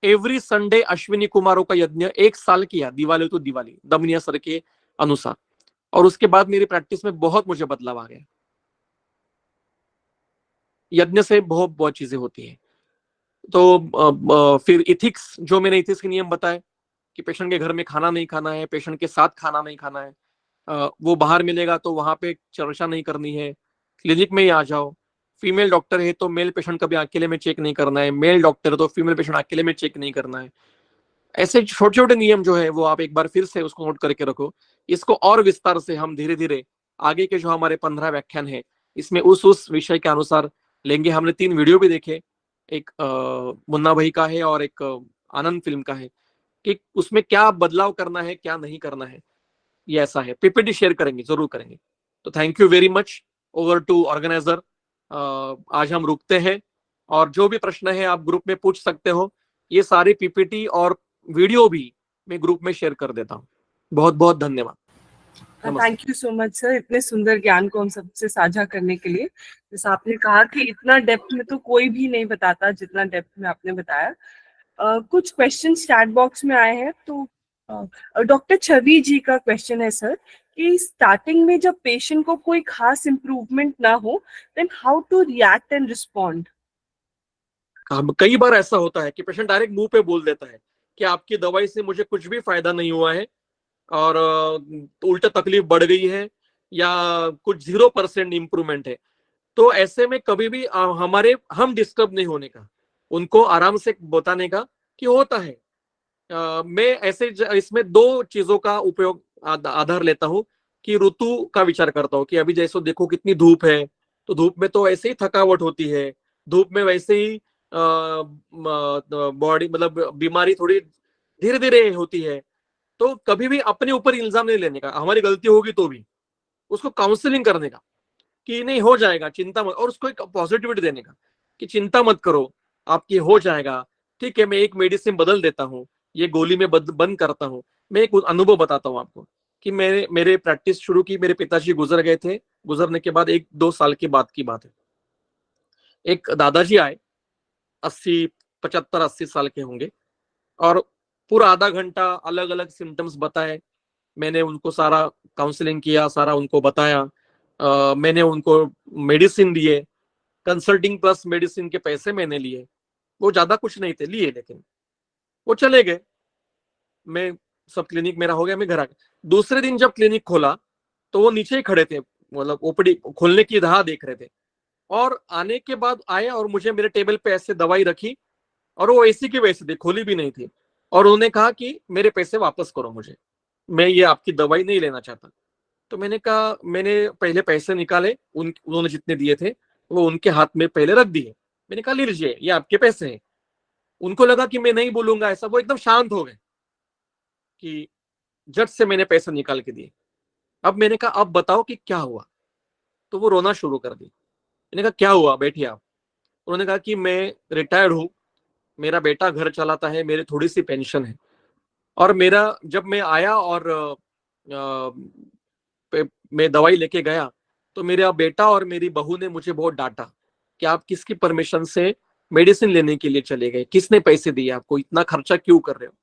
एवरी संडे अश्विनी कुमारों का यज्ञ 1 साल किया, दिवाली तो दिवाली, दमनिया सर के अनुसार। और उसके बाद मेरी प्रैक्टिस में बहुत मुझे बदलाव आ गया। यज्ञ से बहुत बहुत चीजें होती है। तो फिर इथिक्स, जो मैंने इथिक्स के नियम बताए कि पेशेंट के घर में खाना नहीं खाना है, पेशेंट के साथ खाना नहीं खाना है, वो बाहर मिलेगा तो वहां पे चर्चा नहीं करनी है, क्लिनिक में ही आ जाओ। फीमेल डॉक्टर है तो मेल पेशेंट कभी अकेले में चेक नहीं करना है, मेल डॉक्टर है तो फीमेल पेशेंट अकेले में चेक नहीं करना है। ऐसे छोटे छोटे नियम जो है वो आप एक बार फिर से उसको नोट करके रखो। इसको और विस्तार से हम धीरे धीरे आगे के जो हमारे 15 व्याख्यान है इसमें उस विषय के अनुसार लेंगे। हमने 3 वीडियो भी देखे, एक मुन्ना भाई का है और एक आनंद फिल्म का है, कि उसमें क्या बदलाव करना है क्या नहीं करना है। ये ऐसा है, पीपीटी शेयर करेंगे, जरूर करेंगे। तो thank you very much, over to organiser. आज हम रुकते हैं और जो भी प्रश्न है आप ग्रुप में पूछ सकते हो। ये सारी पीपीटी और वीडियो भी मैं ग्रुप में शेयर कर देता हूँ। बहुत बहुत धन्यवाद। नमस्ते। Thank you so much sir, इतने सुंदर ज्ञान को हम सबसे साझा करने के लिए। जैसा आपने कहा कि इतना डेप्थ में तो कोई भी नहीं बताता जितना डेप्थ में आपने बताया। कुछ क्वेश्चन चैट बॉक्स में आए हैं, तो डॉक्टर छवि जी का क्वेश्चन है सर कि स्टार्टिंग में जब पेशेंट को कोई खास इम्प्रूवमेंट ना हो, then how to react and respond. कई बार ऐसा होता है कि पेशेंट डायरेक्ट मुंह पे बोल देता है कि आपकी दवाई से मुझे कुछ भी फायदा नहीं हुआ है और उल्टा तकलीफ बढ़ गई है या कुछ 0% इम्प्रूवमेंट है। तो ऐसे में कभी भी हम डिस्टर्ब नहीं होने का, उनको आराम से बताने का कि होता है। मैं इसमें दो चीजों का उपयोग आधार लेता हूँ कि ऋतु का विचार करता हूँ कि अभी जैसे देखो कितनी धूप है, तो धूप में तो ऐसे ही थकावट होती है, धूप में वैसे ही बॉडी मतलब बीमारी थोड़ी धीरे धीरे होती है। तो कभी भी अपने ऊपर इल्जाम नहीं लेने का, हमारी गलती होगी तो भी उसको काउंसलिंग करने का कि नहीं हो जाएगा, चिंता मत, और उसको एक पॉजिटिविटी देने का कि चिंता मत करो, आपकी हो जाएगा। ठीक है, मैं एक मेडिसिन बदल देता हूँ, ये गोली में बंद करता हूँ। मैं एक अनुभव बताता हूँ आपको कि मेरे प्रैक्टिस शुरू की, मेरे पिताजी गुजर गए थे, गुजरने के बाद 1-2 साल के बाद की बात है। एक दादाजी आए, 75-80 साल के होंगे, और पूरा आधा घंटा अलग अलग सिम्टम्स बताए। मैंने उनको सारा काउंसलिंग किया, सारा उनको बताया। मैंने उनको मेडिसिन दिए, कंसल्टिंग प्लस मेडिसिन के पैसे मैंने लिए। वो ज्यादा कुछ नहीं थे लिए, लेकिन वो चले गए। मैं सब क्लिनिक मेरा हो गया, मैं घर आ गया। दूसरे दिन जब क्लिनिक खोला तो वो नीचे ही खड़े थे, मतलब ओपीडी खोलने की राह देख रहे थे। और आने के बाद आए और मुझे मेरे टेबल पे ऐसे दवाई रखी, और वो ऐसी की वैसी थी, खोली भी नहीं थी। और उन्होंने कहा कि मेरे पैसे वापस करो मुझे, मैं ये आपकी दवाई नहीं लेना चाहता। तो मैंने कहा, मैंने पहले पैसे निकाले, उन्होंने जितने दिए थे वो उनके हाथ में पहले रख दिए। मैंने कहा लीजिए, ये आपके पैसे हैं। उनको लगा कि मैं नहीं बोलूंगा ऐसा, वो एकदम शांत हो गए कि झट से मैंने पैसे निकाल के दिए। अब मैंने कहा अब बताओ कि क्या हुआ। तो वो रोना शुरू कर दी। मैंने कहा क्या हुआ, बैठिए आप। उन्होंने कहा कि मैं रिटायर्ड हूँ, मेरा बेटा घर चलाता है, मेरी थोड़ी सी पेंशन है, और मेरा जब मैं आया और मैं दवाई लेके गया तो मेरा बेटा और मेरी बहू ने मुझे बहुत डांटा कि आप किसकी परमिशन से मेडिसिन लेने के लिए चले गए, किसने पैसे दिए आपको, इतना खर्चा क्यों कर रहे हो।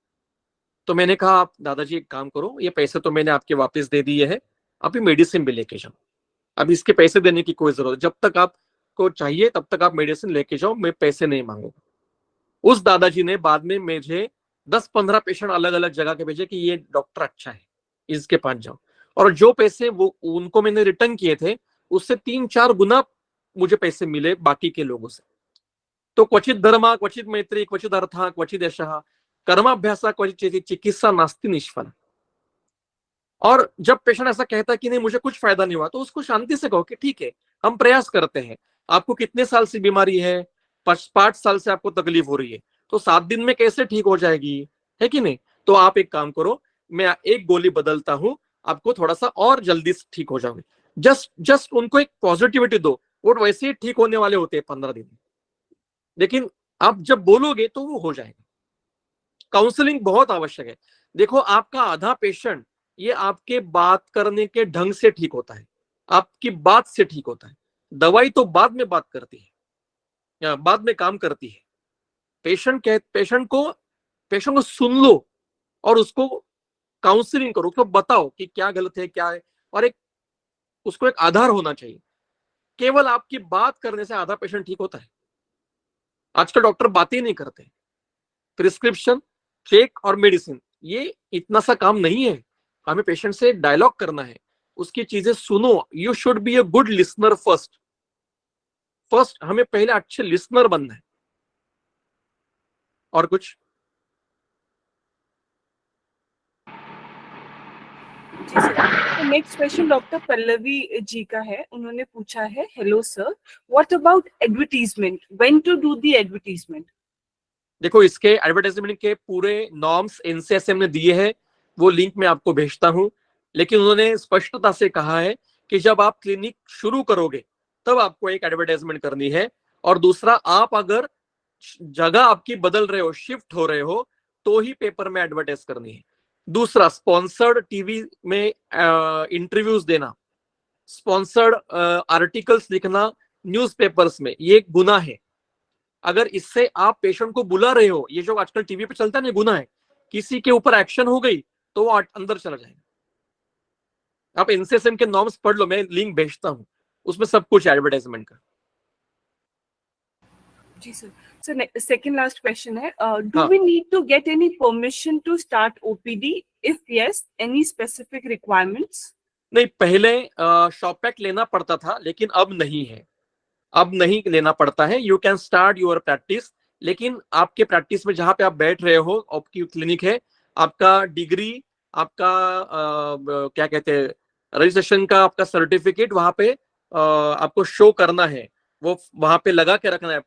तो मैंने कहा आप दादाजी एक काम करो, ये पैसे तो मैंने आपके वापस दे दिए हैं, आप ये मेडिसिन भी लेके जाओ। अब इसके पैसे देने की कोई जरूरत, जब तक आपको चाहिए तब तक आप मेडिसिन लेके जाओ, मैं पैसे नहीं मांगूंगा। उस दादाजी ने बाद में मुझे 10-15 पेशेंट अलग अलग जगह के भेजे कि ये डॉक्टर अच्छा है, इसके पास जाओ। और जो पैसे वो उनको मैंने रिटर्न किए थे, उससे 3-4 गुना मुझे पैसे मिले बाकी के लोगों से। तो क्वचित धर्मा क्वचित मैत्री क्वचित अर्था क्वचित यशः कर्माभ्यासा क्वचित चिकित्सा नास्ति निष्फला। और जब पेशेंट ऐसा कहता है कि नहीं मुझे कुछ फायदा नहीं हुआ, तो उसको शांति से कहो कि ठीक है, हम प्रयास करते हैं। आपको कितने साल से बीमारी है, 5 साल से आपको तकलीफ हो रही है, तो 7 दिन में कैसे ठीक हो जाएगी, है कि नहीं। तो आप एक काम करो, मैं एक गोली बदलता हूं, आपको थोड़ा सा और जल्दी से ठीक हो जाओगे। जस्ट उनको एक पॉजिटिविटी दो, और वैसे ही ठीक होने वाले होते हैं 15 दिन। लेकिन आप जब बोलोगे तो वो हो जाएगा। काउंसलिंग बहुत आवश्यक है। देखो, आपका आधा पेशेंट ये आपके बात करने के ढंग से ठीक होता है, आपकी बात से ठीक होता है। दवाई तो बाद में बात करती है या बाद में काम करती है। पेशेंट को सुन लो और उसको काउंसलिंग करो, उसको बताओ कि क्या गलत है क्या है, और उसको एक आधार होना चाहिए। केवल आपकी बात करने से आधा पेशेंट ठीक होता है। आजकल डॉक्टर बातें नहीं करते, प्रिस्क्रिप्शन, चेक और मेडिसिन, ये इतना सा काम नहीं है। हमें पेशेंट से डायलॉग करना है, उसकी चीजें सुनो। You should be a good listener first हमें पहले अच्छे लिसनर बनना है। और कुछ? जी sir, next question doctor Pallavi ji का है। उन्होंने पूछा है, hello sir, what about advertisement, when to do the advertisement. देखो, इसके एडवर्टाइजमेंट के पूरे नॉर्म्स एनसीएसएम ने दिए हैं, वो लिंक मैं आपको भेजता हूं। लेकिन उन्होंने स्पष्टता से कहा है कि जब आप क्लिनिक शुरू करोगे तब आपको एक एडवर्टाइजमेंट करनी है, और दूसरा, आप अगर जगह आपकी बदल रहे हो, शिफ्ट हो रहे हो, तो ही पेपर में एडवर्टाइज करनी है। दूसरा, स्पॉन्सर्ड टीवी में इंटरव्यूज देना, स्पॉन्सर्ड आर्टिकल्स लिखना न्यूज़पेपर्स में, ये एक गुनाह है। अगर इससे आप पेशेंट को बुला रहे हो, ये जो आजकल टीवी पे चलता है ना, गुनाह है। किसी के ऊपर एक्शन हो गई तो वो अंदर चला जाएगा। आप एनसीएसएम के नॉर्म्स पढ़ लो, मैं लिंक भेजता हूं, उसमें सब कुछ एडवर्टाइजमेंट का। जी sir. So second last question है, do हाँ। we need to get any permission to start OPD? If yes, any specific requirements? नहीं, पहले शॉप एक्ट लेना पड़ता था, लेकिन अब नहीं है, अब नहीं लेना पड़ता है। You can start your practice, लेकिन आपके प्रैक्टिस में जहां पे आप बैठ रहे हो, आपकी क्लिनिक है, आपका डिग्री, आपका क्या कहते हैं, रजिस्ट्रेशन का आपका सर्टिफिकेट वहां पे आपको शो करना है, वो वहां पे लगा के रखना है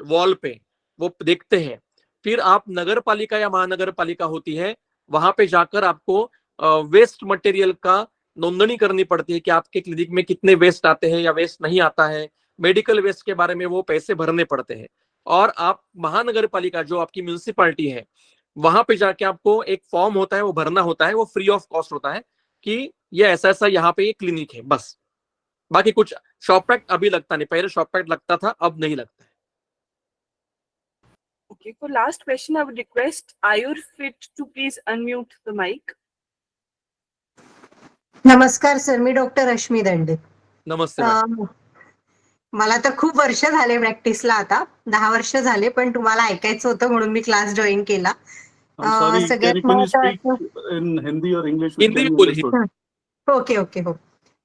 वॉल पे, वो देखते हैं। फिर आप नगर पालिका या महानगर पालिका होती है, वहां पे जाकर आपको वेस्ट मटेरियल का नोंदणी करनी पड़ती है कि आपके क्लिनिक में कितने वेस्ट आते हैं या वेस्ट नहीं आता है। मेडिकल वेस्ट के बारे में वो पैसे भरने पड़ते हैं। और आप महानगर पालिका, जो आपकी म्यूनिसिपालिटी है, वहां पे जाके आपको एक फॉर्म होता है, वो भरना होता है, वो फ्री ऑफ कॉस्ट होता है कि ये ऐसा ऐसा यहाँ पे ये क्लिनिक है, बस। बाकी कुछ शॉप एक्ट अभी लगता नहीं, पहले शॉप एक्ट लगता था, अब नहीं लगता है। Okay, for last question, I would request Ayurfit to please unmute the mic. नमस्कार सर, मी डॉक्टर रश्मी दंडे. नमस्ते मॅडम. मला तर खूप वर्ष झाले प्रॅक्टिसला, आता 10 वर्ष झाले, पण तुम्हाला ऐकायचं होतं म्हणून मी क्लास जॉईन केला. सगळ्यात महत्त्वाचं इन हिंदी और इंग्लिश हिंदी में बोलिए। ओके ओके हो.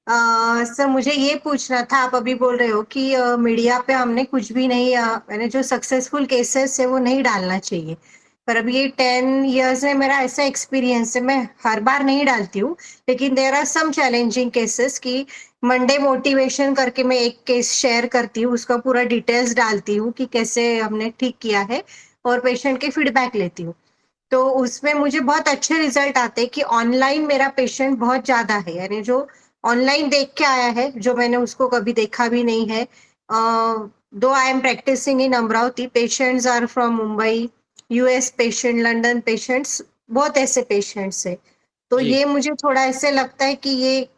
सर मुझे ये पूछना था, आप अभी बोल रहे हो कि मीडिया पे हमने कुछ भी नहीं, मैंने जो सक्सेसफुल केसेस है वो नहीं डालना चाहिए, पर अभी ये 10 इयर्स में मेरा ऐसा एक्सपीरियंस है, मैं हर बार नहीं डालती हूँ, लेकिन there are some challenging cases की मंडे मोटिवेशन करके मैं एक केस शेयर करती हूँ, उसका पूरा डिटेल्स डालती हूँ कि कैसे हमने ठीक किया है और पेशेंट के फीडबैक लेती हूँ. तो उसमें मुझे बहुत अच्छे रिजल्ट आते हैं कि ऑनलाइन मेरा पेशेंट बहुत ज्यादा है, यानी जो ऑनलाइन देख के आया है, जो मैंने उसको कभी देखा भी नहीं है. Though I am practising in Amravati, patients are from Mumbai, US patient, London patients, बहुत ऐसे पेशेंट्स है. तो जी। ये मुझे थोड़ा ऐसे लगता है कि ये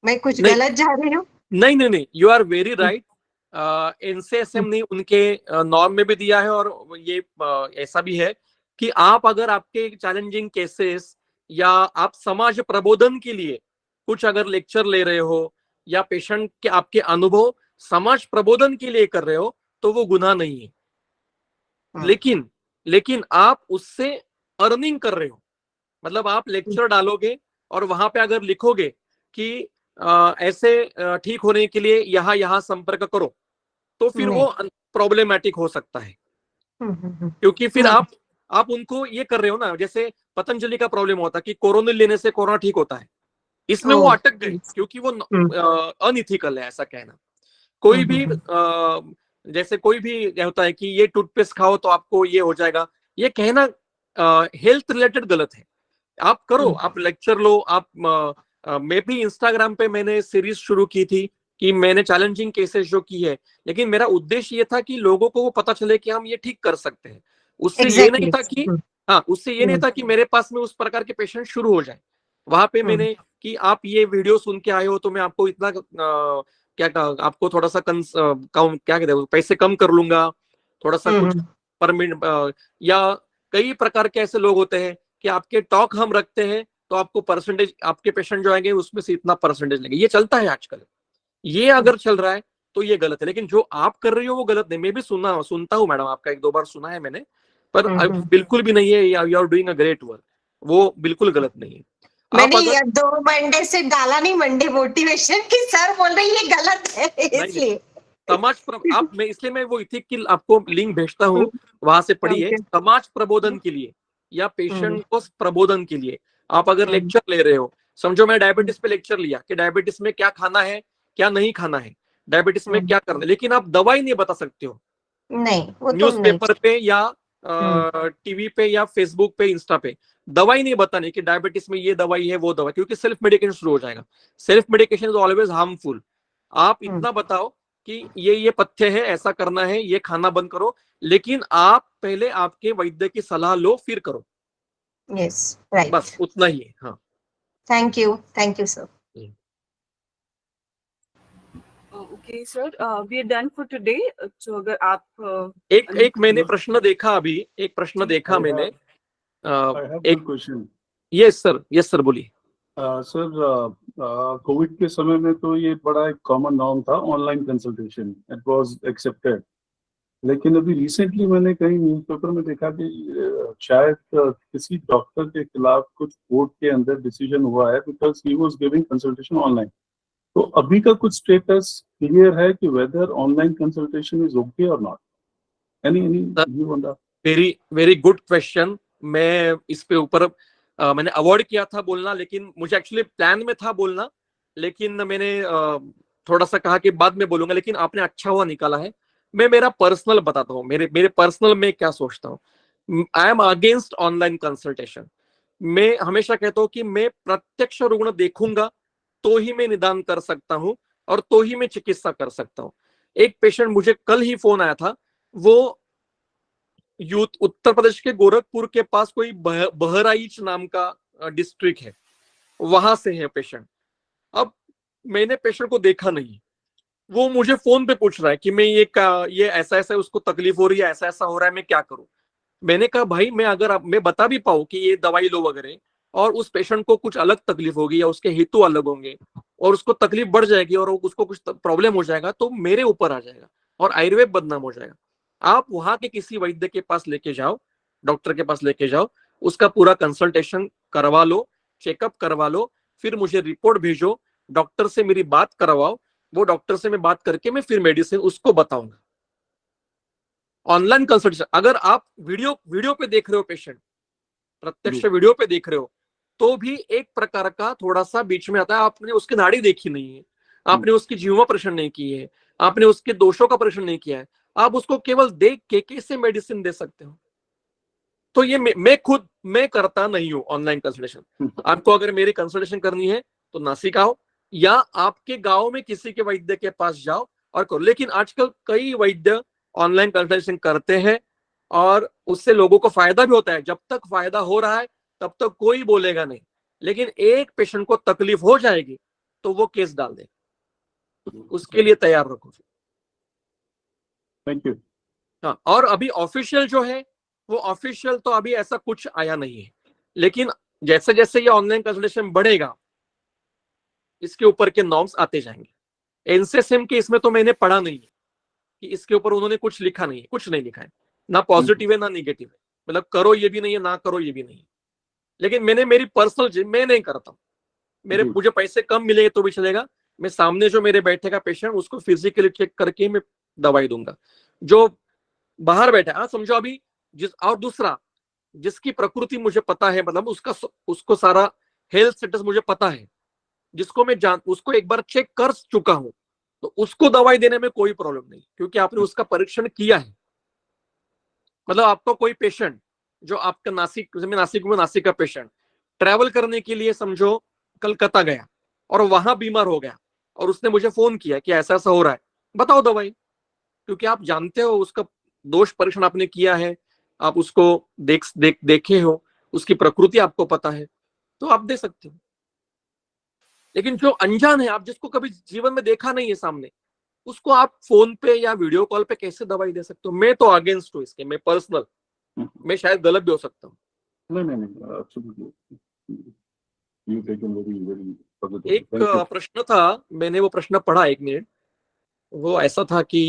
मैं कुछ नहीं। गलत जा रही हूँ. नहीं नहीं नहीं, you are very right. NCSM ने उनके नॉर्म में भी दिया है, और ये ऐसा भी है कि आप अगर आपके चैलेंजिंग केसेस या आप समाज प्रबोधन के लिए कुछ अगर लेक्चर ले रहे हो, या पेशेंट के आपके अनुभव समाज प्रबोधन के लिए कर रहे हो, तो वो गुनाह नहीं है। लेकिन आप उससे अर्निंग कर रहे हो, मतलब आप लेक्चर डालोगे और वहां पे अगर लिखोगे कि ऐसे ठीक होने के लिए यहाँ यहाँ संपर्क करो, तो फिर वो प्रॉब्लमेटिक हो सकता है, क्योंकि फिर आप उनको ये कर रहे हो ना, जैसे पतंजलि का प्रॉब्लम होता है कि कोरोनिल लेने से कोरोना ठीक होता है, इसमें वो अटक गए क्योंकि वो अनइथिकल है ऐसा कहना। कोई भी जैसे कोई भी होता है कि ये टूथपेस्ट खाओ तो आपको ये हो जाएगा, ये कहना हेल्थ रिलेटेड गलत है। आप करो, आप लेक्चर लो, आप मैं भी इंस्टाग्राम पे मैंने सीरीज शुरू की थी कि मैंने चैलेंजिंग केसेस जो की है, लेकिन मेरा उद्देश्य ये था कि लोगों को वो पता चले कि हम ये ठीक कर सकते हैं। उससे ये नहीं था कि उससे ये नहीं था कि मेरे पास में उस प्रकार के पेशेंट शुरू हो जाए। वहां पे मैंने कि आप ये वीडियो सुन के आए हो तो मैं आपको इतना आपको थोड़ा सा कम क्या कहते हैं पैसे कम कर लूंगा, थोड़ा सा कुछ पर मिनट, या कई प्रकार के ऐसे लोग होते हैं कि आपके टॉक हम रखते हैं तो आपको परसेंटेज, आपके पेशेंट जो आएंगे उसमें से इतना परसेंटेज लेंगे, ये चलता है आजकल। ये अगर चल रहा है तो ये गलत है, लेकिन जो आप कर रही हो वो गलत नहीं। मैं भी सुनता हूँ मैडम, आपका 1-2 बार सुना है मैंने, पर बिल्कुल भी नहीं है, you are doing a great work, वो बिल्कुल गलत नहीं है। मैंने 2 मंडे से डाला नहीं मंडे मोटिवेशन की, सर बोल रहे ये गलत है, इसलिए इसलिए मैं वो इथिक की आपको लिंक भेजता हूँ, वहां से पढ़िए। समाज प्रबोधन के लिए या पेशेंट को प्रबोधन के लिए आप अगर लेक्चर ले रहे हो, समझो मैं डायबिटीज पे लेक्चर लिया कि डायबिटीज में क्या खाना है, क्या नहीं खाना है, डायबिटीज में क्या करना है, लेकिन आप दवाई नहीं बता सकते हो न्यूज़पेपर पे या टीवी पे या फेसबुक पे, इंस्टा पे दवाई नहीं बताने कि डायबिटीज में ये दवाई है वो दवाई, क्योंकि सेल्फ मेडिकेशन शुरू हो जाएगा। Self medication is always harmful. आप इतना बताओ कि ये पथ्य है, ऐसा करना है, ये खाना बंद करो, लेकिन आप पहले आपके वैद्य की सलाह लो फिर करो। Yes, right. बस उतना ही है। हाँ Thank you, sir. Okay, sir. We are done for today. So अगर आप एक मैंने प्रश्न देखा अभी, एक प्रश्न देखा मैंने। I have एक one question. यस सर बोलिए। सर कोविड के समय में तो ये बड़ा एक कॉमन नॉर्म था, online consultation, it was accepted. लेकिन अभी रिसेंटली मैंने कहीं न्यूज़पेपर में देखा कि शायद किसी डॉक्टर के खिलाफ कुछ कोर्ट के अंदर डिसीजन हुआ है because he was giving consultation online. तो अभी का कुछ स्टेटस क्लियर है कि whether online consultation is okay और not? Any view on that? Very good question. मैं इस पे ऊपर मैंने अवॉइड किया था बोलना, लेकिन मुझे एक्चुअली प्लान में था बोलना, लेकिन मैंने थोड़ा सा कहा कि बाद में बोलूंगा, लेकिन आपने अच्छा हुआ निकाला है। मैं मेरा पर्सनल बताता हूँ, मेरे पर्सनल में क्या सोचता हूँ। I am against online consultation. मैं हमेशा कहता हूँ कि मैं प्रत्यक्ष रुग्ण देखूंगा तो ही मैं निदान कर सकता हूँ और तो ही मैं चिकित्सा कर सकता हूँ। एक पेशेंट, मुझे कल ही फोन आया था, वो यूथ उत्तर प्रदेश के गोरखपुर के पास कोई बहराइच नाम का डिस्ट्रिक्ट है, वहां से है पेशेंट। अब मैंने पेशेंट को देखा नहीं, वो मुझे फोन पे पूछ रहा है कि मैं ये ऐसा ऐसा उसको तकलीफ हो रही है, ऐसा ऐसा हो रहा है, मैं क्या करूं। मैंने कहा भाई, मैं बता भी पाऊं कि ये दवाई लो वगैरह, और उस पेशेंट को कुछ अलग तकलीफ होगी या उसके हेतु अलग होंगे और उसको तकलीफ बढ़ जाएगी और उसको कुछ प्रॉब्लम हो जाएगा, तो मेरे ऊपर आ जाएगा और आयुर्वेद बदनाम हो जाएगा। आप वहां के किसी वैद्य के पास लेके जाओ, डॉक्टर के पास लेके जाओ, उसका पूरा कंसल्टेशन करवा लो, चेकअप करवा लो, फिर मुझे रिपोर्ट भेजो, डॉक्टर से मेरी बात करवाओ, वो डॉक्टर से मैं बात करके मैं फिर मेडिसिन उसको बताऊंगा। ऑनलाइन कंसल्टेशन, अगर आप वीडियो पे देख रहे हो पेशेंट, प्रत्यक्ष वीडियो पे देख रहे हो, तो भी एक प्रकार का थोड़ा सा बीच में आता है, आपने उसकी नाड़ी देखी नहीं है, आपने उसकी जीवा परीक्षण नहीं की है, आपने उसके दोषों का परीक्षण नहीं किया है, आप उसको केवल देख के कैसे मेडिसिन दे सकते हो। तो ये मैं करता नहीं हूं ऑनलाइन कंसल्टेशन। आपको अगर मेरी कंसल्टेशन करनी है तो नासिक आओ या आपके गांव में किसी के वैद्य के पास जाओ और करो। लेकिन आजकल कई वैद्य ऑनलाइन कंसल्टेशन करते हैं और उससे लोगों को फायदा भी होता है। जब तक फायदा हो रहा है तब तक कोई बोलेगा नहीं, लेकिन एक पेशेंट को तकलीफ हो जाएगी तो वो केस डाल दे, उसके लिए तैयार रखो। Thank you. हाँ, और अभी ऑफिशियल जो है वो ऑफिशियल तो अभी ऐसा कुछ आया नहीं है, लेकिन जैसे जैसे ये ऑनलाइन कंसल्टेशन बढ़ेगा इसके ऊपर के नॉर्म्स आते जाएंगे। एनसीएसएम के इसमें तो मैंने पढ़ा नहीं है कि इसके ऊपर उन्होंने कुछ लिखा नहीं है, कुछ नहीं लिखा है, ना पॉजिटिव है ना निगेटिव है, मतलब करो ये भी नहीं है ना करो ये भी नहीं है। लेकिन मैंने मेरी पर्सनल मैं नहीं करता हूँ, मुझे पैसे कम मिलेंगे तो भी चलेगा, मैं सामने जो मेरे बैठेगा पेशेंट उसको फिजिकली चेक करके मैं दवाई दूंगा। जो बाहर बैठा है, समझो अभी और दूसरा जिसकी प्रकृति मुझे पता है, मतलब उसको सारा हेल्थ स्टेटस मुझे पता है, जिसको मैं उसको एक बार चेक कर चुका हूं, तो उसको दवाई देने में कोई प्रॉब्लम नहीं, क्योंकि आपने उसका परीक्षण किया है। मतलब आपको कोई पेशेंट जो आपका नासिक का पेशेंट ट्रैवल करने के लिए समझो कलकत्ता गया और वहां बीमार हो गया और उसने मुझे फोन किया कि ऐसा ऐसा हो रहा है, बताओ दवाई, क्योंकि आप जानते हो उसका दोष परीक्षण आपने किया है, आप उसको देखे हो, उसकी प्रकृति आपको पता है, तो आप दे सकते हो। लेकिन जो अनजान है, आप जिसको कभी जीवन में देखा नहीं है सामने, उसको आप फोन पे या वीडियो कॉल पे कैसे दवाई दे सकते हो। मैं तो अगेंस्ट हूँ इसके, मैं पर्सनल, मैं शायद गलत भी हो सकता हूँ। नहीं, absolutely. You taken very positive. एक Thank you. प्रश्न था, मैंने वो प्रश्न पढ़ा, एक मिनट, वो ऐसा था कि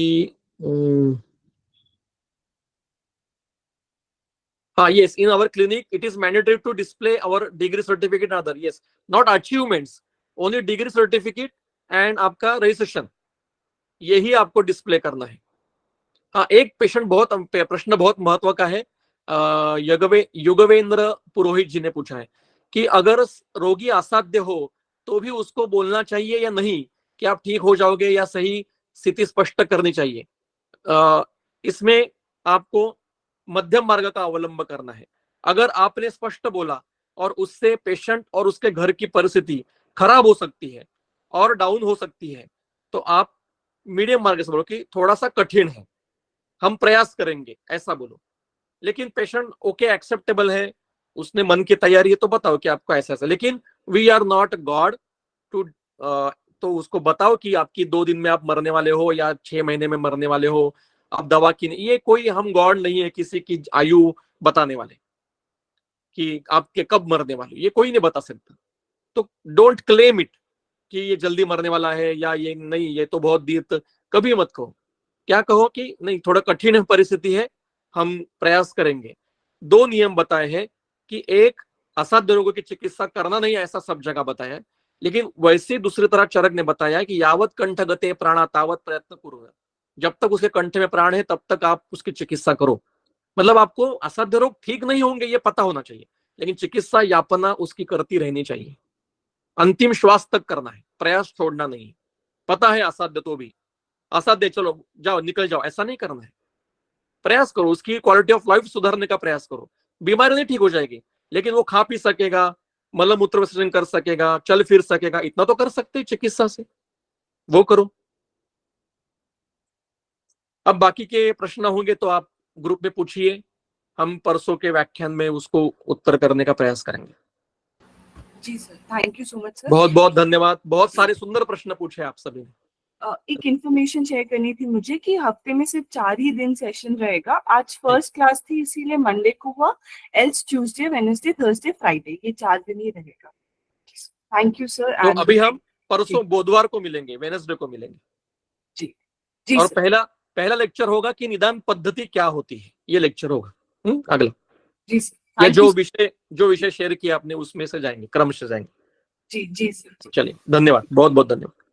yes, in our clinic it is mandatory to display our degree certificate and other, yes, not achievements, only degree certificate and आपका रजिस्ट्रेशन, यही आपको डिस्प्ले करना है। हाँ, एक प्रश्न बहुत महत्व का है, युगवेंद्र पुरोहित जी ने पूछा है कि अगर रोगी असाध्य हो तो भी उसको बोलना चाहिए या नहीं कि आप ठीक हो जाओगे, या सही स्थिति स्पष्ट करनी चाहिए। इसमें आपको मध्यम मार्ग का अवलंब करना है। अगर आपने स्पष्ट बोला और उससे पेशेंट और उसके घर की परिस्थिति खराब हो सकती है और डाउन हो सकती है, तो आप मीडियम मार्ग से बोलो कि थोड़ा सा कठिन है, हम प्रयास करेंगे, ऐसा बोलो। लेकिन पेशेंट ओके एक्सेप्टेबल है, उसने मन की तैयारी है तो बताओ कि आपको ऐसा ऐसा, लेकिन we are not God too, तो उसको बताओ कि आपकी 2 दिन में आप मरने वाले हो या 6 महीने में मरने वाले हो, आप दवा की नहीं, ये कोई हम गॉड नहीं है किसी की आयु बताने वाले कि आपके कब मरने वाले, ये कोई नहीं बता सकता। तो डोंट क्लेम इट कि ये जल्दी मरने वाला है या ये नहीं, ये तो बहुत देर तक, कभी मत कहो। क्या कहो कि नहीं थोड़ा कठिन परिस्थिति है, हम प्रयास करेंगे। 2 नियम बताए हैं कि एक, असाध्य रोगों की चिकित्सा करना नहीं, ऐसा सब जगह बताया है, लेकिन वैसे दूसरी तरह चरक ने बताया कि यावत कंठ गते प्राणा तावत प्रयत्न करो, जब तक उसके कंठ में प्राण है तब तक आप उसकी चिकित्सा करो। मतलब आपको असाध्य रोग ठीक नहीं होंगे ये पता होना चाहिए, लेकिन चिकित्सा यापना उसकी करती रहनी चाहिए, अंतिम श्वास तक करना है, प्रयास छोड़ना नहीं। पता है असाध्य तो भी, असाध्य चलो जाओ निकल जाओ, ऐसा नहीं करना है। प्रयास करो, उसकी क्वालिटी ऑफ लाइफ सुधारने का प्रयास करो। बीमारी नहीं ठीक हो जाएगी, लेकिन वो खा पी सकेगा, मल मूत्र विसर्जन कर सकेगा, चल फिर सकेगा, इतना तो कर सकते चिकित्सा से, वो करो। अब बाकी के प्रश्न होंगे तो आप ग्रुप में पूछिए, हम परसों के व्याख्यान में उसको उत्तर करने का प्रयास करेंगे। जी sir, thank you so much sir. बहुत बहुत धन्यवाद, बहुत सारे सुंदर प्रश्न पूछे आप सभी ने। एक इन्फॉर्मेशन शेयर करनी थी मुझे कि हफ्ते में सिर्फ 4 ही दिन सेशन रहेगा। आज फर्स्ट क्लास थी इसीलिए मंडे को हुआ, else Tuesday, Wednesday, Thursday, Friday, ये 4 दिन ही रहेगा। Thank you sir. तो अभी हम परसों बुधवार को मिलेंगे, वेडनेसडे को मिलेंगे जी जी और सर। पहला लेक्चर होगा कि निदान पद्धति क्या होती है, ये लेक्चर होगा। अगला जी सर, या thank you, जो विषय शेयर किया आपने उसमें से जाएंगे, क्रम से जाएंगे। जी जी सर। चलिए, धन्यवाद, बहुत बहुत धन्यवाद।